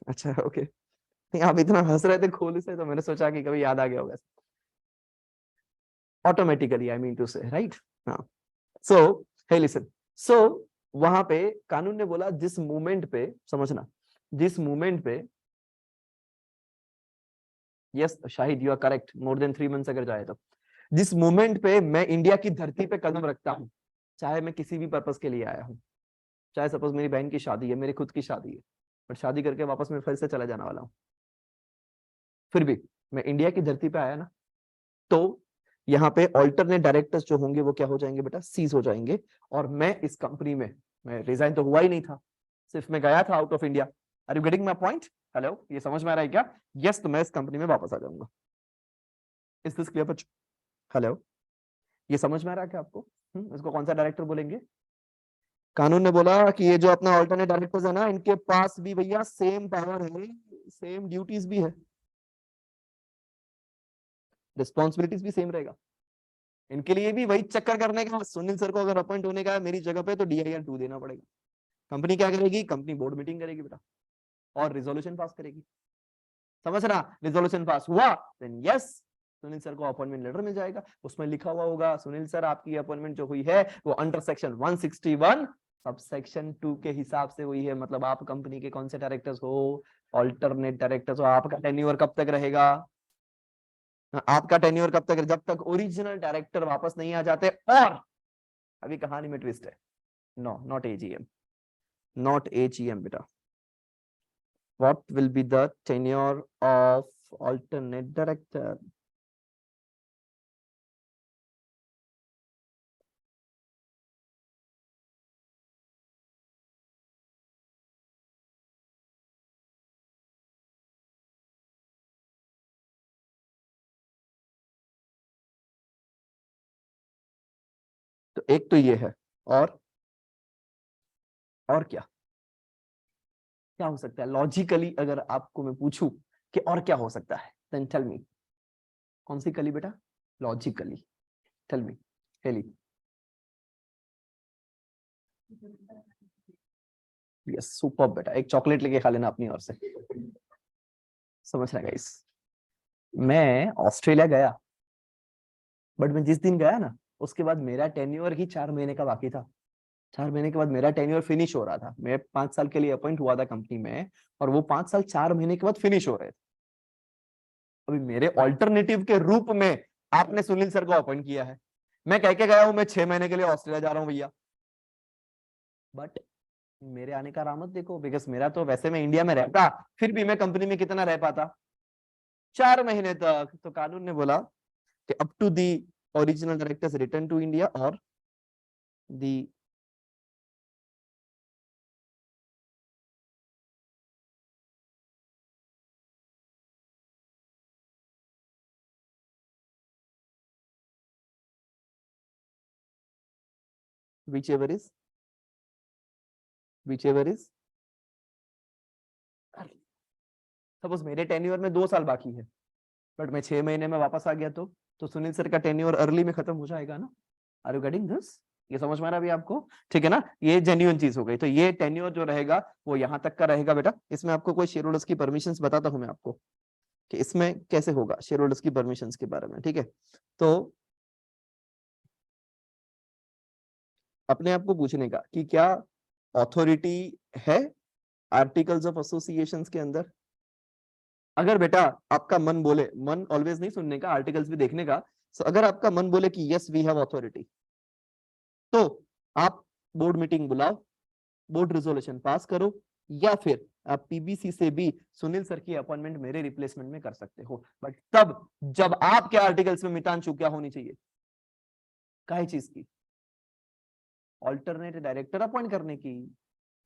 अच्छा ओके, नहीं आप इतना हंस रहे थे खोल से, तो मैंने सोचा कि कभी याद आ गया होगा। ऑटोमेटिकली आई मीन टू से, राइट। हाँ। सो हे लिसन, सो वहां पे कानून ने बोला जिस मूवमेंट पे, समझना, जिस मूवमेंट पे, yes Shahid you are correct, more than 3 months अगर जाए तो, जिस मूवमेंट पे मैं इंडिया की धरती पे कदम रखता हूं, चाहे मैं किसी भी पर्पस के लिए आया हूं, चाहे सपोज मेरी बहन की शादी है, मेरी खुद की शादी है, बट शादी करके वापस मैं फिर से चला जाने वाला हूं, फिर भी मैं इंडिया की धरती पे आया ना, तो यहाँ पे ऑल्टरनेट डायरेक्टर्स जो होंगे वो क्या हो जाएंगे बेटा? सीज हो जाएंगे। और मैं इस कंपनी में, मैं रिजाइन तो हुआ ही नहीं था, सिर्फ मैं गया था out of India. Are you getting my point? Hello, ये समझ में आ रहा है क्या? यस, तो मैं इस कंपनी में वापस आ जाऊंगा। इज दिस क्लियर बच्चों? हेलो, ये समझ में आ रहा है क्या आपको? इसको कौन सा डायरेक्टर बोलेंगे? कानून ने बोला कि ये जो अपना ऑल्टरनेट डायरेक्टर्स है ना, इनके पास भी भैया सेम पावर है, सेम ड्यूटीज भी है, रिस्पॉन्सिबिलिटीज भी सेम रहेगा। इनके लिए भी वही चक्कर करने का, सुनील सर को अगर अपॉइंट होने का है मेरी जगह पे, तो DIR 2 देना पड़ेगा। कंपनी क्या करेगी? कंपनी बोर्ड मीटिंग करेगी बेटा, और रिजोल्यूशन पास करेगी। समझ रहा? रिजोल्यूशन पास हुआ, देन यस सुनील सर को अपॉइंटमेंट लेटर मिल जाएगा। उसमें लिखा हुआ होगा सुनील सर आपकी अपॉइंटमेंट जो हुई है वो अंडर सेक्शन 161 सब सेक्शन 2 के हिसाब से हुई है। मतलब आप कंपनी के कौन से डायरेक्टर्स हो? ऑल्टरनेट डायरेक्टर्स हो। आपका टेन्योर कब तक रहेगा? आपका टेन्योर कब तक? जब तक ओरिजिनल डायरेक्टर वापस नहीं आ जाते। और अभी कहानी में ट्विस्ट है, no not AGM, not AGM बेटा। What will be the tenure of alternate director? तो एक तो ये है, और क्या क्या हो सकता है लॉजिकली, अगर आपको मैं पूछूं कि और क्या हो सकता है, देन टेल मी। कौन सी कली बेटा? Logically, tell me. Haley, yes super बेटा, एक चॉकलेट लेके खा लेना अपनी ओर से। समझ रहे गाइस? मैं ऑस्ट्रेलिया गया, बट मैं जिस दिन गया ना, उसके बाद मेरा टेन्योर ही 4 महीने का बाकी था। 4 महीने के बाद मेरा टेन्योर फिनिश हो रहा था। मैं 5 साल के लिए अपॉइंट हुआ था कंपनी में, और वो 5 साल 4 महीने के बाद फिनिश हो रहे थे। अभी मेरे ऑल्टरनेटिव के रूप में आपने सुनील सर को अपॉइंट किया है। मैं कह के गया हूं मैं 6 महीने के लिए ऑस्ट्रेलिया जा रहा हूं भैया, बट मेरे आने का रामत देखो, बिकॉज मेरा तो वैसे मैं इंडिया में रहता, फिर भी मैं कंपनी में कितना रह पाता? 4 महीने तक। तो कानून ने बोला कि up to the original directors return to India, और the whichever is whichever is suppose मेरे टेन्योर में 2 साल बाकी है, बट मैं 6 महीने में वापस आ गया, तो सुनील सर का टेन्योर अर्ली में खत्म हो जाएगा ना। Are you getting this? ये समझ में आ रहा अभी आपको? ठीक है ना, ये जेन्युइन चीज हो गई। तो ये टेन्योर जो रहेगा वो यहां तक का रहेगा बेटा। इसमें आपको कोई शेयर होल्डर्स की परमिशंस बताता हूं मैं आपको कि इसमें कैसे होगा शेयर होल्डर्स की परमिशंस के बारे में। ठीक है, तो अपने आप को पूछने का कि क्या ऑथोरिटी है आर्टिकल्स ऑफ एसोसिएशन के अंदर। अगर बेटा आपका मन बोले, मन ऑलवेज नहीं सुनने का, आर्टिकल्स भी देखने का, so अगर आपका मन बोले कि यस वी हैव अथॉरिटी, तो आप बोर्ड मीटिंग बुलाओ, बोर्ड रिजोल्यूशन पास करो, या फिर आप पीबीसी से भी सुनील सर की अपॉइंटमेंट मेरे रिप्लेसमेंट में कर सकते हो, बट तब जब आपके आर्टिकल्स में मितांशु क्या होनी चाहिए, काहे चीज की? ऑल्टरनेट डायरेक्टर अपॉइंट करने की।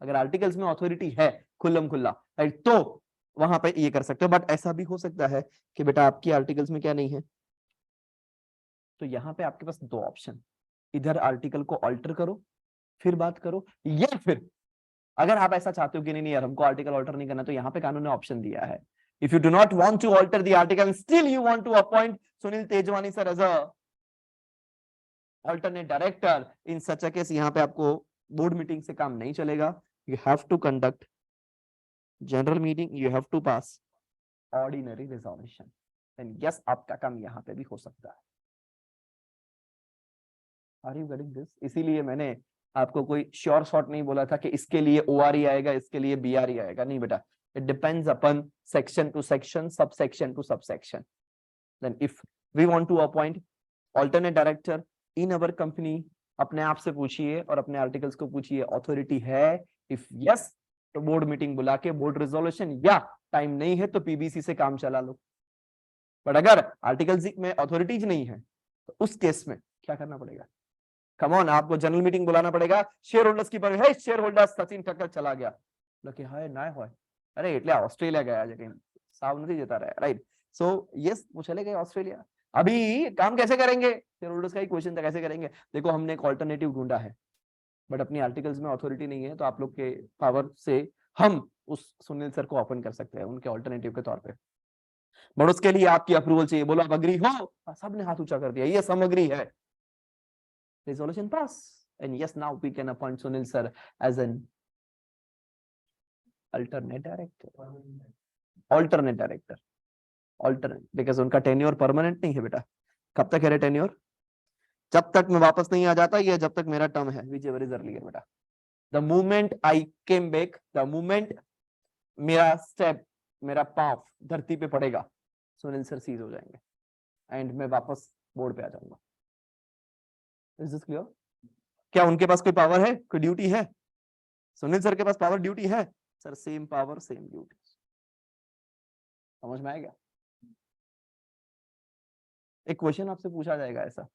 अगर आर्टिकल्स में अथॉरिटी है खुल्लम खुल्ला, राइट, तो वहां पे ये कर सकते हो। बट ऐसा भी हो सकता है कि बेटा आपकी आर्टिकल्स में क्या नहीं है, तो यहाँ पे आपके पास 2 ऑप्शन, इधर आर्टिकल को ऑल्टर करो फिर बात करो, या फिर अगर आप ऐसा चाहते हो कि नहीं नहीं यार हमको आर्टिकल ऑल्टर नहीं करना, तो यहाँ पे कानून ने ऑप्शन दिया है, if you do not want to alter the article still you want to appoint Sunil Tejwani sir as a alternate director, in such a case यहाँ पे आपको बोर्ड मीटिंग से काम नहीं चलेगा, you have to conduct general meeting, you have to pass ordinary resolution, and yes आपका काम यहाँ पे भी हो सकता है। Are you getting this? इसीलिए मैंने आपको कोई श्योर शॉट नहीं बोला था कि इसके लिए ओआरई आएगा, इसके लिए बीआरई आएगा, नहीं बेटा, it depends upon section to section, sub section to sub section. Then if we want to appoint alternate director in our company, अपने आप से पूछिए और अपने आर्टिकल्स को पूछिए अथॉरिटी है, इफ यस तो बोर्ड मीटिंग बुला के बोर्ड रिजोल्यूशन, या टाइम नहीं है तो पीबीसी से काम चला लो। बट अगर आर्टिकल्स में अथॉरिटीज नहीं है तो उस केस में क्या करना पड़ेगा? कम ऑन, आपको जनरल मीटिंग बुलाना पड़ेगा, शेयर होल्डर्स की पर शेयर होल्डर्स सचिन ठक्कर चला गया, लकी हाय ना होय, अरे એટલે ऑस्ट्रेलिया गया છે કે સાવ નથી જતા રહ્યા, राइट? सो यस वो चले गए ऑस्ट्रेलिया। अभी काम कैसे करेंगे? शेयर होल्डर्स का ही क्वेश्चन था, कैसे करेंगे? देखो हमने एक ऑल्टरनेटिव ढूंढा है, बट अपनी आर्टिकल्स में अथॉरिटी नहीं है, तो आप लोग के पावर से हम उस सुनील सर को ओपन कर सकते हैं उनके ऑल्टरनेटिव के तौर पे, बट उसके लिए आपकी अप्रूवल चाहिए। बोलो आप अग्री हो? सबने हाथ ऊंचा कर दिया, ये सम अग्री है, resolution pass, and yes now we can appoint Sunil sir as an alternate director, alternate because उनका टेन्योर परमानेंट नहीं है बेटा। कब तक है टेन्योर? जब तक मैं वापस नहीं आ जाता, ये जब तक मेरा टर्म है, whichever is earlier बेटा। The moment I came back, the moment मेरा स्टेप, मेरा पांव धरती पे पड़ेगा, सुनील सर सीज हो जाएंगे एंड मैं वापस बोर्ड पे आ जाऊंगा। Is this clear? क्या उनके पास कोई पावर है, कोई ड्यूटी है? सुनील सर के पास पावर ड्यूटी है sir, same power same duty. समझ में आएगा? एक क्वेश्चन आपसे पूछा जाएगा ऐसा,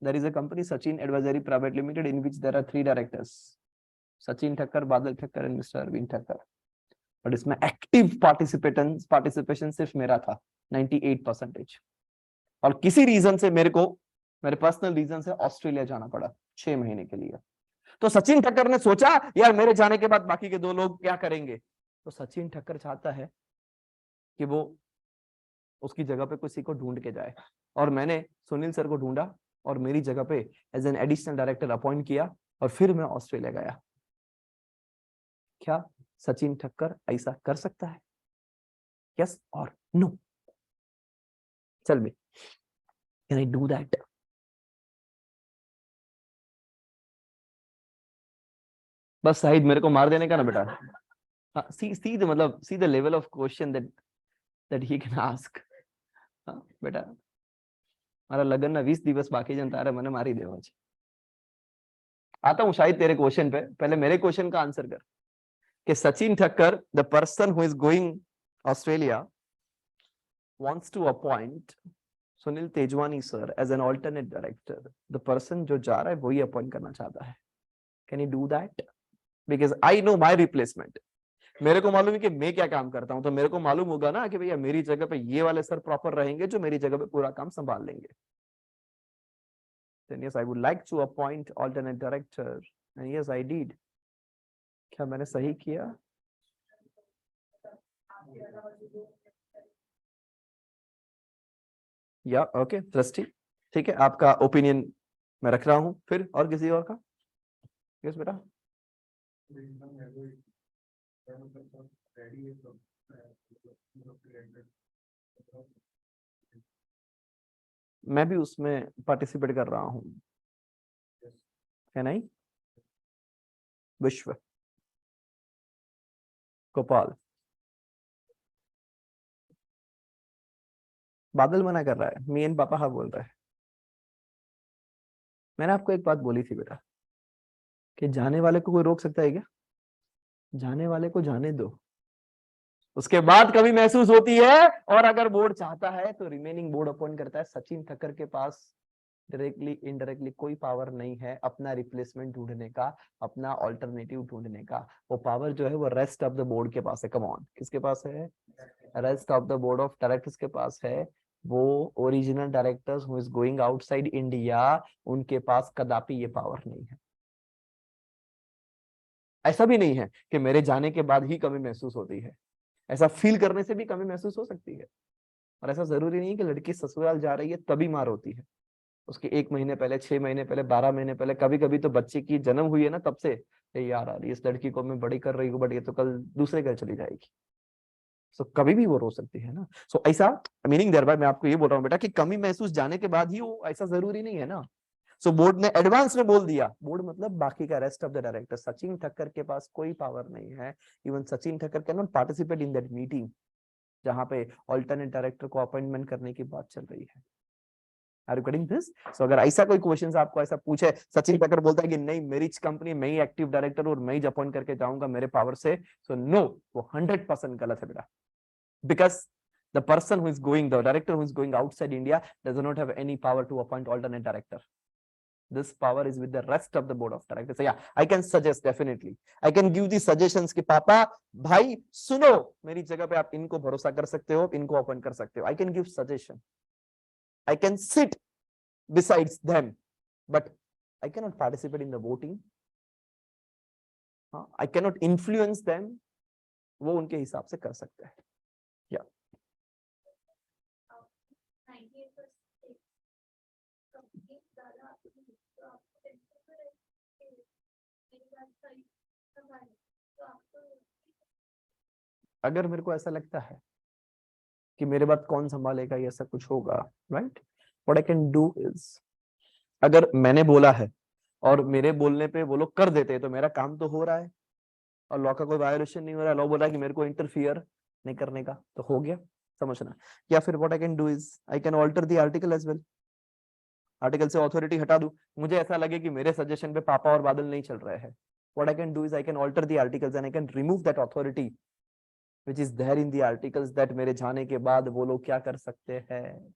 there is a company Sachin advisory private limited in which there are 3 directors, Sachin Thakkar, Badal Thakkar and mister Arvind Thakkar, but इसमें एक्टिव पार्टिसिपेशन सिर्फ मेरा था 98%, और किसी रीजन से मेरे को मेरे पर्सनल रीजन से ऑस्ट्रेलिया जाना पड़ा 6 महीने के लिए। तो सचिन ठक्कर ने सोचा यार मेरे जाने के बाद बाकी के 2 लोग क्या करेंगे, तो सचिन ठक्कर चाहता है कि वो उसकी जगह पे किसी को ढूंढ के जाए, और मैंने सुनील सर को ढूंढा और मेरी जगह पे as an additional director appoint किया, और फिर मैं ऑस्ट्रेलिया गया। क्या सचिन ठक्कर ऐसा कर सकता है? यस और नो? चल मी, कैन आई डू दैट? बस शाहिद मेरे को मार देने का ना बेटा। सी द मतलब see the level of question that he can ask. बेटा મારા લગ્ન ના 20 દિવસ બાકી છે, તારે મને મારી દેવો છે। आता हूं शायद तेरे क्वेश्चन पे, पहले मेरे क्वेश्चन का आंसर कर कि Sachin Thakkar the person who is going Australia wants to appoint Sunil Tejwani sir as an alternate director. The person जो जा रहा है वही अपॉइंट करना चाहता है। Can you do that? Because I know my replacement. मेरे को मालूम है कि मैं क्या काम करता हूं, तो मेरे को मालूम होगा ना कि भैया मेरी जगह पे ये वाले सर प्रॉपर रहेंगे जो मेरी जगह पे पूरा काम संभाल लेंगे। Then yes, I would like to appoint alternate director, and yes, I did. क्या मैंने सही किया? या ओके ट्रस्टी, ठीक है, आपका ओपिनियन मैं रख रहा हूं। फिर और किसी और का? यस बेटा। मैं भी उसमें पार्टिसिपेट कर रहा हूं, है नहीं? विश्व गोपाल बादल मना कर रहा है, मी एंड पापा हाँ बोल रहा है। मैंने आपको एक बात बोली थी बेटा कि जाने वाले को कोई रोक सकता है क्या? जाने वाले को जाने दो, उसके बाद कभी महसूस होती है। और अगर बोर्ड चाहता है तो रिमेनिंग बोर्ड अपॉइंट करता है। सचिन ठक्कर के पास डायरेक्टली इनडायरेक्टली कोई पावर नहीं है अपना रिप्लेसमेंट ढूंढने का, अपना ऑल्टरनेटिव ढूंढने का। वो पावर जो है वो रेस्ट ऑफ द बोर्ड के पास है। कम ऑन, किसके पास है? Rest of the board of directors के पास है। वो original directors who is going outside India, उनके पास कदापि ये पावर नहीं है। ऐसा भी नहीं है कि मेरे जाने के बाद ही कमी महसूस होती है, ऐसा फील करने से भी कमी महसूस हो सकती है। और ऐसा जरूरी नहीं कि लड़की ससुराल जा रही है तभी मार होती है, उसके 1 महीने पहले, 6 महीने पहले, 12 महीने पहले, कभी कभी तो बच्चे की जन्म हुई है ना तब से यार इस लड़की को मैं बड़ी कर रही हूँ बट ये तो कल दूसरे घर चली जाएगी। सो कभी भी वो रो सकती है ना। सो ऐसा मीनिंग देयर बाय मैं आपको ये बोल रहा हूँ बेटा कि कमी महसूस जाने के बाद ही हो, ऐसा जरूरी नहीं है ना। सो बोर्ड ने एडवांस में बोल दिया, बोर्ड मतलब बाकी का rest of the director, Sachin Thakkar के पास कोई पावर नहीं है। Even Sachin Thakkar can not participate in that meeting जहां पे ऑल्टरनेट डायरेक्टर को अपॉइंटमेंट करने की बात चल रही है। Are you getting this? So अगर ऐसा कोई क्वेश्चन आपको ऐसा पूछे, सचिन ठक्कर बोलता है कि नहीं मेरी कंपनी में ही एक्टिव डायरेक्टर और मैं ही अपॉइंट करके जाऊंगा मेरे पावर से, सो नो, वो 100% गलत है बेटा। Because the person who is going, the director who is going outside India does not have any power to appoint alternate director. This power is with the rest of the board of directors. So yeah, I can suggest definitely. I can give the suggestions कि पापा भाई सुनो, मेरी जगह पे आप इनको भरोसा कर सकते हो, इनको अपॉइंट कर सकते हो। I can give suggestion. I can sit besides them, but I cannot participate in the voting. I cannot influence them. वो उनके हिसाब से कर सकते हैं। Yeah. अगर मेरे को ऐसा लगता है कि मेरे बाद कौन संभालेगा या ऐसा कुछ होगा, right, what I can do is, अगर मैंने बोला है और मेरे बोलने पे वो लोग कर देते हैं तो मेरा काम तो हो रहा है और लॉ का कोई वायोलेशन नहीं हो रहा है। लॉ बोला है कि मेरे को इंटरफियर नहीं करने का, तो हो गया, समझना। या फिर what I can do is I can alter the article as well. Article से अथॉरिटी हटा दूं, मुझे ऐसा लगे कि मेरे सजेशन पे पापा और बादल नहीं चल रहे हैं, what I can do is I can alter the articles and I can remove that authority which is there in the articles that मेरे जाने के बाद वो लोग क्या कर सकते हैं,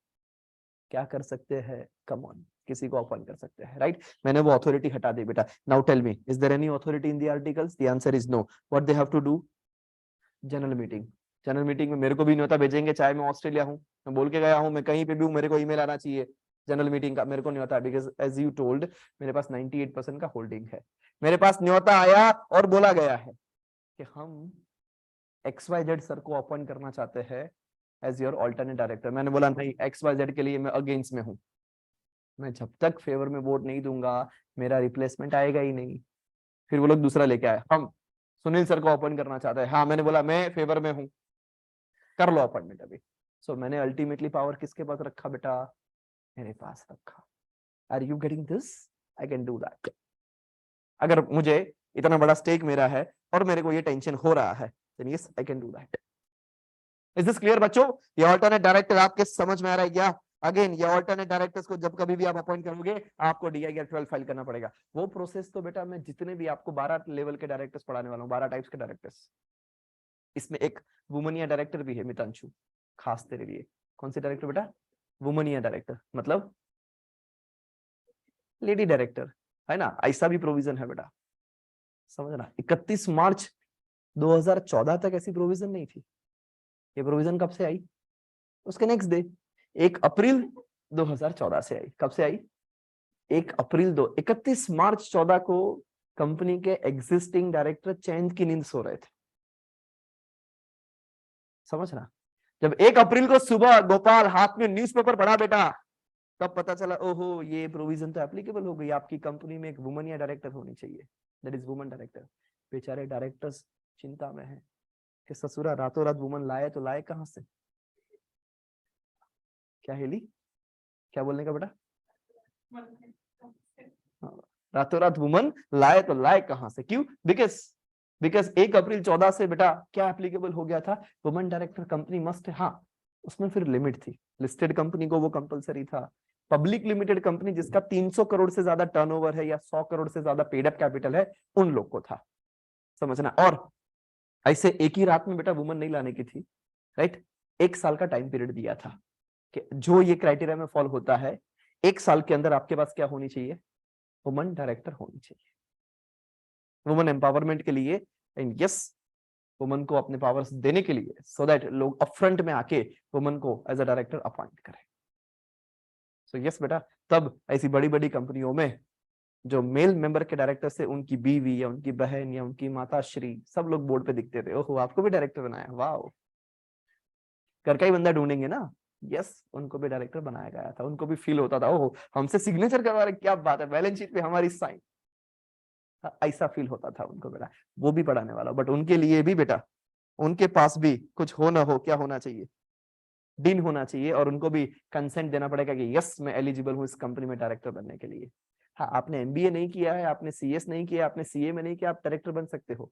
क्या कर सकते हैं, कम ऑन, किसी को अपॉइंट कर सकते हैं, राइट। मैंने वो अथॉरिटी हटा दी बेटा। Now tell me, is there any authority in the articles? The answer is no. What they have to do? General meeting. General meeting में मेरे को भी न्योता भेजेंगे, चाहे मैं ऑस्ट्रेलिया हूँ, मैं बोल के गया हूँ, मैं कहीं पे भी हूँ, मेरे को ईमेल आना चाहिए। जनरल मीटिंग का मेरे को न्योता, बिकॉज एज यू टोल्ड मेरे पास 98% का होल्डिंग है। मेरे पास न्योता आया और बोला गया है कि हम XYZ सर को अपॉइंट करना चाहते हैं एज योर ऑल्टरनेट डायरेक्टर। मैंने बोला नहीं, XYZ के लिए मैं अगेंस्ट में हूं, मैं जब तक फेवर में वोट नहीं दूंगा मेरा रिप्लेसमेंट आएगा ही नहीं। फिर वो लोग दूसरा लेके आए, हम सुनील सर को अपॉइंट करना चाहते हैं। हाँ, मैंने बोला मैं फेवर में हूं, कर लो अपॉइंटमेंट अभी। सो मैंने अल्टीमेटली पावर किसके पास रखा बेटा? मेरे पास रखा। Are you getting this? I can do that. अगर मुझे इतना बड़ा स्टेक मेरा है और मेरे को ये टेंशन हो रहा है, then yes I can do that. Is this clear बच्चों? ये ऑल्टरनेट डायरेक्टर आपके समझ में आ रहा है क्या? अगेन ये ऑल्टरनेट डायरेक्टर्स को जब कभी भी आप अपॉइंट करोगे आपको DIR 12 फाइल करना पड़ेगा। वो प्रोसेस तो बेटा मैं जितने भी आपको 12 लेवल के डायरेक्टर्स पढ़ाने वाला हूँ, 12 टाइप्स के डायरेक्टर्स, इसमें एक वुमनिया डायरेक्टर भी है मितांशु, खास तेरे लिए। कौन सी डायरेक्टर बेटा? वुमनिया डायरेक्टर, मतलब लेडी डायरेक्टर, है ना? ऐसा भी प्रोविजन है बेटा, समझना। 31 मार्च 2014 तक ऐसी प्रोविजन नहीं थी। ये प्रोविजन कब से आई? उसके नेक्स्ट डे 1 अप्रैल 2014 से आई। कब से आई? 1 अप्रैल 31 मार्च 14 को कंपनी के एग्जिस्टिंग डायरेक्टर चैन की नींद सो रहे थे, समझना। जब 1 अप्रैल को सुबह गोपाल हाथ में न्यूज़पेपर पढ़ा बेटा, तब पता चला ओहो ये प्रोविजन तो एप्लीकेबल हो गई, आपकी कंपनी में एक वुमन या डायरेक्टर होनी चाहिए, दैट इज वुमन डायरेक्टर। बेचारे डायरेक्टर्स चिंता में है कि ससुरा रातों रात वुमन लाए तो लाए कहां से? क्या हेली, क्या बोलने का बेटा? रातों रात वुमन लाए तो लाए कहां से? क्यों? बिकॉज 1 अप्रैल 14 से बेटा क्या एप्लीकेबल हो गया था? वुमन डायरेक्टर कंपनी मस्ट है। हाँ, उसमें फिर लिमिट थी, लिस्टेड कंपनी को वो कंपलसरी था। पब्लिक लिमिटेड कंपनी जिसका 300 करोड़ से ज्यादा टर्नओवर है या 100 करोड़ से ज्यादा पेड अप कैपिटल है, उन लोग को था, समझना। और ऐसे एक ही रात में बेटा वुमन नहीं लाने की थी, राइट? 1 साल का टाइम पीरियड दिया था कि जो ये क्राइटेरिया में फॉल होता है 1 साल के अंदर आपके पास क्या होनी चाहिए? वुमन डायरेक्टर होनी चाहिए, वुमन एम्पावरमेंट के लिए। एंड यस, वुमन को अपने पावर्स देने के लिए, सो दैट लोग अपफ्रंट में आके वुमन को एज अ डायरेक्टर अपॉइंट करें। सो यस बेटा, तब ऐसी बड़ी बड़ी कंपनियों में जो मेल मेंबर के डायरेक्टर से उनकी बीवी या उनकी बहन या उनकी माताश्री सब लोग बोर्ड पे दिखते थे। ओहो आपको भी डायरेक्टर बनाया, वाह। घर का ही बंदा ढूंढेंगे ना, यस, उनको भी डायरेक्टर बनाया गया था। उनको भी फील होता था ओहो हमसे सिग्नेचर करवा रहे, क्या बात है, बैलेंस शीट पे हमारी साइन, ऐसा फील होता था उनको बेटा। वो भी पढ़ाने वाला, बट उनके लिए भी बेटा, उनके पास भी कुछ हो ना हो, क्या होना चाहिए? डीन होना चाहिए, और उनको भी कंसेंट देना पड़ेगा कि यस मैं एलिजिबल हूँ इस कंपनी में डायरेक्टर बनने के लिए। हाँ, आपने MBA नहीं किया है, आपने CS नहीं किया, आपने CA में नहीं किया, आप डायरेक्टर बन सकते हो।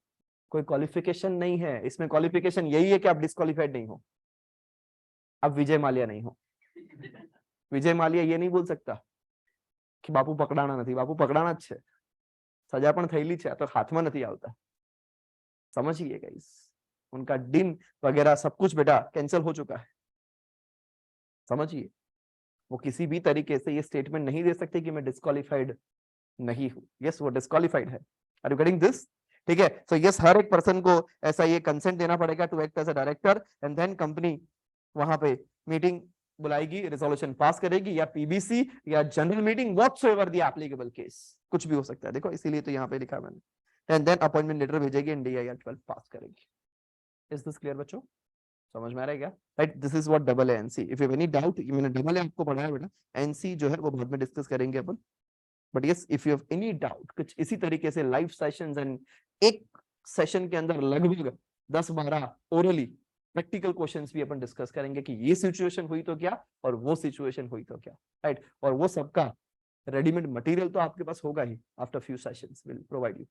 कोई क्वालिफिकेशन नहीं है इसमें, क्वालिफिकेशन यही है कि आप डिस्क्वालिफाइड नहीं हो, अब विजय माल्या नहीं हो। विजय माल्या ये नहीं बोल सकता कि बापू पकड़ाना नहीं, बापू पकड़ाना જ છે, સજા પણ થયેલી છે, તો હાથમાં નથી આવતા, समझिए गाइस। उनका डीन वगैरह सब कुछ बेटा कैंसिल हो चुका है, समझिए। वो किसी भी तरीके से ये स्टेटमेंट नहीं दे सकते कि मैं डिस्क्वालिफाइड नहीं हूं। यस, वो डिस्क्वालिफाइड है। Are you getting this? ठीक है। सो यस, हर एक पर्सन को ऐसा ये कंसेंट देना पड़ेगा to act as a director, and then company वहां पे मीटिंग बुलाएगी, रिजोल्यूशन पास करेगी, या PBC या general meeting, whatsoever the applicable case, कुछ भी हो सकता है। देखो इसीलिए तो यहाँ पे लिखा मैंने। एंड देन अपॉइंटमेंट लेटर भेजेगी एंड DIR 12 पास करेगी। इज दिस क्लियर बच्चों? समझ में आ रहा है क्या? Right, this is what double NC। If you have any doubt, मैंने डबल आपको पढ़ाया बेटा, NC जो है वो बाद में डिस्कस करेंगे अपन। But yes, if you have any doubt, कुछ इसी तरीके से लाइव सेशंस, एंड एक सेशन के अंदर लगभग 10-12 ओरली प्रैक्टिकल क्वेश्चंस भी अपन डिस्कस करेंगे कि ये सिचुएशन हुई तो क्या और वो सिचुएशन हुई तो क्या, राइट? और वो सबका रेडीमेड मटेरियल तो आपके पास होगा ही, after few sessions will provide you,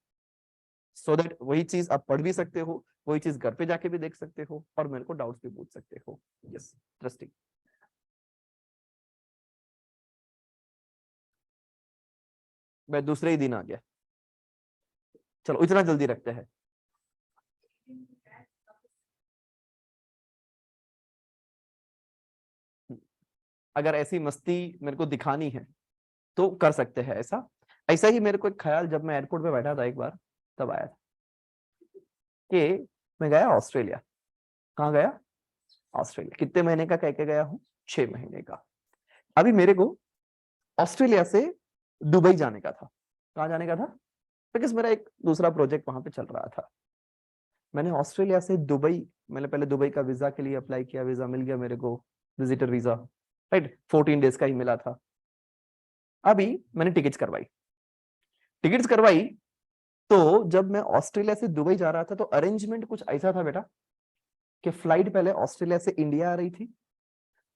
so that वही चीज आप पढ़ भी सकते हो, वही चीज घर पे जाके भी देख सकते हो, और मेरे को डाउट्स भी पूछ सकते हो। Yes, interesting. मैं दूसरे ही दिन आ गया, चलो इतना जल्दी रखते हैं। अगर ऐसी मस्ती मेरे को दिखानी है तो कर सकते हैं ऐसा। ऐसा ही मेरे को एक ख्याल जब मैं एयरपोर्ट पे बैठा था एक बार, तब आया था कि मैं गया ऑस्ट्रेलिया। कहाँ गया? ऑस्ट्रेलिया। कितने महीने का कह के गया हूँ? 6 महीने का। अभी मेरे को ऑस्ट्रेलिया से दुबई जाने का था। कहाँ जाने का था? बिकॉज मेरा एक दूसरा प्रोजेक्ट वहां पे चल रहा था। मैंने ऑस्ट्रेलिया से दुबई, मैंने पहले दुबई का वीजा के लिए अप्लाई किया, वीजा मिल गया मेरे को, विजिटर वीजा, राइट, 14 डेज का ही मिला था। अभी मैंने टिकट्स करवाई तो जब मैं ऑस्ट्रेलिया से दुबई जा रहा था तो अरेंजमेंट कुछ ऐसा था बेटा कि फ्लाइट पहले ऑस्ट्रेलिया से इंडिया आ रही थी,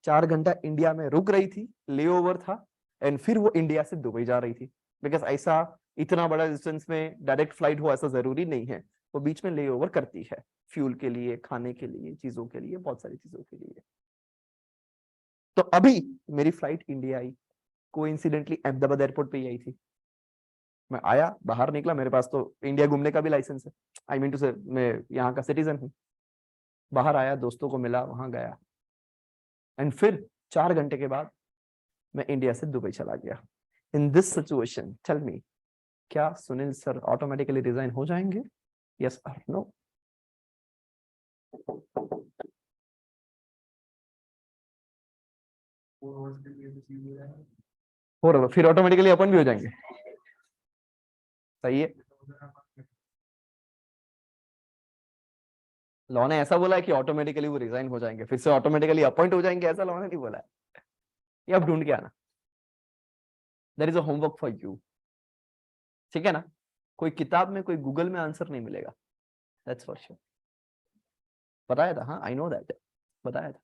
4 घंटा इंडिया में रुक रही थी, लेओवर था, एंड फिर वो इंडिया से दुबई जा रही थी। बिकॉज ऐसा इतना बड़ा डिस्टेंस में डायरेक्ट फ्लाइट हो ऐसा जरूरी नहीं है, वो बीच में लेओवर करती है, फ्यूल के लिए, खाने के लिए, चीजों के लिए, बहुत सारी चीजों के लिए। तो अभी मेरी flight India I, coincidentally Ahmedabad airport पे ही आई थी। मैं आया, बाहर निकला, मेरे पास तो इंडिया घूमने का भी लाइसेंस है, आई मीन टू से मैं यहाँ का सिटीजन हूँ। बाहर आया, दोस्तों को मिला, वहां गया, एंड फिर 4 घंटे के बाद मैं इंडिया से दुबई चला गया। In this situation tell me, क्या सुनील सर ऑटोमेटिकली रिजाइन हो जाएंगे? यस और नो? हो रहा, फिर ऑटोमेटिकली अपन भी हो जाएंगे। सही है, लॉ ने ऐसा बोला है कि ऑटोमेटिकली वो रिजाइन हो जाएंगे, फिर से ऑटोमेटिकली अपॉइंट हो जाएंगे, ऐसा लॉ ने नहीं बोला है। ये आप ढूंढ के आना, there is a homework for you, ठीक है ना? कोई किताब में, कोई गूगल में आंसर नहीं मिलेगा, दैट्स फॉर श्योर। बताया था, हाँ आई नो दैट, बताया था,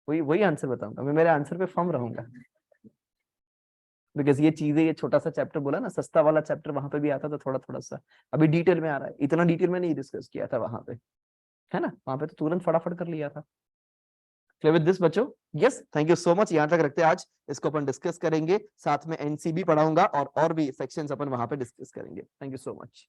वही वही आंसर बताऊंगा मैं, मेरे आंसर पे फर्म रहूंगा। बिकॉज ये चीजें, ये छोटा सा चैप्टर बोला ना, सस्ता वाला चैप्टर, वहां पे भी आता था थोड़ा थोड़ा सा, अभी डिटेल में आ रहा है, इतना डिटेल में नहीं डिस्कस किया था वहां पे, है ना? वहां पे तो तुरंत फटाफट कर लिया था। क्लियर विद दिस बच्चों? Yes, thank you so much. यहाँ तक रखते हैं आज, इसको अपन डिस्कस करेंगे, साथ में एनसीबी पढ़ाऊंगा और भी सेक्शंस अपन वहां पे डिस्कस करेंगे। Thank you so much.